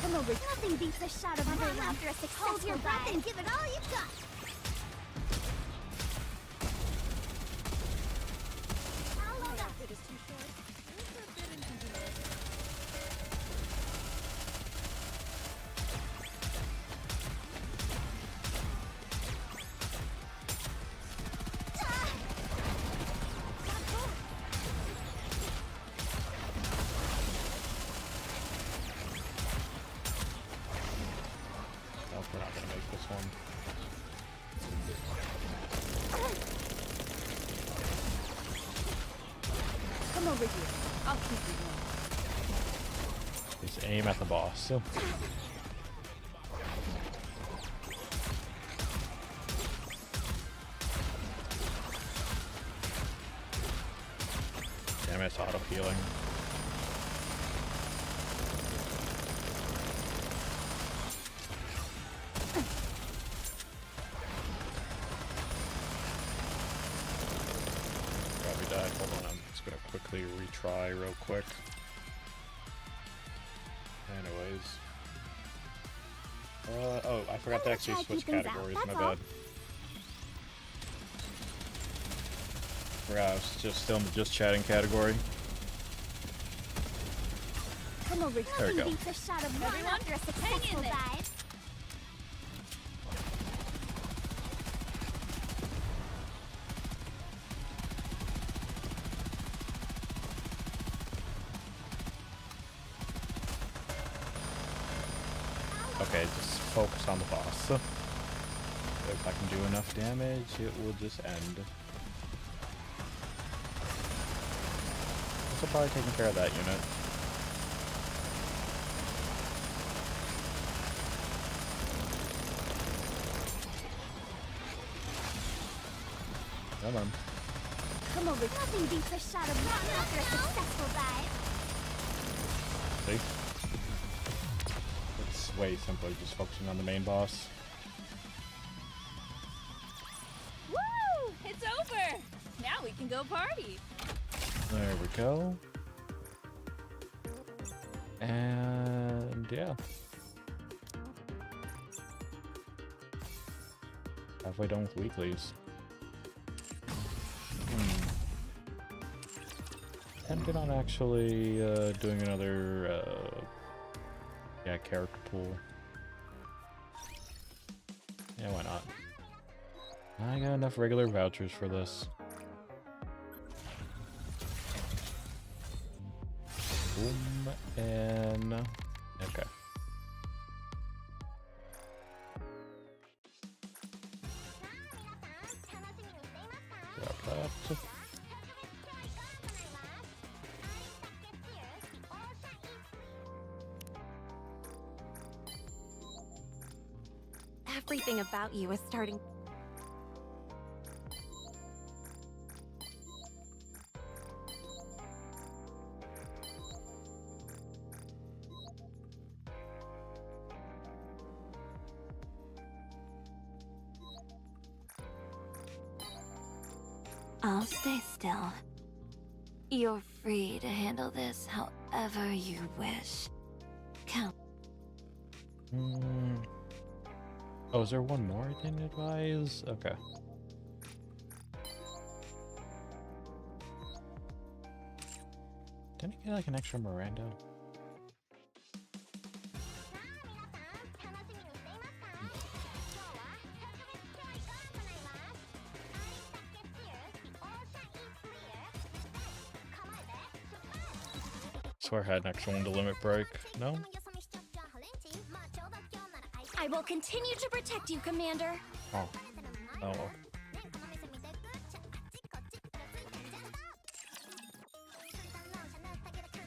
Come over. Nothing beats a shot of rum after a successful Hold your breath and give it all you got. It is too short. It's a bit inconvenient. Oh, we're not gonna make this one. Come over here. I'll keep you warm. Just aim at the boss. Damn it, it's auto healing. Probably died. Hold on, I'm just gonna quickly retry real quick. Anyways. Oh, I forgot to actually switch categories, my bad. Forgot I was just still in the just chatting category. Come over. There we go. Nothing beats a shot of rum after a successful dive. Okay, just focus on the boss. If I can do enough damage, it will just end. Also probably taking care of that unit. Come on. Come over. Nothing beats a shot of rock after a successful dive. See? It's way simpler just focusing on the main boss. Woo! It's over! Now we can go party. There we go. And yeah. Halfway done with weeklies. Tempted on actually doing another character pool. Yeah, why not? I got enough regular vouchers for this. Boom and okay. Grab that. Everything about you is starting. I'll stay still. You're free to handle this however you wish. Count. Oh, is there one more I didn't advise? Okay. Didn't I get like an extra Miranda? Swear I had an extra one to limit break. No? I will continue to protect you, Commander. Oh. Oh.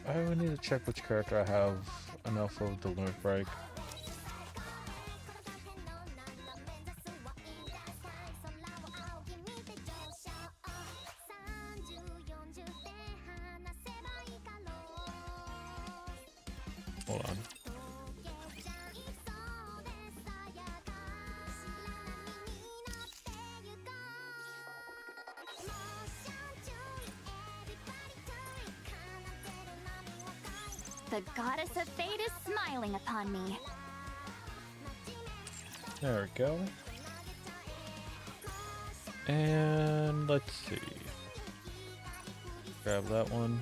I would need to check which character I have enough of the limit break. Hold on. The goddess of fate is smiling upon me. There we go. And let's see. Grab that one.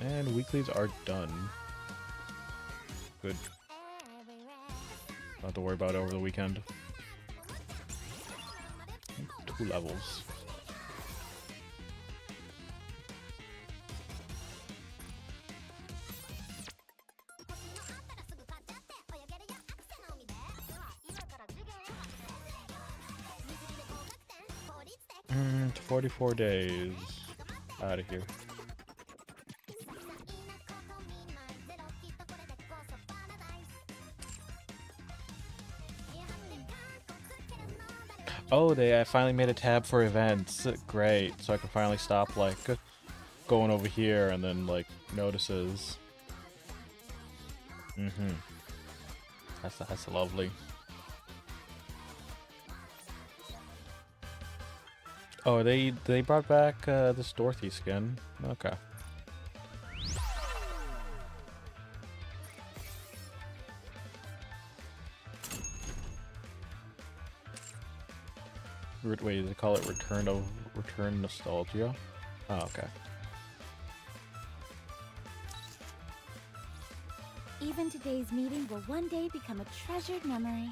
And weeklies are done. Good. Not to worry about it over the weekend. 2 levels. It's 44 days. Out of here. Oh, I finally made a tab for events. Great. So I can finally stop, like, going over here and then, like, notices. That's lovely. Oh, they brought back this Dorothy skin. Okay. Wait, they call it Return Nostalgia? Oh, okay. Even today's meeting will one day become a treasured memory.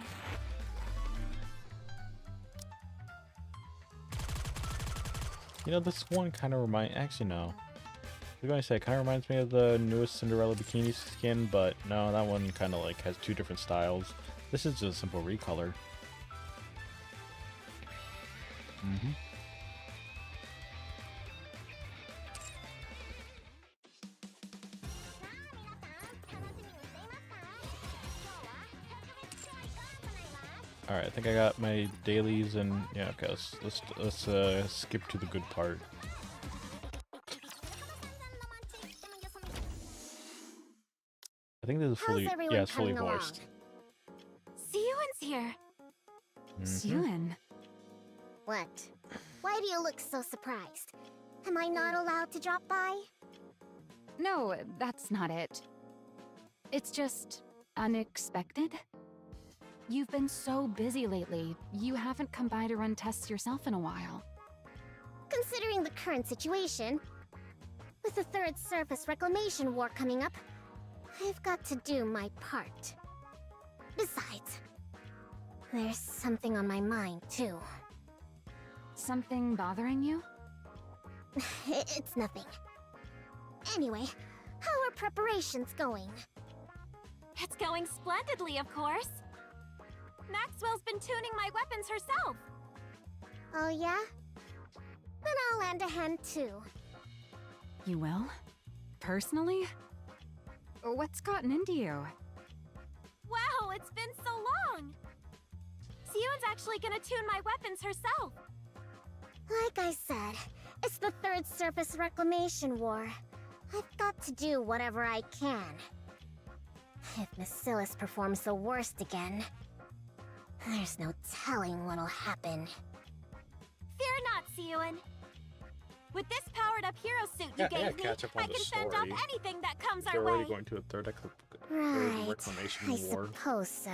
You know, this one kind of actually, no. I was going to say, it kind of reminds me of the newest Cinderella bikini skin, but no, that one kind of like has 2 different styles. This is just a simple recolor. All right, I think I got my dailies and yeah. Okay, let's skip to the good part. I think this is fully it's fully voiced. Siyuan's here. Siyuan? What? Why do you look so surprised? Am I not allowed to drop by? No, that's not it. It's just unexpected. You've been so busy lately, you haven't come by to run tests yourself in a while. Considering the current situation, with the Third Surface Reclamation War coming up, I've got to do my part. Besides, there's something on my mind, too. Something bothering you? It's nothing. Anyway, how are preparations going? It's going splendidly, of course. Maxwell's been tuning my weapons herself. Oh yeah? Then I'll lend a hand too. You will? Personally? What's gotten into you? Wow, it's been so long! Siyuan's actually gonna tune my weapons herself. Like I said, it's the Third Surface Reclamation War. I've got to do whatever I can. If Bacillus performs the worst again, there's no telling what'll happen. Fear not, Siyuan. With this powered-up hero suit you gave me, I can fend off anything that comes our way. They're already going to a third reclamation I war. suppose so.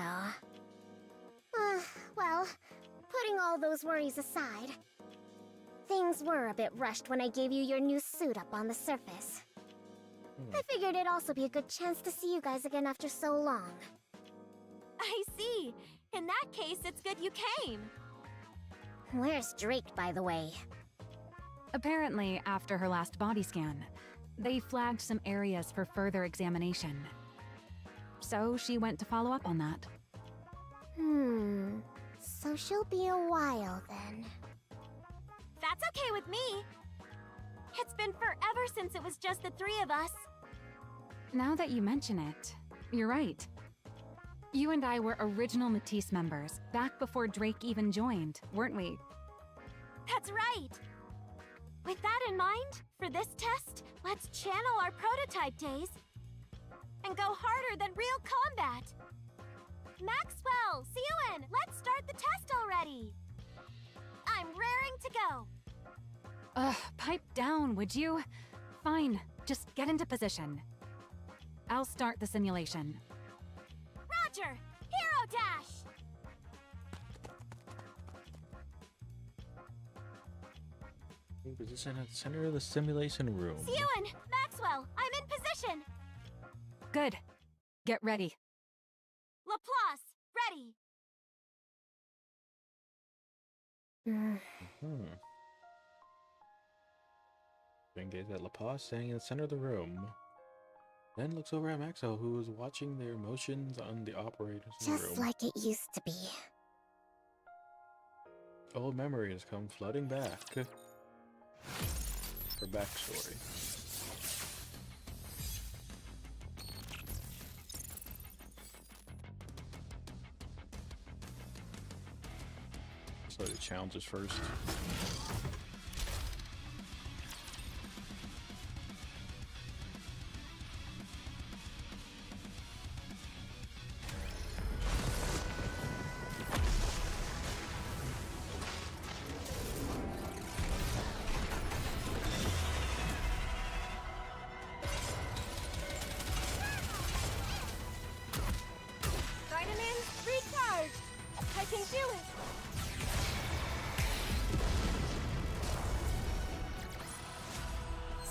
Well, putting all those worries aside, things were a bit rushed when I gave you your new suit up on the surface. I figured it'd also be a good chance to see you guys again after so long. I see. In that case, it's good you came. Where's Drake, by the way? Apparently, after her last body scan, they flagged some areas for further examination. So she went to follow up on that. So she'll be a while then. That's okay with me. It's been forever since it was just the three of us. Now that you mention it, you're right. You and I were original Matisse members, back before Drake even joined, weren't we? That's right. With that in mind, for this test, let's channel our prototype days and go harder than real combat. Maxwell, Siyuan, let's start the test already. I'm raring to go. Pipe down, would you? Fine, just get into position. I'll start the simulation. Roger! Hero Dash! Position at the center of the simulation room. Siyuan, Maxwell, I'm in position! Good. Get ready. Laplace, ready! Then gaze at Laplace standing in the center of the room. Then looks over at Maxwell, who is watching their motions on the operators in the room. Just like it used to be. Old memories come flooding back. For backstory. So the challenges first.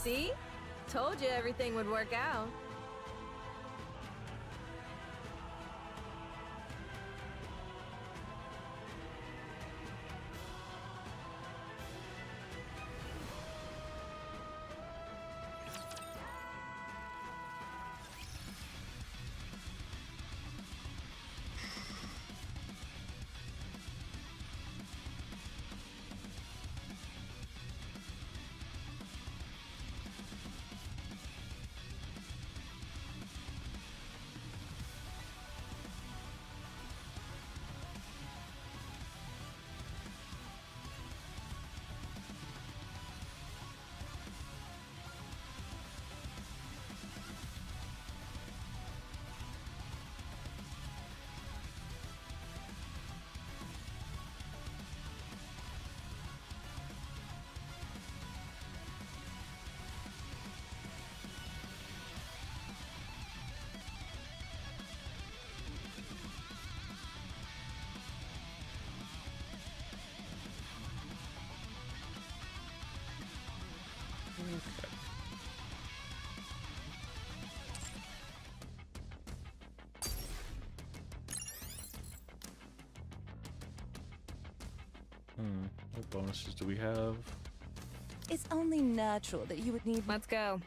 See? Told you everything would work out. What bonuses do we have? It's only natural that you would need. Let's go.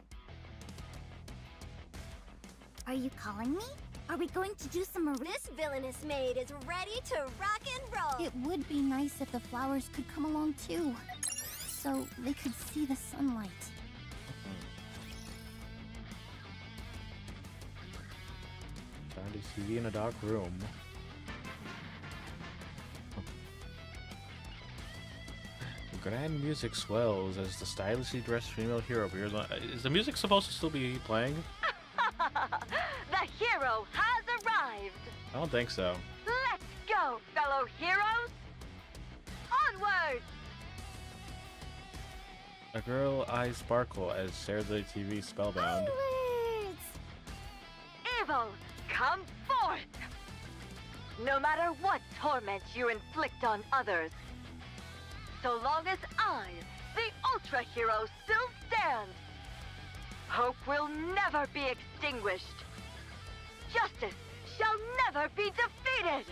Are you calling me? Are we going to do some... This villainous maid is ready to rock and roll! It would be nice if the flowers could come along too, so they could see the sunlight. Found a TV in a dark room. Grand music swells as the stylishly dressed female hero appears on. Is the music supposed to still be playing? The hero has arrived! I don't think so. Let's go, fellow heroes! Onward! A girl eyes sparkle as stares at the TV spellbound. Onwards! Evil, come forth! No matter what torment you inflict on others, so long as I, the Ultra Hero, still stand, hope will never be extinguished. Justice shall never be defeated!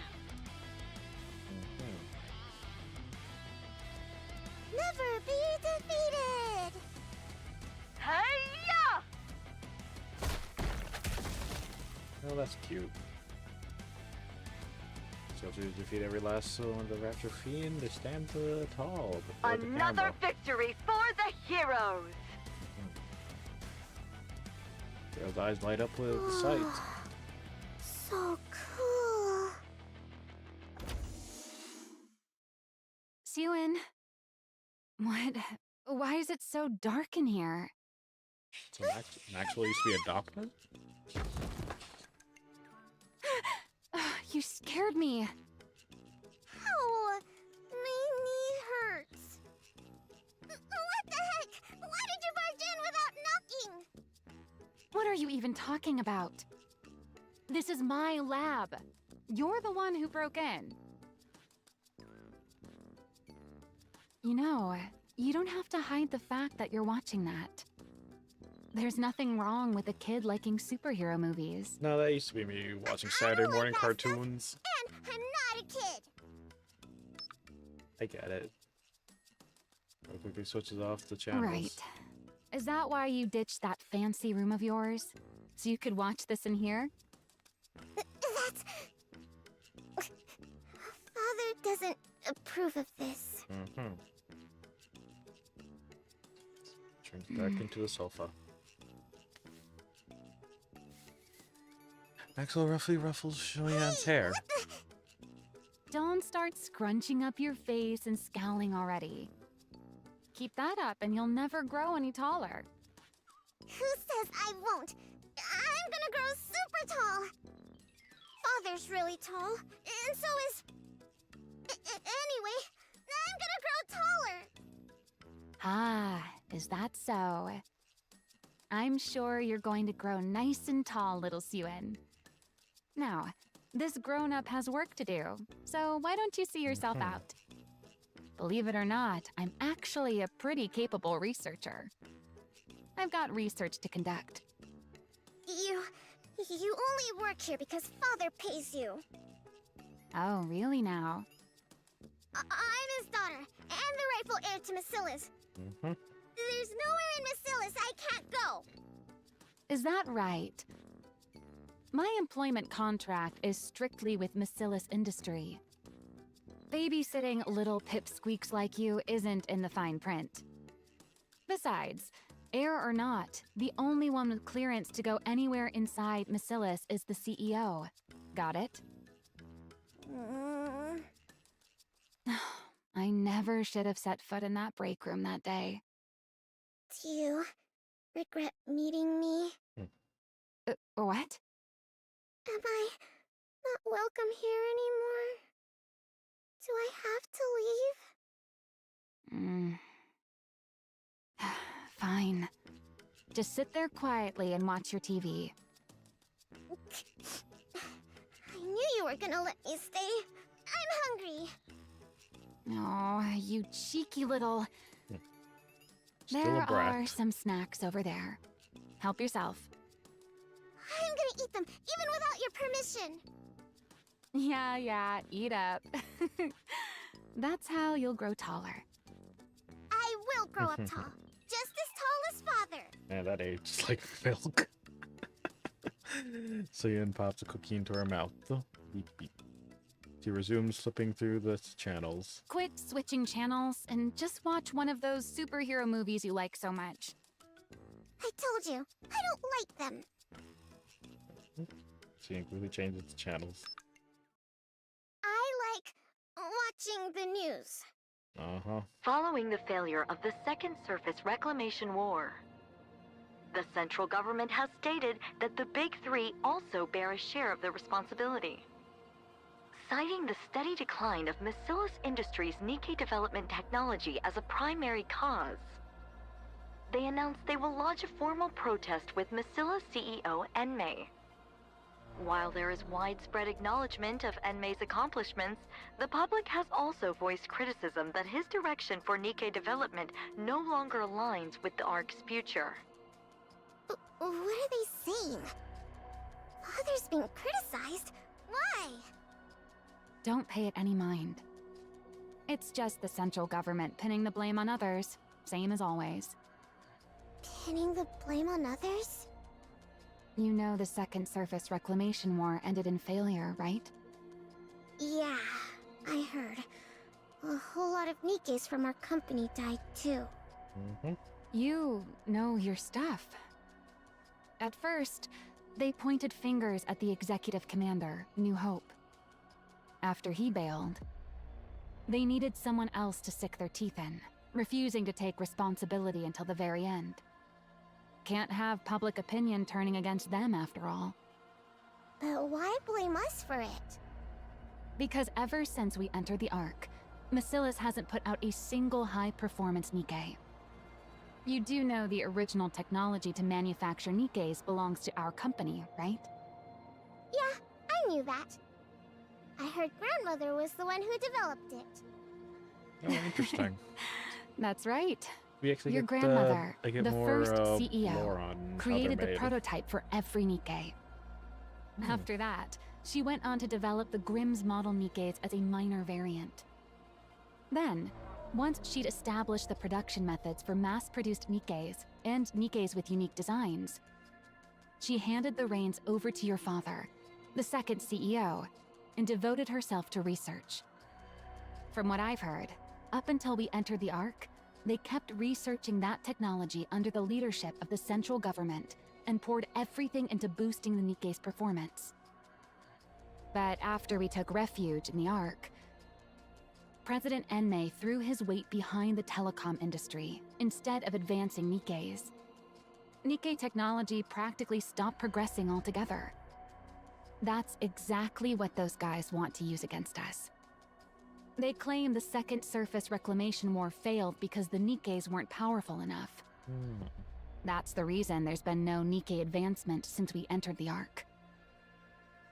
Never be defeated! Hey-ya! Oh, that's cute. So to defeat every last one of the Rapture Fiend, they stand tall before the Another camera. victory for the heroes! Girl's eyes light up with sight. So cool. Sewin, what? Why is it so dark in here? So Maxwell used to be a doctor? You scared me. Ow! My knee hurts. What the heck? Why did you barge in without knocking? What are you even talking about? This is my lab. You're the one who broke in. You know, you don't have to hide the fact that you're watching that. There's nothing wrong with a kid liking superhero movies. No, that used to be me watching Saturday morning cartoons. And I'm not a kid. I get it. Real quickly switches off the channels. Right. Is that why you ditched that fancy room of yours? So you could watch this in here? That's... Father doesn't approve of this. Turns back into the sofa. Maxwell roughly ruffles Shoyan's hair. Don't start scrunching up your face and scowling already. Keep that up and you'll never grow any taller. Who says I won't? I'm gonna grow super tall. Father's really tall, and so is... Anyway, I'm gonna grow taller. Ah, is that so? I'm sure you're going to grow nice and tall, little Sewin. Now, this grown-up has work to do, so why don't you see yourself out? Believe it or not, I'm actually a pretty capable researcher. I've got research to conduct. You only work here because Father pays you. Oh, really now? I'm his daughter, and the rightful heir to Macilla's. There's nowhere in Macilla's I can't go. Is that right? My employment contract is strictly with Macilla's Industry. Babysitting little pipsqueaks like you isn't in the fine print. Besides, heir or not, the only one with clearance to go anywhere inside Macilla's is the CEO. Got it? I never should have set foot in that break room that day. Do you regret meeting me? What? Am I not welcome here anymore? Do I have to leave? Fine. Just sit there quietly and watch your TV. I knew you were gonna let me stay. I'm hungry. Oh, you cheeky little... Still There a brat. are some snacks over there. Help yourself. I'm gonna eat them, even without your permission. Yeah, eat up. That's how you'll grow taller. I will grow up tall, just as tall as father. Man, that ages like milk. Cyan pops a cookie into her mouth. Beep, beep. She resumes flipping through the channels. Quit switching channels and just watch one of those superhero movies you like so much. I told you, I don't like them. She quickly changes the channels. I like watching the news. Following the failure of the Second Surface Reclamation War, the central government has stated that the Big Three also bear a share of the responsibility. Citing the steady decline of Macillus Industries' Nikkei development technology as a primary cause, they announced they will lodge a formal protest with Macillus CEO Enmei. While there is widespread acknowledgement of Enmei's accomplishments, the public has also voiced criticism that his direction for Nikkei development no longer aligns with the ARC's future. What are they saying? Father's being criticized? Why? Don't pay it any mind. It's just the central government pinning the blame on others, same as always. Pinning the blame on others? You know the Second Surface Reclamation War ended in failure, right? Yeah, I heard. A whole lot of Nikkeis from our company died too. You know your stuff. At first, they pointed fingers at the executive commander, New Hope. After he bailed, they needed someone else to sink their teeth in, refusing to take responsibility until the very end. Can't have public opinion turning against them after all. But why blame us for it? Because ever since we entered the Ark, Macillus hasn't put out a single high-performance Nikkei. You do know the original technology to manufacture Nikkeis belongs to our company, right? Yeah, I knew that. I heard grandmother was the one who developed it. Oh, interesting. That's right. We actually Your get, grandmother, I get the more, first lore CEO, on how created they're the made. prototype for every Nikkei. After that, she went on to develop the Grimm's model Nikkeis as a minor variant. Then, once she'd established the production methods for mass-produced Nikkeis and Nikkeis with unique designs, she handed the reins over to your father, the second CEO, and devoted herself to research. From what I've heard, up until we entered the Ark, they kept researching that technology under the leadership of the central government and poured everything into boosting the Nikkei's performance. But after we took refuge in the Ark, President Enmei threw his weight behind the telecom industry instead of advancing Nikkeis. Nikkei technology practically stopped progressing altogether. That's exactly what those guys want to use against us. They claim the Second Surface Reclamation War failed because the Nikkeis weren't powerful enough. That's the reason there's been no Nikkei advancement since we entered the Ark.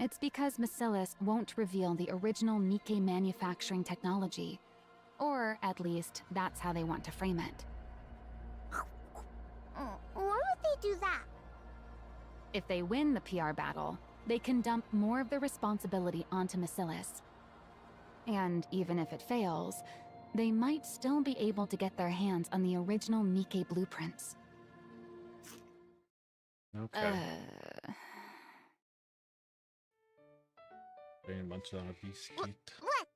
It's because Macillus won't reveal the original Nikkei manufacturing technology. Or, at least, that's how they want to frame it. Why would they do that? If they win the PR battle, they can dump more of the responsibility onto Macillus. And even if it fails, they might still be able to get their hands on the original Nikkei blueprints. Okay. Very much on a biscuit. What?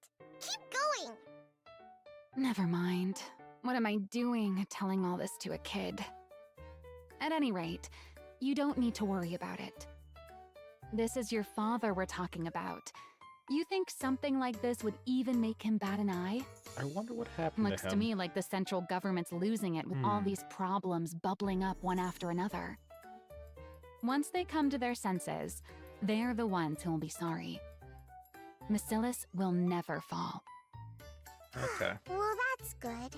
Keep going! Never mind. What am I doing telling all this to a kid? At any rate, you don't need to worry about it. This is your father we're talking about. You think something like this would even make him bat an eye? I wonder what happened Looks to him. to me like the central government's losing it with all these problems bubbling up one after another. Once they come to their senses, they're the ones who will be sorry. Macillus will never fall. Okay. Well, that's good.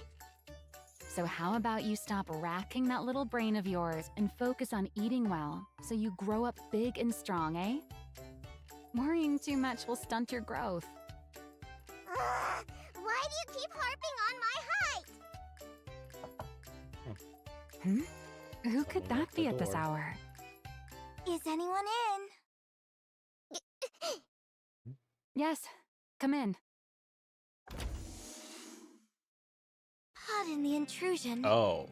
So how about you stop racking that little brain of yours and focus on eating well so you grow up big and strong, eh? Worrying too much will stunt your growth. Why do you keep harping on my height? Who could that be at this hour? Is anyone in? Yes, come in. Pardon the intrusion. Oh.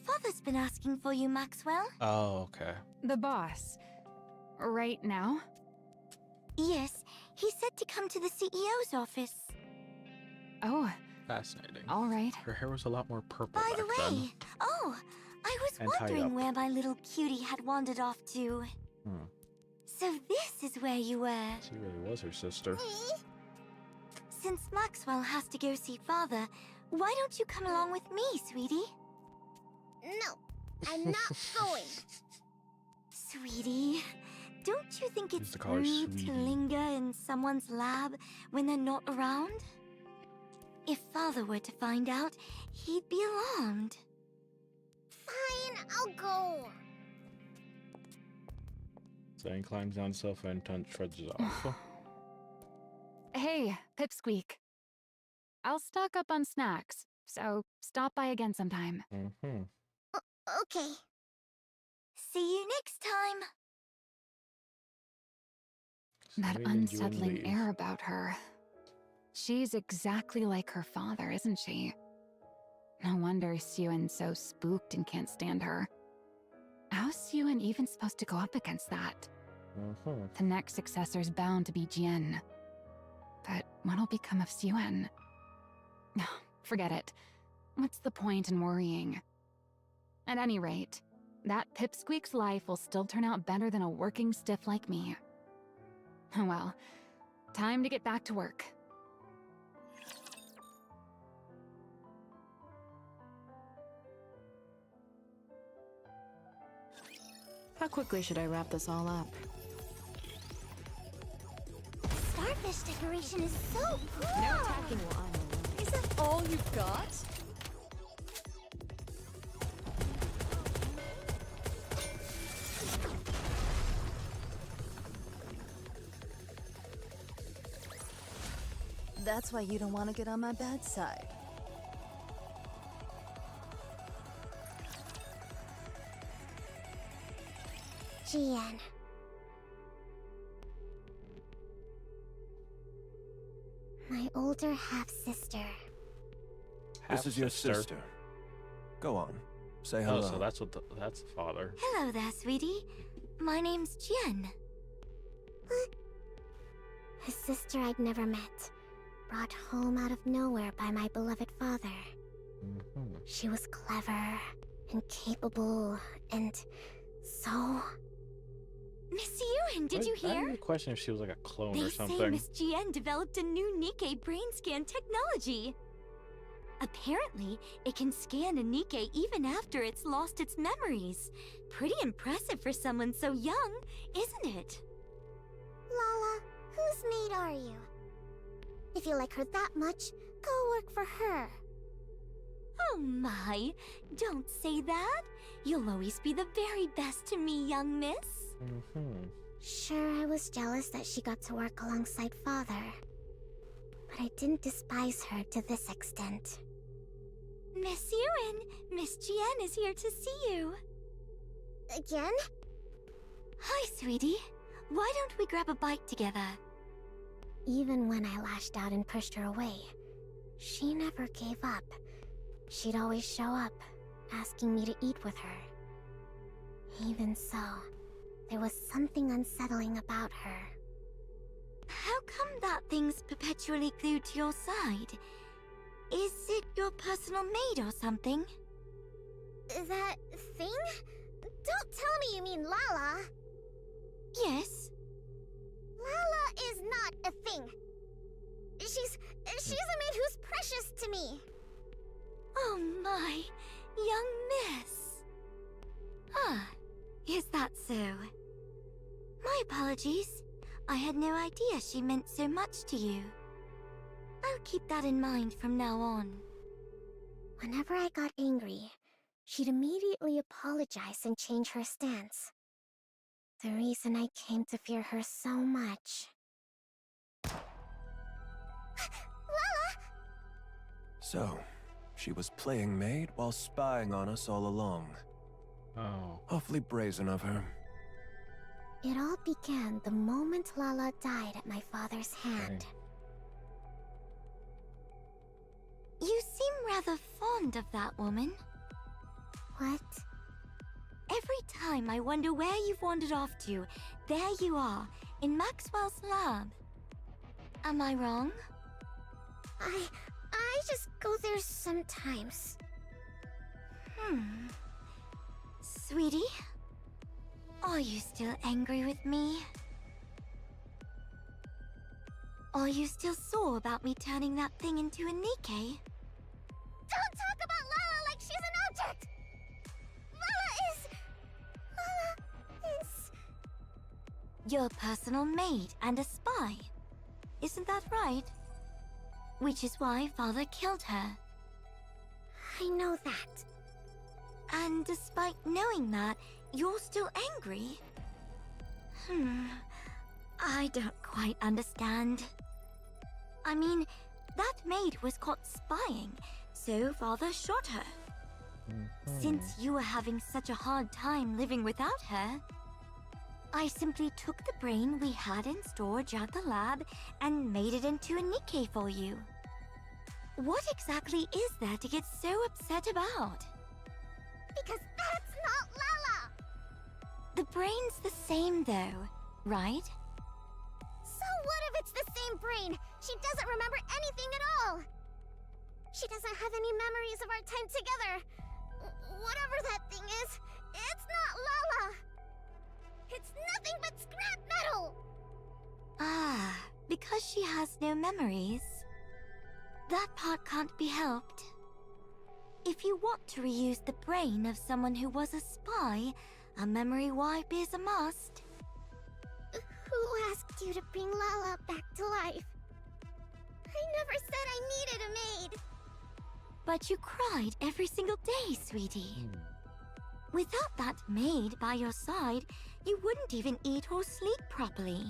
Father's been asking for you, Maxwell. Oh, okay. The boss. Right now? Yes, he said to come to the CEO's office. Oh. Fascinating. All right. Her hair was a lot more purple By back the way, then. oh, I was And tied up. wondering where my little cutie had wandered off to. So this is where you were. She really was her sister. Since Maxwell has to go see Father, why don't you come along with me, sweetie? No, I'm not going. Sweetie, don't you think it's to call her rude sweetie. to linger in someone's lab when they're not around? If Father were to find out, he'd be alarmed. Fine, I'll go. Zane climbs down the sofa and trudges off. Hey, Pipsqueak. I'll stock up on snacks, so stop by again sometime. Okay. See you next time. That Zane and you and unsettling leave. air about her. She's exactly like her father, isn't she? No wonder Suen so spooked and can't stand her. How's Suen even supposed to go up against that? The next successor's bound to be Jian. But what'll become of Suen? Forget it. What's the point in worrying? At any rate, that Pipsqueak's life will still turn out better than a working stiff like me. Well, time to get back to work. How quickly should I wrap this all up? Starfish decoration is so cool. No attacking while I'm alone. Is that all you've got? That's why you don't want to get on my bad side. Jian. My older half-sister. This is your sister. Go on. Say Oh, hello. so that's the father. Hello there, sweetie. My name's Jen. A sister I'd never met. Brought home out of nowhere by my beloved father. She was clever and capable and so... Miss Ewan, did you I hear? had a question if she was like a clone They or say something. Miss Jian developed a new Nikkei brain scan technology. Apparently, it can scan a Nikkei even after it's lost its memories. Pretty impressive for someone so young, isn't it? Lala, whose maid are you? If you like her that much, go work for her. Oh my, don't say that. You'll always be the very best to me, young miss. Sure, I was jealous that she got to work alongside Father. But I didn't despise her to this extent. Miss Ewan, Miss Jian is here to see you. Again? Hi, sweetie. Why don't we grab a bite together? Even when I lashed out and pushed her away, she never gave up. She'd always show up, asking me to eat with her. Even so, there was something unsettling about her. How come that thing's perpetually glued to your side? Is it your personal maid or something? That thing? Don't tell me you mean Lala. Yes. Lala is not a thing. She's a maid who's precious to me. Oh my, young miss. Ah, is that so? My apologies. I had no idea she meant so much to you. I'll keep that in mind from now on. Whenever I got angry, she'd immediately apologize and change her stance. The reason I came to fear her so much. So, She was playing Maid while spying on us all along. Oh. Awfully brazen of her. It all began the moment Lala died at my father's hand. You seem rather fond of that woman. What? Every time I wonder where you've wandered off to, there you are, in Maxwell's lab. Am I wrong? I just go there sometimes. Sweetie? Are you still angry with me? Are you still sore about me turning that thing into a Nikkei? Don't talk about Lala like she's an object! Lala is... Your personal maid and a spy. Isn't that right? Which is why Father killed her. I know that. And despite knowing that, you're still angry? I don't quite understand. I mean, that maid was caught spying, so Father shot her. Since you were having such a hard time living without her, I simply took the brain we had in storage at the lab and made it into a Nikkei for you. What exactly is there to get so upset about? Because that's not Lala! The brain's the same though, right? So what if it's the same brain? She doesn't remember anything at all! She doesn't have any memories of our time together. Whatever that thing is, it's not Lala! It's nothing but scrap metal! Ah, because she has no memories. That part can't be helped. If you want to reuse the brain of someone who was a spy, a memory wipe is a must. Who asked you to bring Lala back to life? I never said I needed a maid. But you cried every single day, sweetie. Without that maid by your side, you wouldn't even eat or sleep properly.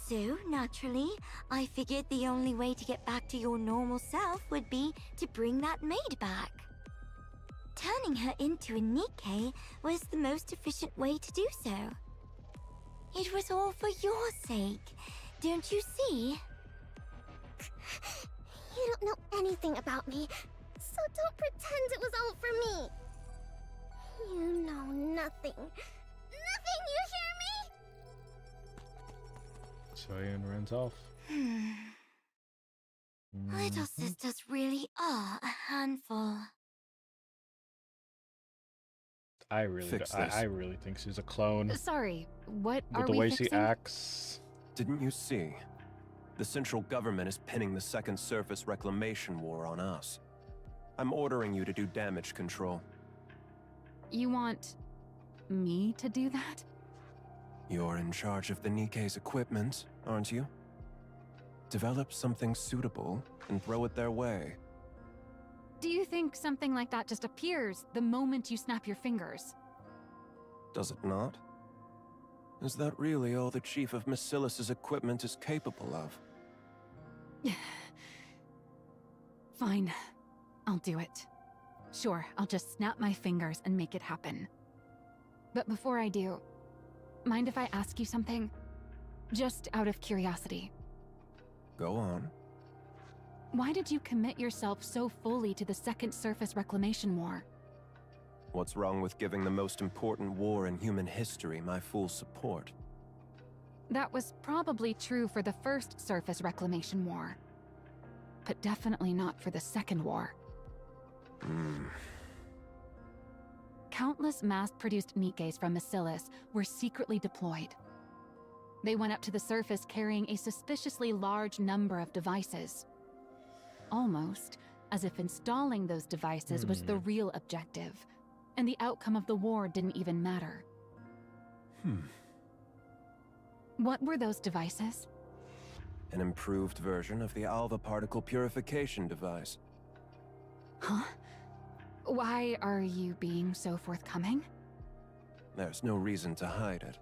So, naturally, I figured the only way to get back to your normal self would be to bring that maid back. Turning her into a Nikkei was the most efficient way to do so. It was all for your sake, don't you see? You don't know anything about me, so don't pretend it was all for me. You know nothing. Nothing, you hear me? Cheyenne runs off. Little sisters really are a handful. I really think she's a clone. Sorry, what With are the we way fixing? she acts. Didn't you see? The central government is pinning the Second Surface Reclamation War on us. I'm ordering you to do damage control. You want me to do that? You're in charge of the Nikkei's equipment, aren't you? Develop something suitable and throw it their way. Do you think something like that just appears the moment you snap your fingers? Does it not? Is that really all the Chief of Macilis's equipment is capable of? Fine, I'll do it. Sure, I'll just snap my fingers and make it happen. But before I do, mind if I ask you something? Just out of curiosity. Go on. Why did you commit yourself so fully to the Second Surface Reclamation War? What's wrong with giving the most important war in human history my full support? That was probably true for the First Surface Reclamation War. But definitely not for the Second War. Countless mass-produced Nikkeis from Macilis were secretly deployed. They went up to the surface carrying a suspiciously large number of devices. Almost as if installing those devices was the real objective, and the outcome of the war didn't even matter. What were those devices? An improved version of the Alva particle purification device. Huh? Why are you being so forthcoming? There's no reason to hide it.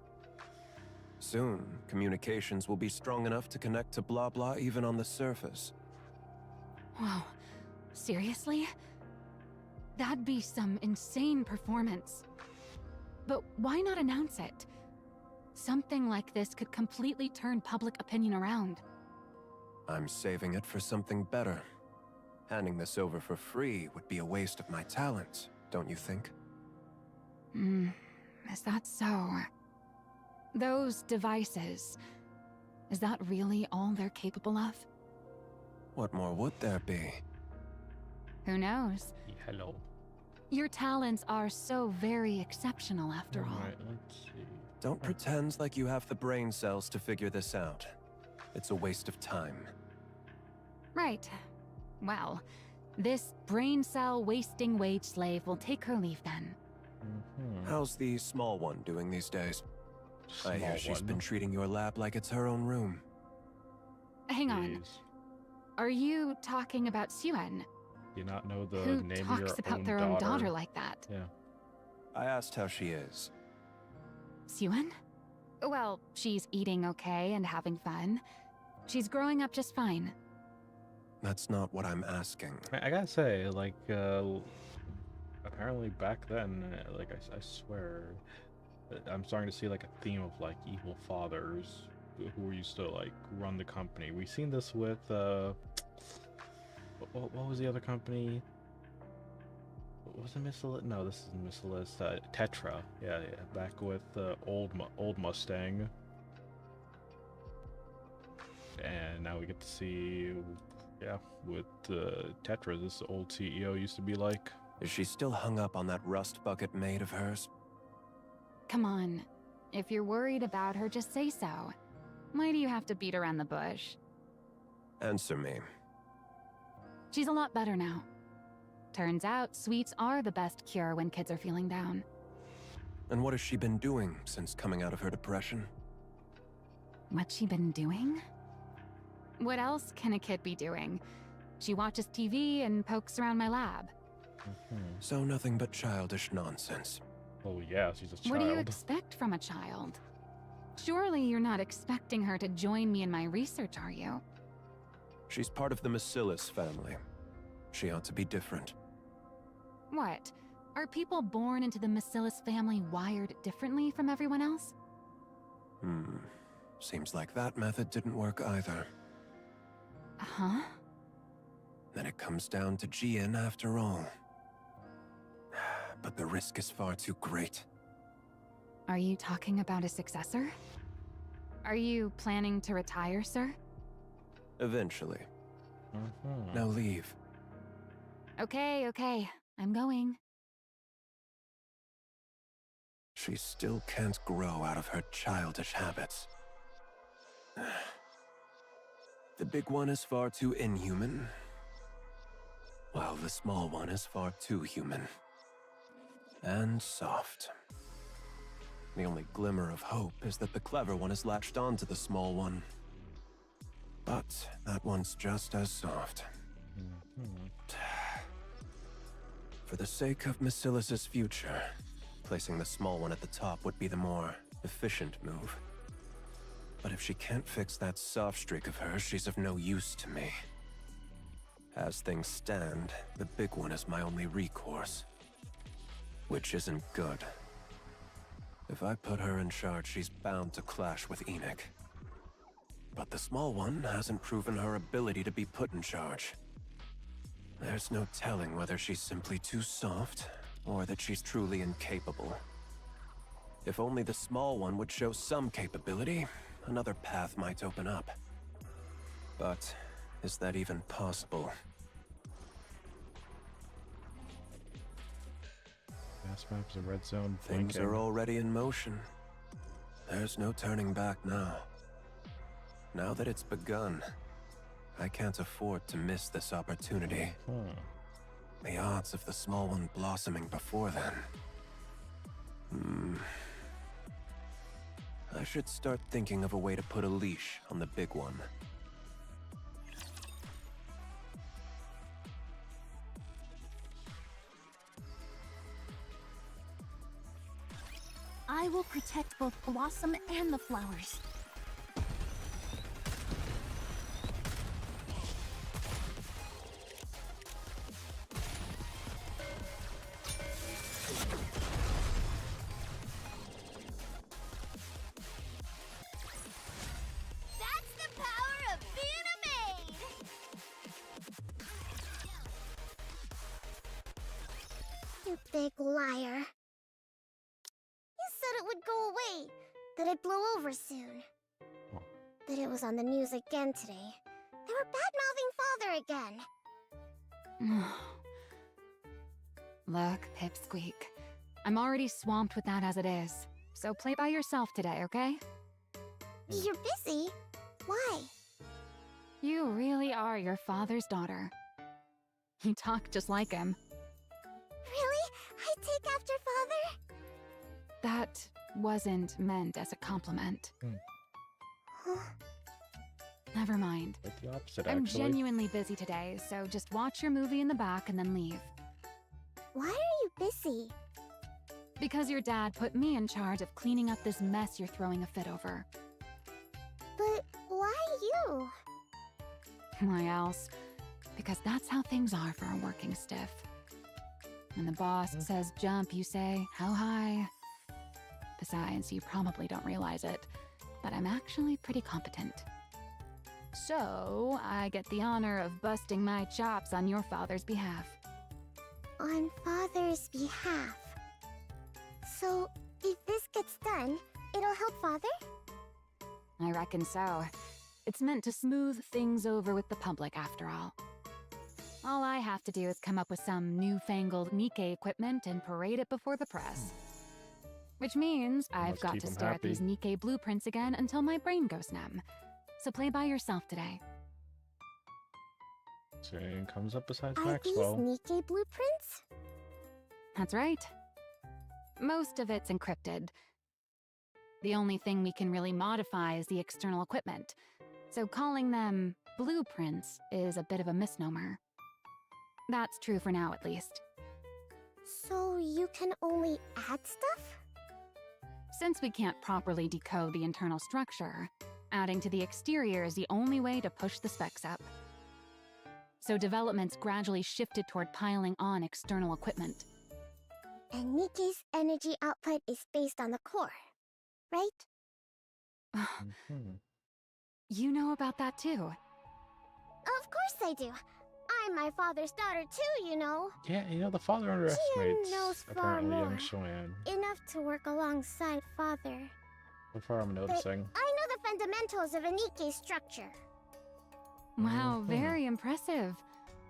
Soon, communications will be strong enough to connect to blah blah even on the surface. Wow. Seriously? That'd be some insane performance. But why not announce it? Something like this could completely turn public opinion around. I'm saving it for something better. Handing this over for free would be a waste of my talents, don't you think? Is that so? Those devices, is that really all they're capable of? What more would there be? Who knows? Hello. Your talents are so very exceptional after all. Alright, let's see. Don't pretend like you have the brain cells to figure this out. It's a waste of time. Right. Well, this brain cell wasting wage slave will take her leave then. How's the small one doing these days? I hear she's been treating your lab like it's her own room. Hang on. Are you talking about Suen? Do you not know the Who name of talks your about own their own daughter like that? Yeah. I asked how she is. Suen? Well, she's eating okay and having fun. She's growing up just fine. That's not what I'm asking. I gotta say, like, apparently back then, like, I swear, I'm starting to see, like, a theme of, like, evil fathers who used to, like, run the company. We've seen this with, what was the other company? Was it Miscellaneous? No, this isn't Miscellaneous. Tetra. Yeah, back with old Mustang. And now we get to see, yeah, with Tetra, this old CEO used to be like. Is she still hung up on that rust bucket maid of hers? Come on. If you're worried about her, just say so. Why do you have to beat around the bush? Answer me. She's a lot better now. Turns out, sweets are the best cure when kids are feeling down. And what has she been doing since coming out of her depression? What's she been doing? What else can a kid be doing? She watches TV and pokes around my lab. So nothing but childish nonsense. Oh yeah, she's a child. What do you expect from a child? Surely you're not expecting her to join me in my research, are you? She's part of the Macillus family. She ought to be different. What? Are people born into the Macillus family wired differently from everyone else? Seems like that method didn't work either. Huh? Then it comes down to Gian after all. But the risk is far too great. Are you talking about a successor? Are you planning to retire, sir? Eventually. Now leave. Okay, I'm going. She still can't grow out of her childish habits. The big one is far too inhuman, while the small one is far too human. And soft. The only glimmer of hope is that the clever one has latched onto the small one. But that one's just as soft. For the sake of Macillus's future, placing the small one at the top would be the more efficient move. But if she can't fix that soft streak of hers, she's of no use to me. As things stand, the big one is my only recourse. Which isn't good. If I put her in charge, she's bound to clash with Enoch. But the small one hasn't proven her ability to be put in charge. There's no telling whether she's simply too soft, or that she's truly incapable. If only the small one would show some capability, another path might open up. But is that even possible? Gas maps, a red zone. Things are already in motion. There's no turning back now. Now that it's begun, I can't afford to miss this opportunity. The odds of the small one blossoming before then. I should start thinking of a way to put a leash on the big one. I will protect both Blossom and the flowers. big liar. You said it would go away, that it'd blow over soon. But it was on the news again today. They were bad-mouthing Father again. Look, Pipsqueak. I'm already swamped with that as it is. So play by yourself today, okay? You're busy? Why? You really are your father's daughter. You talk just like him. Really? I take after Father? That wasn't meant as a compliment. Huh? Never mind. Like the opposite, I'm actually. genuinely busy today, so just watch your movie in the back and then leave. Why are you busy? Because your dad put me in charge of cleaning up this mess you're throwing a fit over. But why you? Why else? Because that's how things are for a working stiff. When the boss says jump, you say, how high? Besides, you probably don't realize it, but I'm actually pretty competent. So, I get the honor of busting my chops on your father's behalf. On Father's behalf. So, if this gets done, it'll help Father? I reckon so. It's meant to smooth things over with the public, after all. All I have to do is come up with some newfangled Nikkei equipment and parade it before the press. Which means I've got to stare at these Nikkei blueprints again until my brain goes numb. So play by yourself today. Saying comes up besides Are Maxwell. these Nikkei blueprints? That's right. Most of it's encrypted. The only thing we can really modify is the external equipment, so calling them blueprints is a bit of a misnomer. That's true for now, at least. So you can only add stuff? Since we can't properly decode the internal structure, adding to the exterior is the only way to push the specs up. So development's gradually shifted toward piling on external equipment. And Nikkei's energy output is based on the core, right? You know about that too? Of course I do. I'm my father's daughter too, you know. Yeah, you know, the father underestimates knows far apparently more. young Joanne. Enough to work alongside Father. So far I'm noticing. But I know the fundamentals of a Nikkei structure. Wow, very impressive.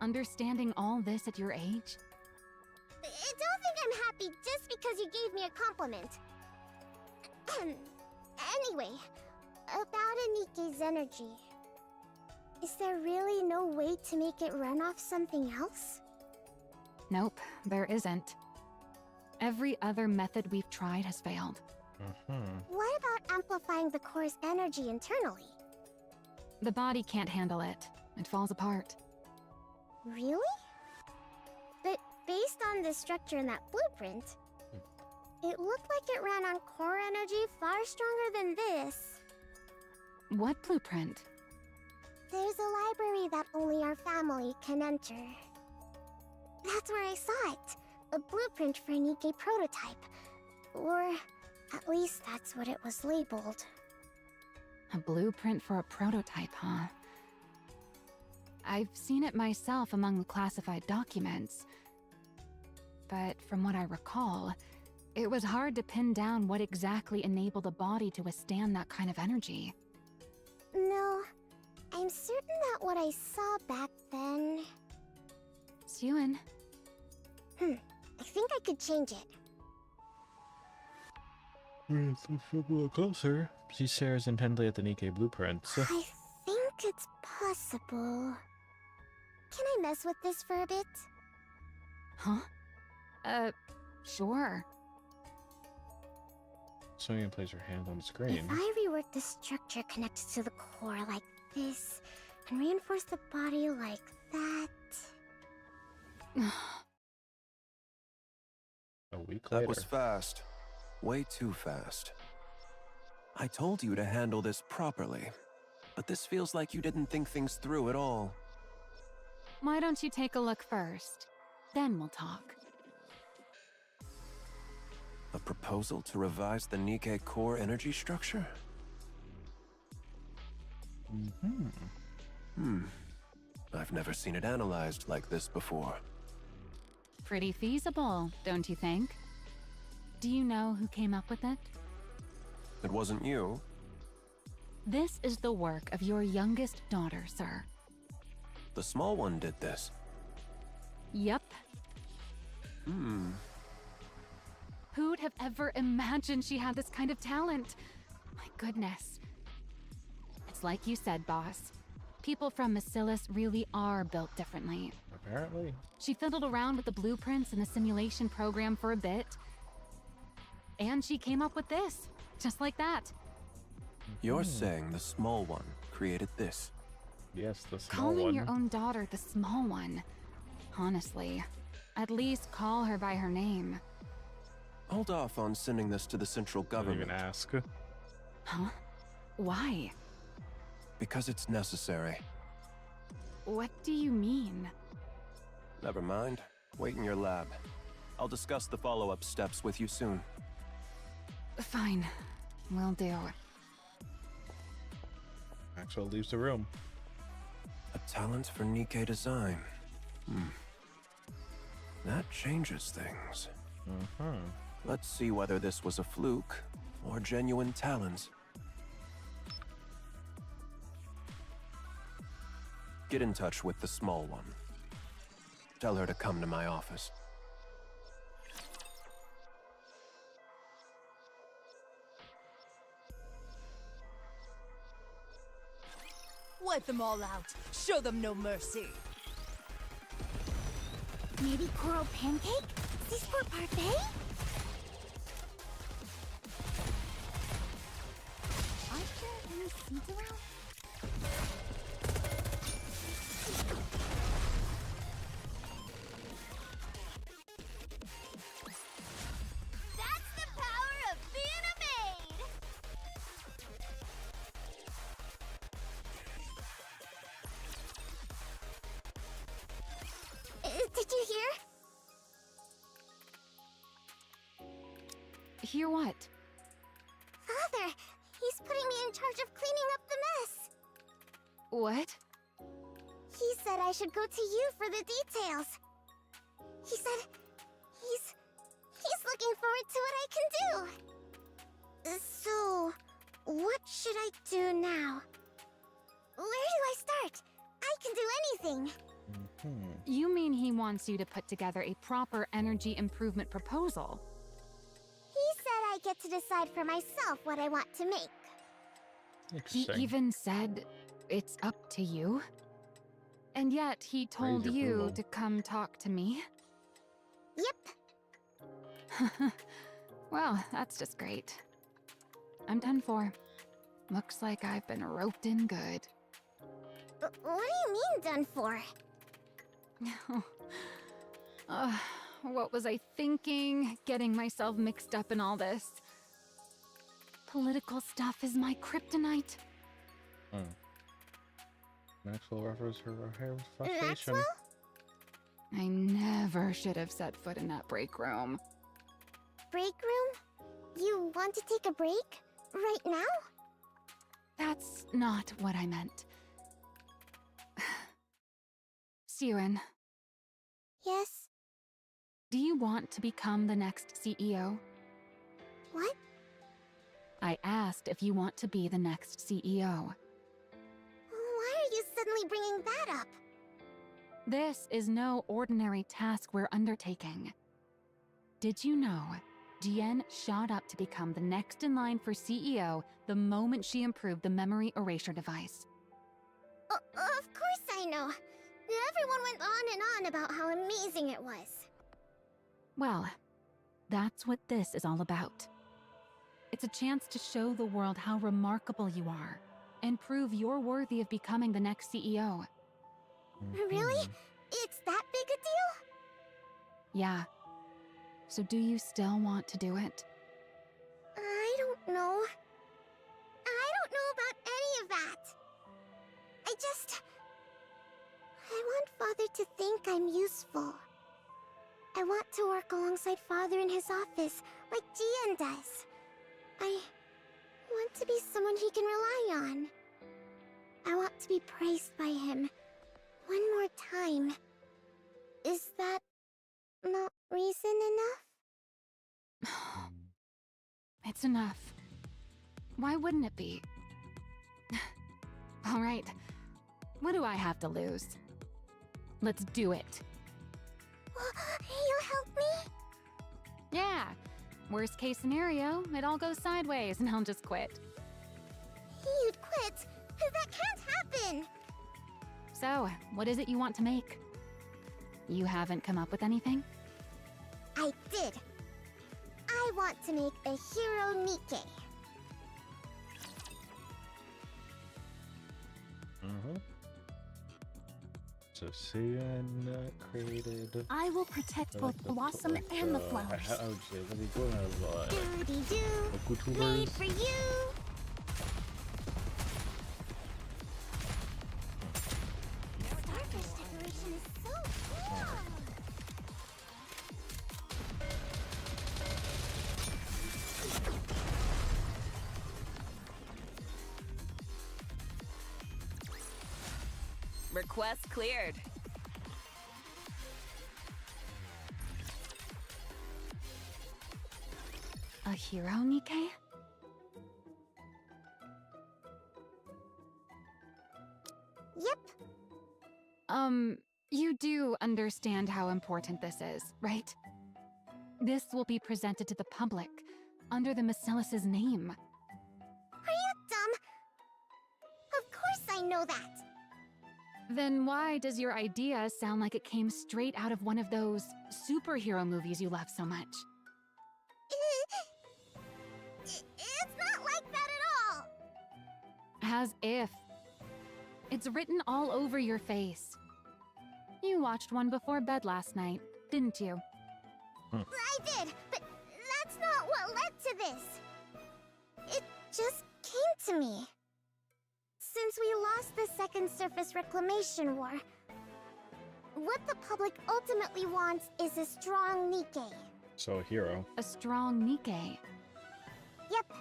Understanding all this at your age? Don't think I'm happy just because you gave me a compliment. Anyway, about a Nikkei's energy. Is there really no way to make it run off something else? Nope, there isn't. Every other method we've tried has failed. What about amplifying the core's energy internally? The body can't handle it. It falls apart. Really? But based on the structure in that blueprint, it looked like it ran on core energy far stronger than this. What blueprint? There's a library that only our family can enter. That's where I saw it. A blueprint for a Nikkei prototype. Or at least that's what it was labeled. A blueprint for a prototype, huh? I've seen it myself among the classified documents. But from what I recall, it was hard to pin down what exactly enabled a body to withstand that kind of energy. No, I'm certain that what I saw back then... Suen. I think I could change it. A little closer. She stares intently at the Nikkei blueprints. I think it's possible. Can I mess with this for a bit? Huh? Sure. Sonia plays her hand on the screen. If I rework the structure connected to the core like this, and reinforce the body like that... A week later. That was fast. Way too fast. I told you to handle this properly, but this feels like you didn't think things through at all. Why don't you take a look first? Then we'll talk. A proposal to revise the Nikkei core energy structure? Mm-hmm. I've never seen it analyzed like this before. Pretty feasible, don't you think? Do you know who came up with it? It wasn't you. This is the work of your youngest daughter, sir. The small one did this. Yep. Who'd have ever imagined she had this kind of talent? My goodness. It's like you said, boss. People from Bacillus really are built differently. Apparently. She fiddled around with the blueprints and the simulation program for a bit. And she came up with this, just like that. You're saying the small one created this? Yes, the small one. Calling your own daughter the small one. Honestly, at least call her by her name. Hold off on sending this to the central government. Didn't even ask. Huh? Why? Because it's necessary. What do you mean? Never mind. Wait in your lab. I'll discuss the follow-up steps with you soon. Fine. Will do. Maxwell leaves the room. A talent for Nikkei design. That changes things. Let's see whether this was a fluke or genuine talents. Get in touch with the small one. Tell her to come to my office. Wipe them all out. Show them no mercy. Maybe coral pancake? Seasport parfait? Aren't there any seeds around? That's the power of being a maid! Did you hear? Hear what? Father, he's putting me in charge of cleaning up the mess. What? He said I should go to you for the details. He said he's looking forward to what I can do. So, what should I do now? Where do I start? I can do anything. You mean he wants you to put together a proper energy improvement proposal? He said I get to decide for myself what I want to make. He even said it's up to you? And yet he told Crazy you approval. to come talk to me? Yep. Well, that's just great. I'm done for. Looks like I've been roped in good. What do you mean done for? What was I thinking? Getting myself mixed up in all this. Political stuff is my kryptonite. Maxwell refers her frustration. Maxwell? I never should have set foot in that break room. Break room? You want to take a break? Right now? That's not what I meant. Siren, Yes. do you want to become the next CEO? What? I asked if you want to be the next CEO. Why are you suddenly bringing that up? This is no ordinary task we're undertaking. Did you know Diane shot up to become the next in line for CEO the moment she improved the memory erasure device? Of course I know. Everyone went on and on about how amazing it was. Well, that's what this is all about. It's a chance to show the world how remarkable you are and prove you're worthy of becoming the next CEO. Really? It's that big a deal? Yeah. So do you still want to do it? I don't know. I don't know about any of that. I want Father to think I'm useful. I want to work alongside Father in his office, like Gian does. I want to be someone he can rely on. I want to be praised by him. One more time. Is that not reason enough? It's enough. Why wouldn't it be? All right. What do I have to lose? Let's do it. You'll help me? Yeah. Worst case scenario, it all goes sideways and I'll just quit. You'd quit? That can't happen! So, what is it you want to make? You haven't come up with anything? I did. I want to make a hero Nikke. So Sian created. I will protect both Blossom and the flowers. I would say what are you going Doody-doo. Made for you. Starfish decoration is so cool. Request cleared. A hero, Nikke? Yep. You do understand how important this is, right? This will be presented to the public, under the Macilis's name. Are you dumb? Of course I know that. Then why does your idea sound like it came straight out of one of those superhero movies you love so much? It's not like that at all. As if. It's written all over your face. You watched one before bed last night, didn't you? I did, but that's not what led to this. It just came to me. Since we lost the Second Surface Reclamation War, what the public ultimately wants is a strong Nikke. So a hero. A strong Nikke. Yep.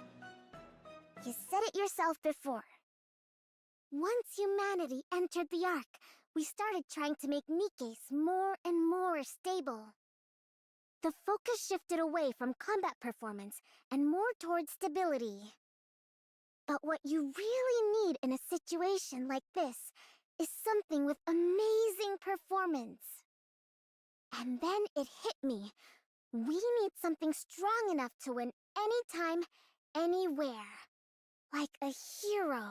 You said it yourself before. Once humanity entered the Ark, we started trying to make Nikkes more and more stable. The focus shifted away from combat performance and more towards stability. But what you really need in a situation like this is something with amazing performance. And then it hit me. We need something strong enough to win anytime, anywhere. Like a hero.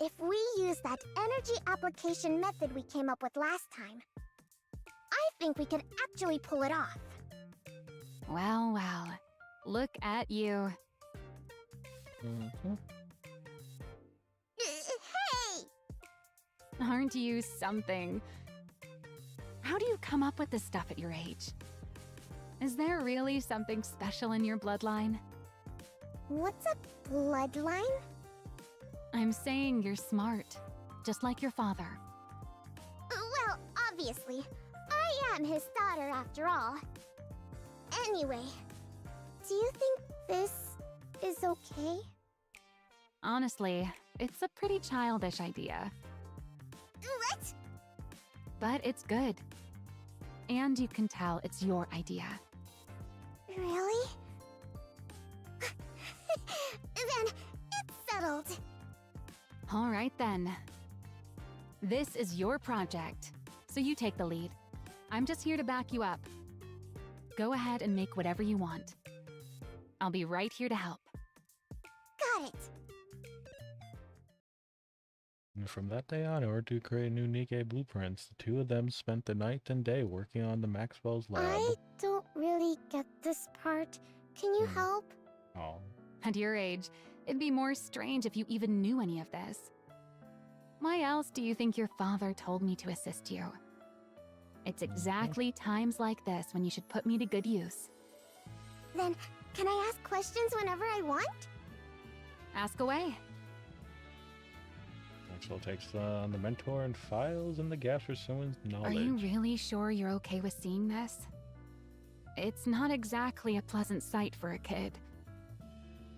If we use that energy application method we came up with last time, I think we could actually pull it off. Well, well. Look at you. Hey! Aren't you something? How do you come up with this stuff at your age? Is there really something special in your bloodline? What's a bloodline? I'm saying you're smart, just like your father. Well, obviously. I am his daughter after all. Anyway, do you think this is okay? Honestly, it's a pretty childish idea. What? But it's good. And you can tell it's your idea. Really? Then it's settled. All right then. This is your project, so you take the lead. I'm just here to back you up. Go ahead and make whatever you want. I'll be right here to help. Got it. And from that day on, in order to create new Nikke blueprints, the two of them spent the night and day working on the Maxwell's lab. I don't really get this part. Can you help? Oh. At your age, it'd be more strange if you even knew any of this. Why else do you think your father told me to assist you? It's exactly times like this when you should put me to good use. Then, can I ask questions whenever I want? Ask away. Maxwell takes on the mentor and files in the gaps for someone's knowledge. Are you really sure you're okay with seeing this? It's not exactly a pleasant sight for a kid.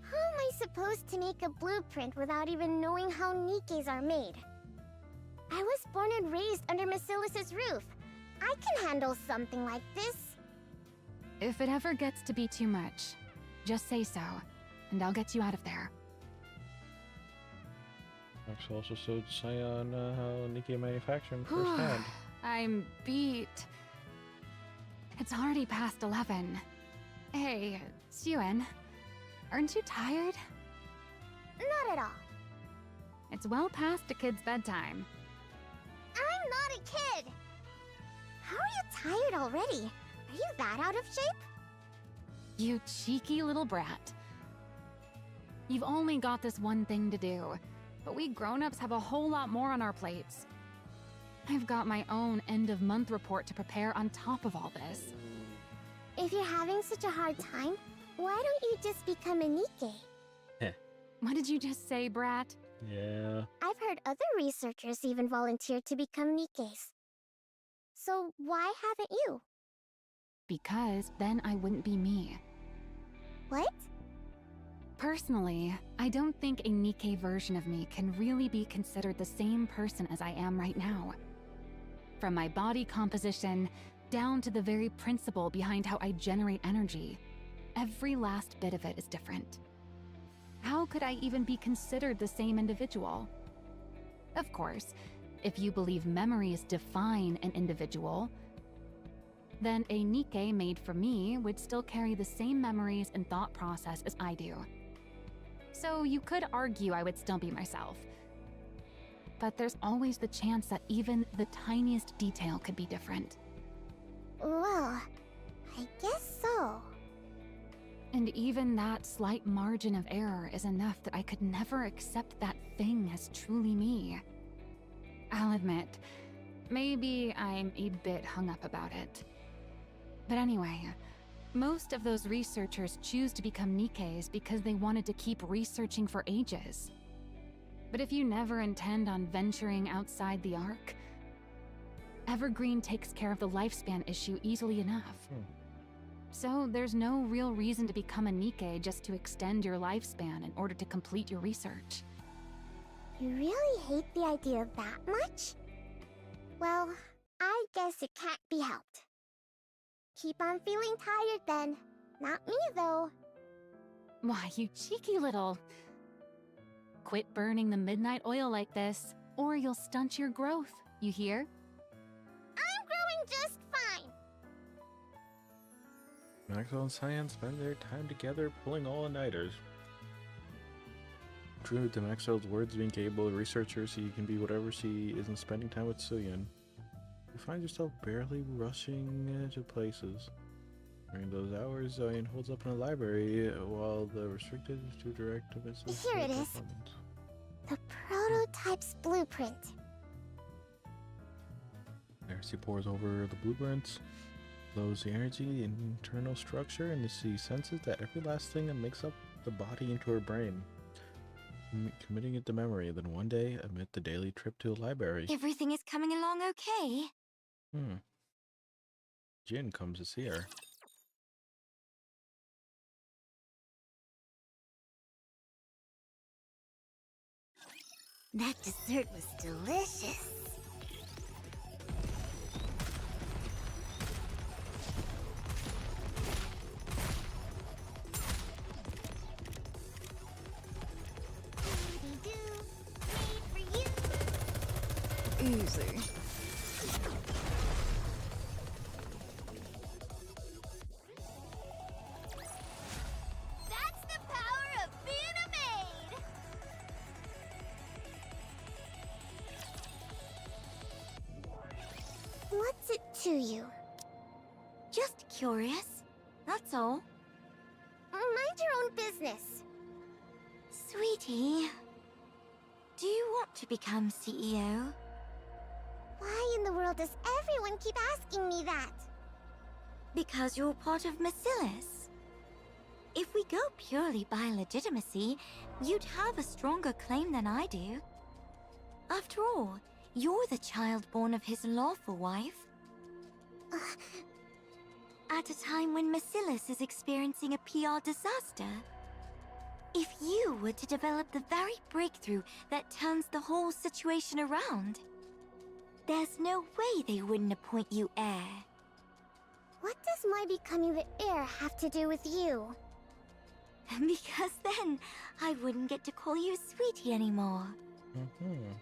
How am I supposed to make a blueprint without even knowing how Nikkes are made? I was born and raised under Macilis's roof. I can handle something like this. If it ever gets to be too much, just say so, and I'll get you out of there. Max also showed Scion how Nikkei manufacturing firsthand. I'm beat. It's already past 11. Hey, Suen, aren't you tired? Not at all. It's well past a kid's bedtime. I'm not a kid! How are you tired already? Are you that out of shape? You cheeky little brat. You've only got this one thing to do, but we grown-ups have a whole lot more on our plates. I've got my own end-of-month report to prepare on top of all this. If you're having such a hard time, why don't you just become a Nikkei? What did you just say, brat? Yeah. I've heard other researchers even volunteer to become Nikkeis. So why haven't you? Because then I wouldn't be me. What? Personally, I don't think a Nikkei version of me can really be considered the same person as I am right now. From my body composition, down to the very principle behind how I generate energy, every last bit of it is different. How could I even be considered the same individual? Of course, if you believe memories define an individual, then a Nikkei made for me would still carry the same memories and thought process as I do. So you could argue I would still be myself. But there's always the chance that even the tiniest detail could be different. Well, I guess so. And even that slight margin of error is enough that I could never accept that thing as truly me. I'll admit, maybe I'm a bit hung up about it. But anyway, most of those researchers choose to become Nikkeis because they wanted to keep researching for ages. But if you never intend on venturing outside the arc, Evergreen takes care of the lifespan issue easily enough. So there's no real reason to become a Nikkei just to extend your lifespan in order to complete your research. You really hate the idea that much? Well, I guess it can't be helped. Keep on feeling tired then. Not me, though. Why, you cheeky little... Quit burning the midnight oil like this, or you'll stunt your growth, you hear? I'm growing just fine. Maxwell and Cyan spend their time together pulling all-nighters. True to Maxwell's words, being capable of researcher, she can be whatever she isn't spending time with Suyin. You find yourself barely rushing to places. During those hours, Zion holds up in a library while the restricted is too direct to miss. Here it is. The prototype's blueprint. There she pours over the blueprints, flows the energy and internal structure, and she senses that every last thing that makes up the body into her brain. Committing it to memory, then one day, amid the daily trip to the library. Everything is coming along okay. Jin comes to see her. That dessert was delicious. Easy. That's the power of being a maid! What's it to you? Just curious, that's all. Mind your own business. Sweetie, do you want to become CEO? Why in the world does everyone keep asking me that? Because you're part of Macillus. If we go purely by legitimacy, you'd have a stronger claim than I do. After all, you're the child born of his lawful wife. At a time when Macillus is experiencing a PR disaster. If you were to develop the very breakthrough that turns the whole situation around, there's no way they wouldn't appoint you heir. What does my becoming the heir have to do with you? Because then I wouldn't get to call you Sweetie anymore.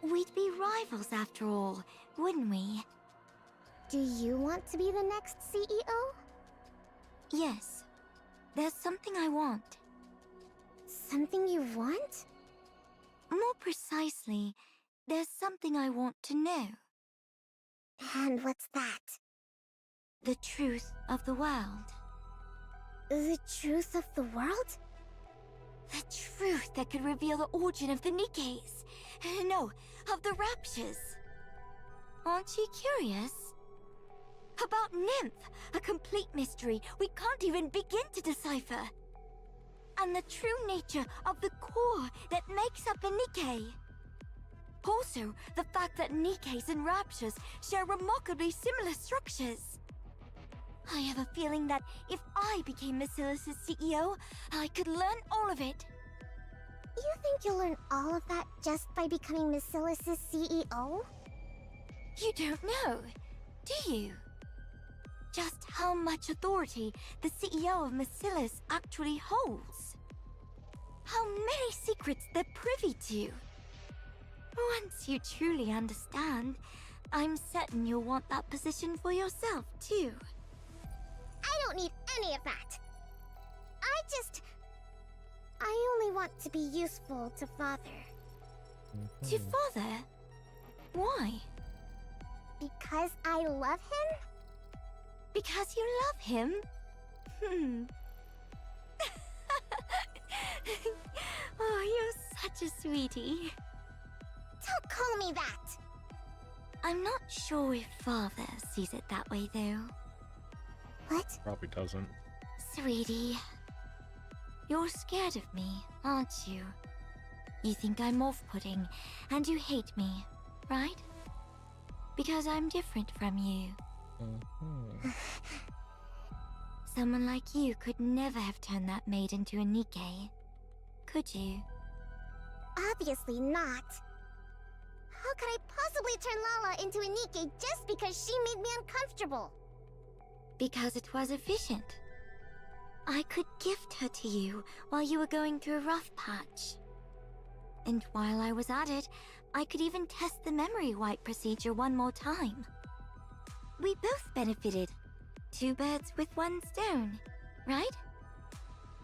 We'd be rivals after all, wouldn't we? Do you want to be the next CEO? Yes. There's something I want. Something you want? More precisely, there's something I want to know. And what's that? The truth of the world. The truth of the world? The truth that could reveal the origin of the Nikkeis. No, of the Raptures. Aren't you curious? About Nymph, a complete mystery we can't even begin to decipher. And the true nature of the core that makes up a Nikkei. Also, the fact that Nikkeis and Raptures share remarkably similar structures. I have a feeling that if I became Basilis's CEO, I could learn all of it. You think you'll learn all of that just by becoming Basilis's CEO? You don't know, do you? Just how much authority the CEO of Basilis actually holds. How many secrets they're privy to. Once you truly understand, I'm certain you'll want that position for yourself, too. I don't need any of that. I only want to be useful to Father. To Father? Why? Because I love him? Because you love him? Oh, you're such a sweetie. Don't call me that! I'm not sure if Father sees it that way, though. What? Probably doesn't. Sweetie, you're scared of me, aren't you? You think I'm off-putting, and you hate me, right? Because I'm different from you. Someone like you could never have turned that maid into a Nikkei, could you? Obviously not. How could I possibly turn Lala into a Nikkei just because she made me uncomfortable? Because it was efficient. I could gift her to you while you were going through a rough patch. And while I was at it, I could even test the memory wipe procedure one more time. We both benefited. 2 birds with 1 stone, right?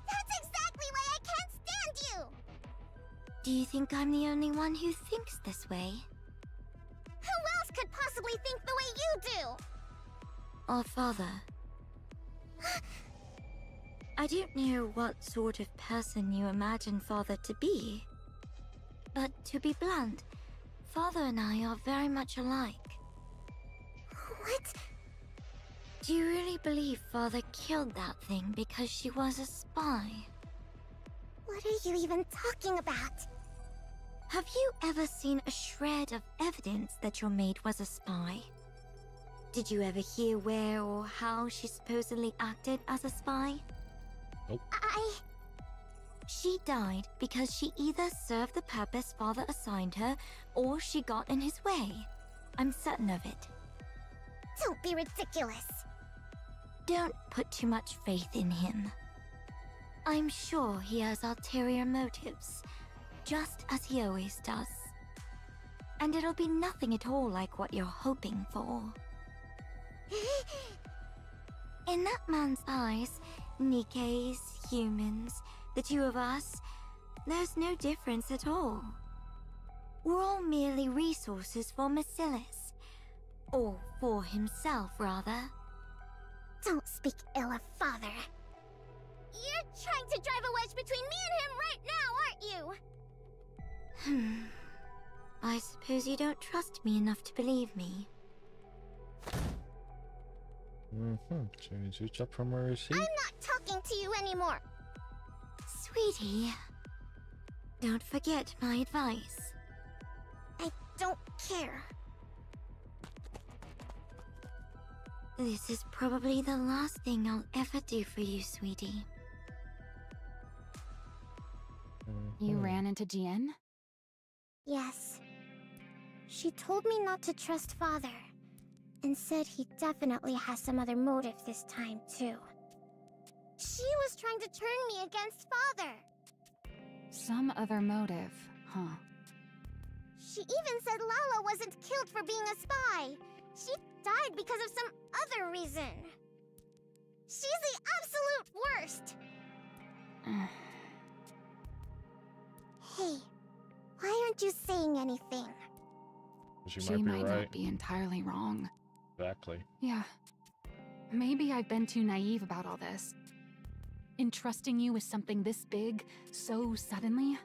That's exactly why I can't stand you! Do you think I'm the only one who thinks this way? Who else could possibly think the way you do? Our Father. I don't know what sort of person you imagine Father to be. But to be blunt, Father and I are very much alike. What? Do you really believe Father killed that thing because she was a spy? What are you even talking about? Have you ever seen a shred of evidence that your maid was a spy? Did you ever hear where or how she supposedly acted as a spy? Nope. She died because she either served the purpose Father assigned her, or she got in his way. I'm certain of it. Don't be ridiculous. Don't put too much faith in him. I'm sure he has ulterior motives, just as he always does. And it'll be nothing at all like what you're hoping for. In that man's eyes, Nikkeis, humans, the 2 of us, there's no difference at all. We're all merely resources for Basilis. Or for himself, rather. Don't speak ill of Father. You're trying to drive a wedge between me and him right now, aren't you? I suppose you don't trust me enough to believe me. Change up from where is he? I'm not talking to you anymore. Sweetie, don't forget my advice. I don't care. This is probably the last thing I'll ever do for you, sweetie. You ran into Jian? Yes. She told me not to trust Father, and said he definitely has some other motive this time, too. She was trying to turn me against Father! Some other motive, huh? She even said Lala wasn't killed for being a spy. She died because of some other reason. She's the absolute worst! Hey, why aren't you saying anything? She might not be entirely wrong. Exactly. Yeah. Maybe I've been too naive about all this. Entrusting you with something this big, so suddenly?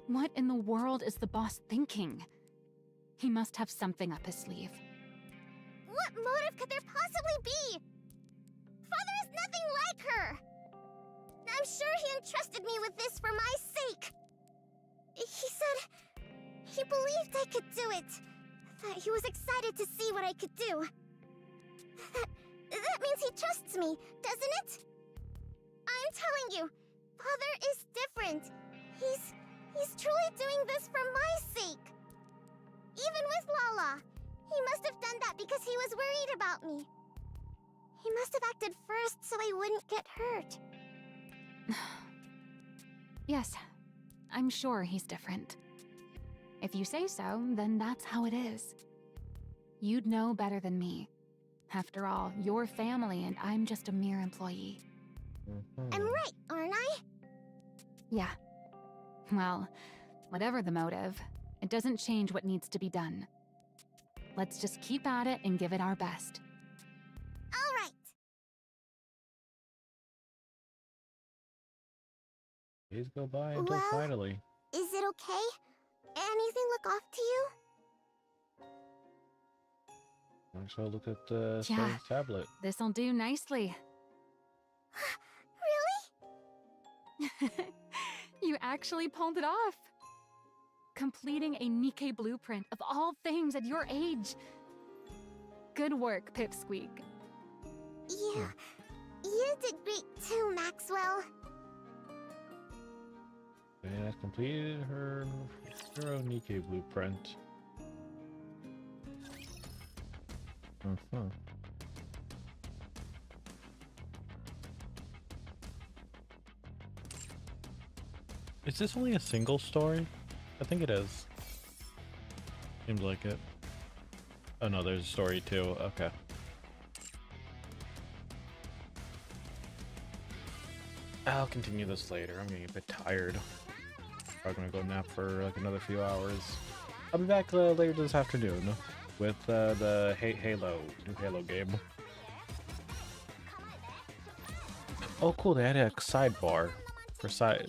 What in the world is the boss thinking? He must have something up his sleeve. What motive could there possibly be? Father is nothing like her! I'm sure he entrusted me with this for my sake. He said he believed I could do it. That he was excited to see what I could do. That means he trusts me, doesn't it? I'm telling you, Father is different. He's truly doing this for my sake. Even with Lala, he must have done that because he was worried about me. He must have acted first so I wouldn't get hurt. Yes, I'm sure he's different. If you say so, then that's how it is. You'd know better than me. After all, you're family and I'm just a mere employee. I'm right, aren't I? Yeah. Well, whatever the motive, it doesn't change what needs to be done. Let's just keep at it and give it our best. All right. Days go by until finally. Is it okay? Anything look off to you? So look at the tablet. This'll do nicely. Really? You actually pulled it off. Completing a Nikkei blueprint of all things at your age. Good work, Pipsqueak. Yeah, you did great too, Maxwell. And has completed her thorough Nikkei blueprint. Is this only a single story? I think it is. Seems like it. Oh no, there's a story too. Okay. I'll continue this later. I'm getting a bit tired. I'm gonna go nap for like another few hours. I'll be back later this afternoon with the Halo, new Halo game. Oh cool, they had a sidebar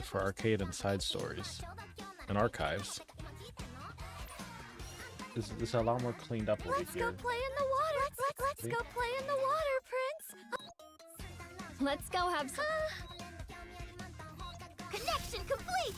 for arcade and side stories and archives. This is a lot more cleaned up over Let's here. go play in the water. Let's go play in the water, Prince. Let's go have some. Connection complete.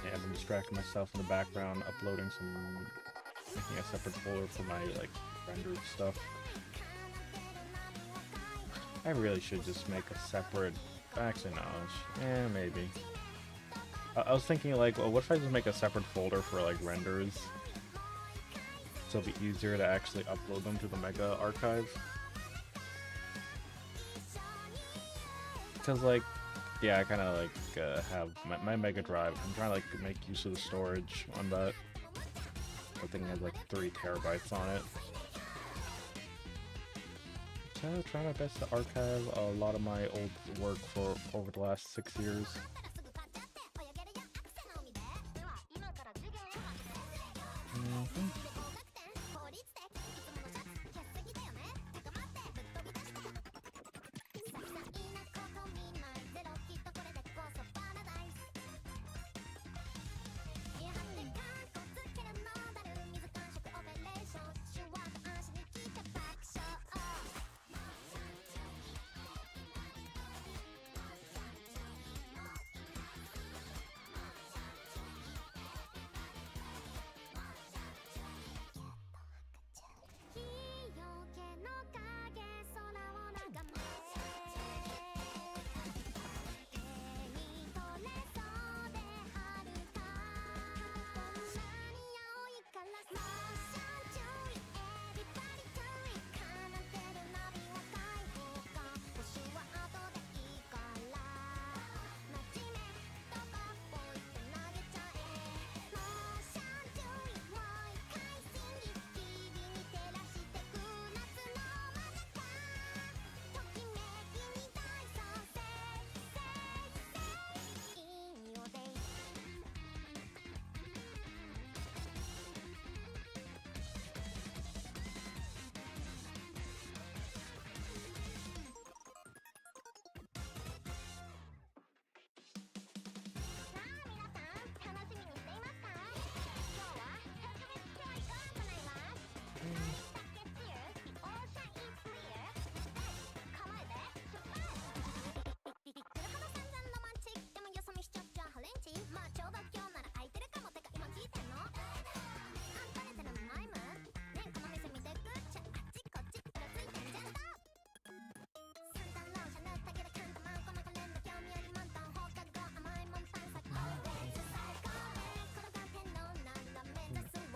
Yeah, I've been distracting myself in the background, uploading making a separate folder for my like rendered stuff. I really should just make a separate. Actually, no. Maybe. I was thinking like, well, what if I just make a separate folder for like renders, so it'll be easier to actually upload them to the Mega Archive. Because like, yeah, I kind of like have my Mega Drive. I'm trying to like make use of the storage on that. I think it has like 3 terabytes on it. So I'm trying my best to archive a lot of my old work for over the last 6 years.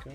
go.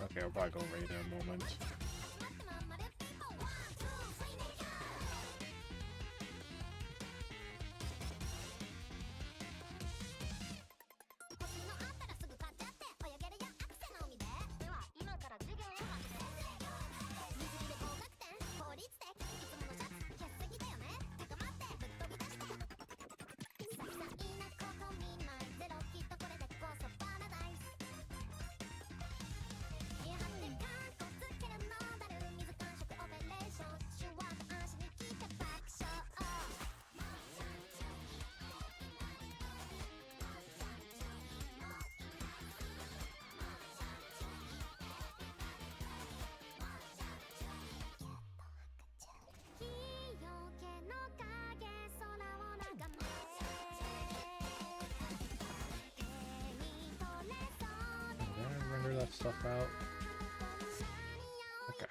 Okay, I'll probably go right in a moment. Render that stuff out. Okay.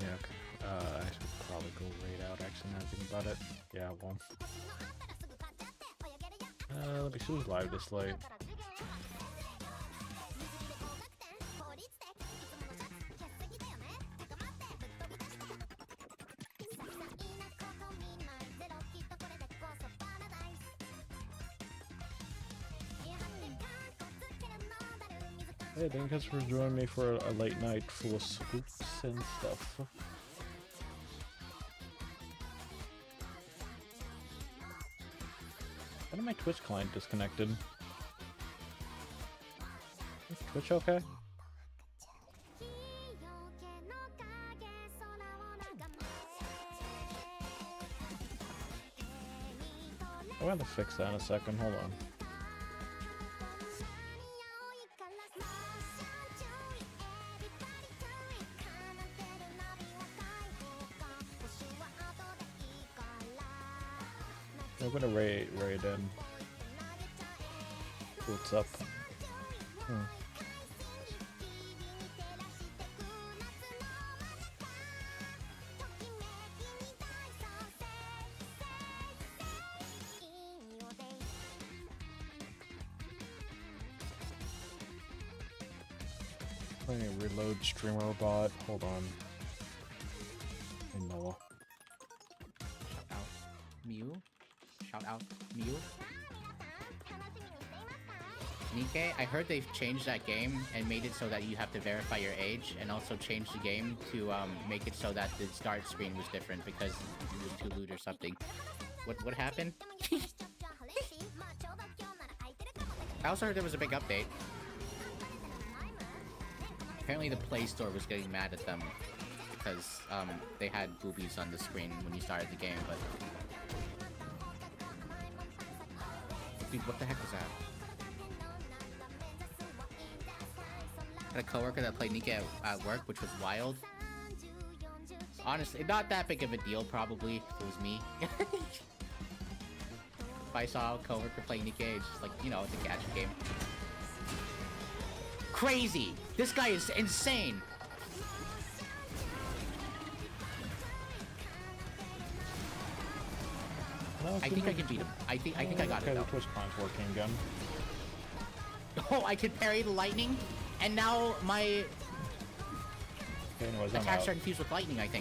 Yeah, okay. I should probably go right out, actually, now thinking about it. Yeah, I won't. Let me see who's live this late. Hey, thank you for joining me for a late night full of scoops and stuff. Why did my Twitch client disconnected? Is Twitch okay? I'm gonna fix that in a second, hold on. I'm gonna raid in. What's up? Let me reload streamer bot. Hold on. Hey, Noah. Shout out Mew. Shout out Mew. Nikke, I heard they've changed that game and made it so that you have to verify your age, and also changed the game to make it so that the start screen was different because it was too lewd or something. What happened? I also heard there was a big update. Apparently the Play Store was getting mad at them because they had boobies on the screen when you started the game, but... Dude, what the heck was that? I had a coworker that played Nikke at work, which was wild. Honestly, not that big of a deal, probably, if it was me. If I saw a coworker play Nikke, it's just like, you know, it's a gadget game. Crazy! This guy is insane! I think I can beat him. I think I got it though. The twist con's working again. Oh, I can parry the lightning, and now my Okay, anyways, I'm attacks out. are infused with lightning, I think.